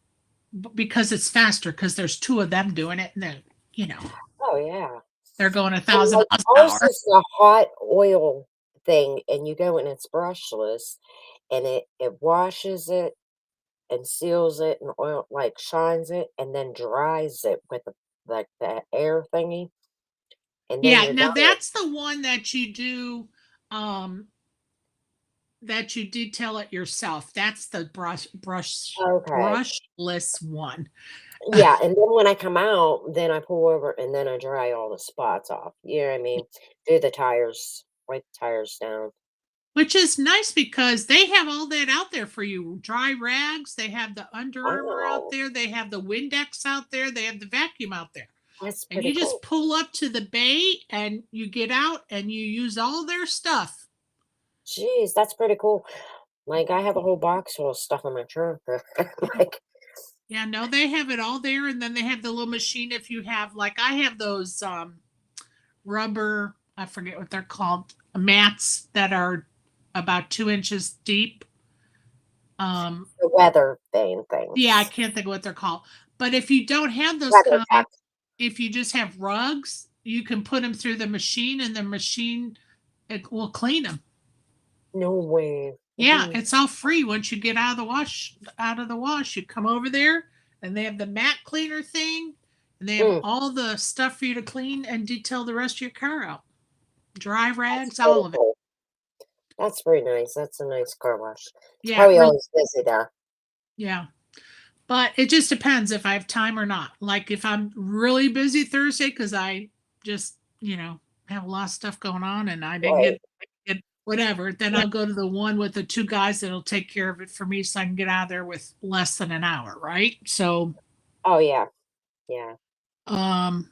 because it's faster because there's two of them doing it and then, you know, Oh yeah. they're going And 1,000 like miles an ours hour. is the hot oil thing, and you go and it's brushless, and it washes it and seals it and oil like shines it and then dries it with like the air thingy, and then Yeah, you're now done. that's the one that you do that you detail it yourself. That's the Okay. brushless one. Yeah, and then when I come out, then I pull over and then I dry all the spots off. You know what I mean? Do the tires, wipe the tires down. Which is nice because they have all that out there for you. Dry rags, they have the Under Armour out Wow, there, they have the Windex out there, they have the vacuum out there. that's And pretty you just cool. pull up to the bay and you get out and you use all their stuff. Jeez, that's pretty cool. Like I have a whole box full of stuff in my trunk. Like, Yeah, no, they have it all there. And then they have the little machine if you have like I have those rubber, I forget what they're called, mats that are about 2 inches deep. the weather vane Yeah, I things. can't think of what they're called. But if you don't have those Weather kind, tech. if you just have rugs, you can put them through the machine and the machine it will clean them. No way. Yeah, Mhm. it's all free once you get out of the wash, you come over there and they have the mat cleaner thing and they have Mm, all the stuff for you to clean and detail the rest of your car out. Dry that's rags, pretty all of it. cool. That's very nice. That's a nice car wash. It's Yeah, probably really, always busy though. yeah. But it just depends if I have time or not. Like if I'm really busy Thursday because I just, have a lot of stuff going on and I didn't Right. get whatever, then I'll go to the one with the two guys that'll take care of it for me so I can get out of there with less than an hour, right? So, Oh yeah. Yeah. um,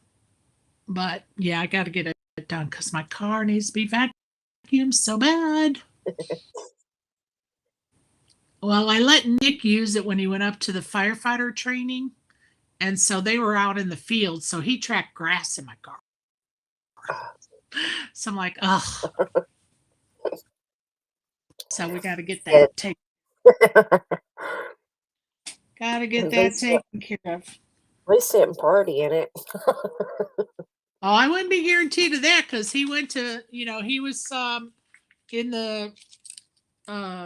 but yeah, I got to get it done because my car needs to be vacuumed so bad. Well, I let Nick use it when he went up to the firefighter training. And so they were out in the field. So he tracked grass in my car. So I'm like, oh. So we got to get Yeah. that taken. Got to get At that least, taken care of. at least sit and party in it. Oh, I wouldn't be guaranteed of that because he went to, he was in the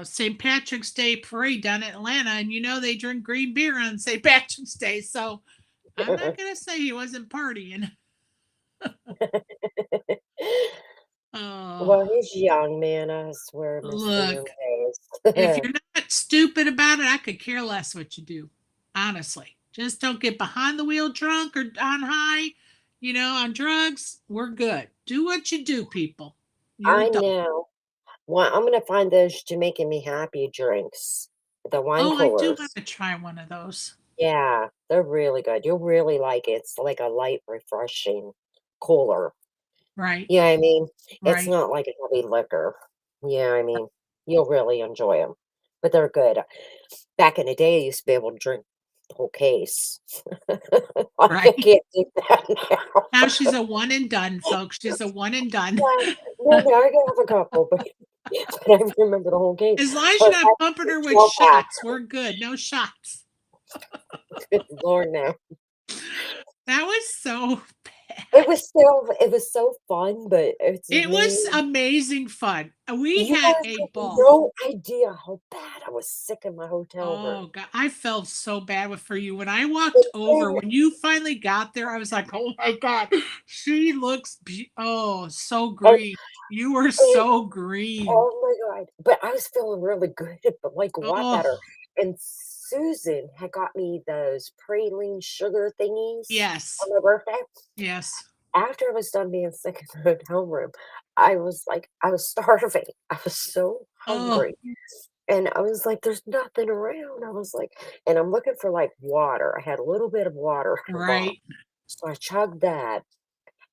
St. Patrick's Day parade down in Atlanta, and they drink green beer on St. Patrick's Day. So I'm not gonna say he wasn't partying. Oh, Well, he's young, man. I swear, I miss the young look, if days. you're not stupid about it, I could care less what you do. Honestly, just don't get behind the wheel drunk or on high, on drugs. We're good. Do what you do, people. You I adult. know. Well, I'm gonna find those Jamaican Me Happy drinks, the wine Oh, I do want coolers. to try one of those. Yeah, they're really good. You'll really like it. It's like a light, refreshing cooler. Right, Yeah, I mean, it's right. not like a heavy liquor. Yeah, I mean, you'll really enjoy them, but they're good. Back in the day, I used to be able to drink the whole case. I Right. can't do that now. Now she's a one and done, folks. She's a one and done. Yeah, no, I can have a couple, but, but I remember the whole case. As long as you're Or not back pumping to her with 12-pack. shots, we're good. No shots. Good Lord, no. That was so It bad. was still, it was so fun, but it's It was me. amazing fun. We You had guys a have ball. no idea how bad I was sick in my hotel room. Oh god, I felt so bad for you when I walked And over. then, When you finally got there, I was like, "Oh my god, she looks so and, green. You were and so green." oh my God. But I was feeling really good, but like a lot better. Oh And Susan had got me those praline sugar thingies yes, on my birthday. yes. After I was done being sick in the hotel room, I was like, I was starving. I was so Oh hungry. And I was like, there's nothing around. I was like, and I'm looking for like water. I had a little bit of water at the bottom. right. So I chugged that.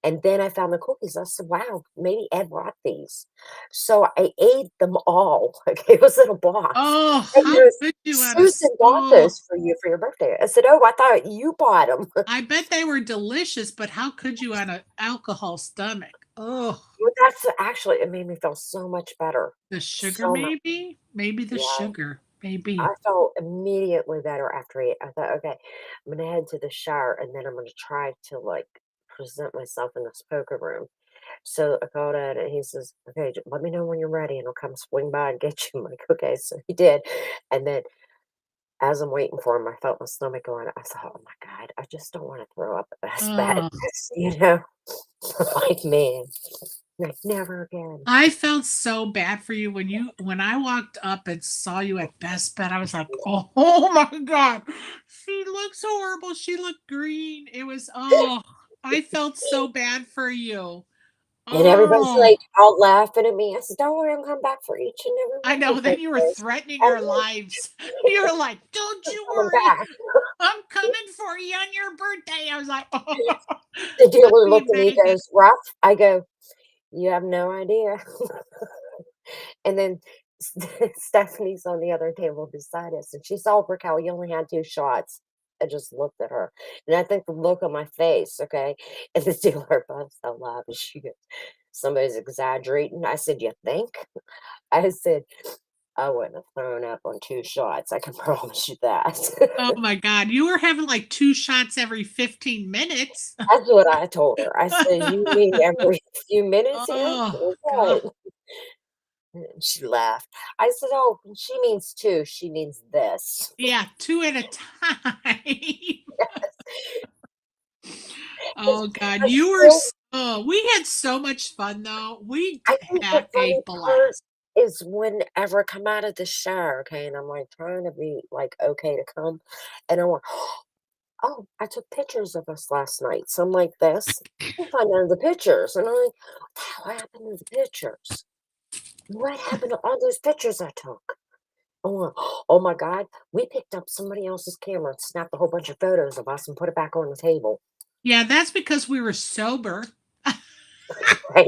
And then I found the cookies. I said, wow, maybe Ed brought these. So I ate them all. Like it was in a box. Oh, And he how goes, could you on a Susan bought oh? those for you for your birthday. I said, oh, I thought you bought them. I bet they were delicious, but how could you on an alcohol stomach? Oh, Well, that's actually, it made me feel so much better. the sugar, So much. maybe the Yeah. sugar, I maybe. felt immediately better after I thought, okay, I'm gonna head to the shower and then I'm gonna try to like present myself in this poker room. So I called Ed and he says, okay, let me know when you're ready and I'll come swing by and get you. I'm like, okay, so he did. And then as I'm waiting for him, I felt my stomach going. I thought, oh my God, I just don't want to throw up. That's bad. Oh, Like, man, like never again. I felt so bad for you when I walked up and saw you at Best Bet. I was like, oh my god, she looks horrible. She looked green. It was I felt so bad for you. And everybody's Oh, like all laughing at me. I said, don't worry, I'm coming back for each and every I one of know. your Then you were birthdays. threatening I'm our lives. You were like, "Don't you coming worry, back. I'm coming for you on your birthday." I was like, "Oh, The dealer happy looked at me, Megan." goes, rough. I go, you have no idea. And then Stephanie's on the other table beside us, and she saw Raquel, you only had 2 shots. I just looked at her, and I think the look on my face, okay, and the dealer busts out laughing. She goes, "Somebody's exaggerating." I said, "You think?" I said, "I wouldn't have thrown up on 2 shots, I can promise you that." Oh my god, you were having like 2 shots every 15 minutes. That's what I told her. I said, "You mean every few minutes here? Oh god. Okay." And she laughed. I said, "Oh, she means 2. She means this." Yeah, 2 at a time. It's Oh god, I you were still we had so much fun though. We I think the had a funny part blast. is whenever I come out of the shower, okay, and I'm, like, trying to be, like, okay to come, and I went, "Oh, I took pictures of us last night." So I'm like this, I can't find none of the pictures, and I'm like, "What the hell happened to the pictures? What happened to all those pictures I took?" Oh, oh my god, we picked up somebody else's camera and snapped a whole bunch of photos of us and put it back on the table, Yeah, that's because we were sober. right?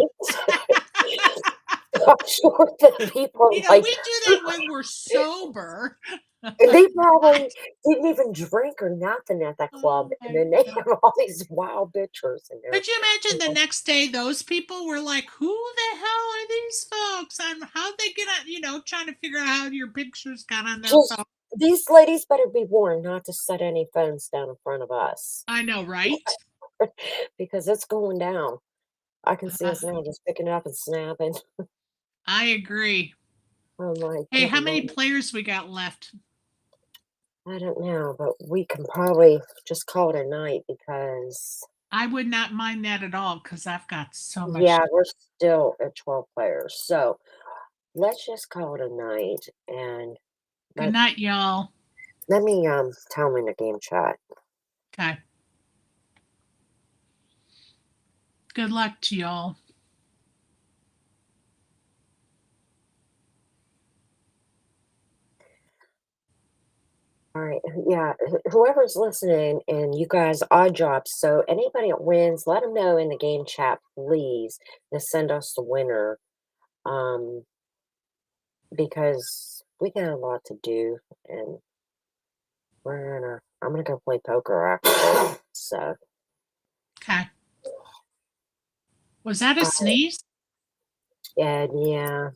I'm sure that people are like, We do they that when we're sober. and they Not probably didn't even drink or nothing at that club, oh and my then they god. have all these wild pictures in there. Could you imagine I'm the like, next day those people were like, "Who the hell are these folks? And how'd they get on?" Trying to figure out how your pictures got on their just phone. these ladies better be warned not to set any phones down in front of us I know, right? because it's going down. I can see Uh, us now just picking it up and snapping. I agree. I'm like, Hey, good how many Lord. players we got left? I don't know, but we can probably just call it a night because I would not mind that at all because I've got so much. Yeah, we're still at 12 players. So let's just call it a night and Good night, y'all. let me tell them in the game chat. Okay. Good luck to y'all. All right. Yeah. Whoever's listening and you guys, odd jobs. So anybody that wins, let them know in the game chat, please, to send us the winner. Because we got a lot to do and I'm gonna go play poker after. So Okay. Was that a sneeze? yeah,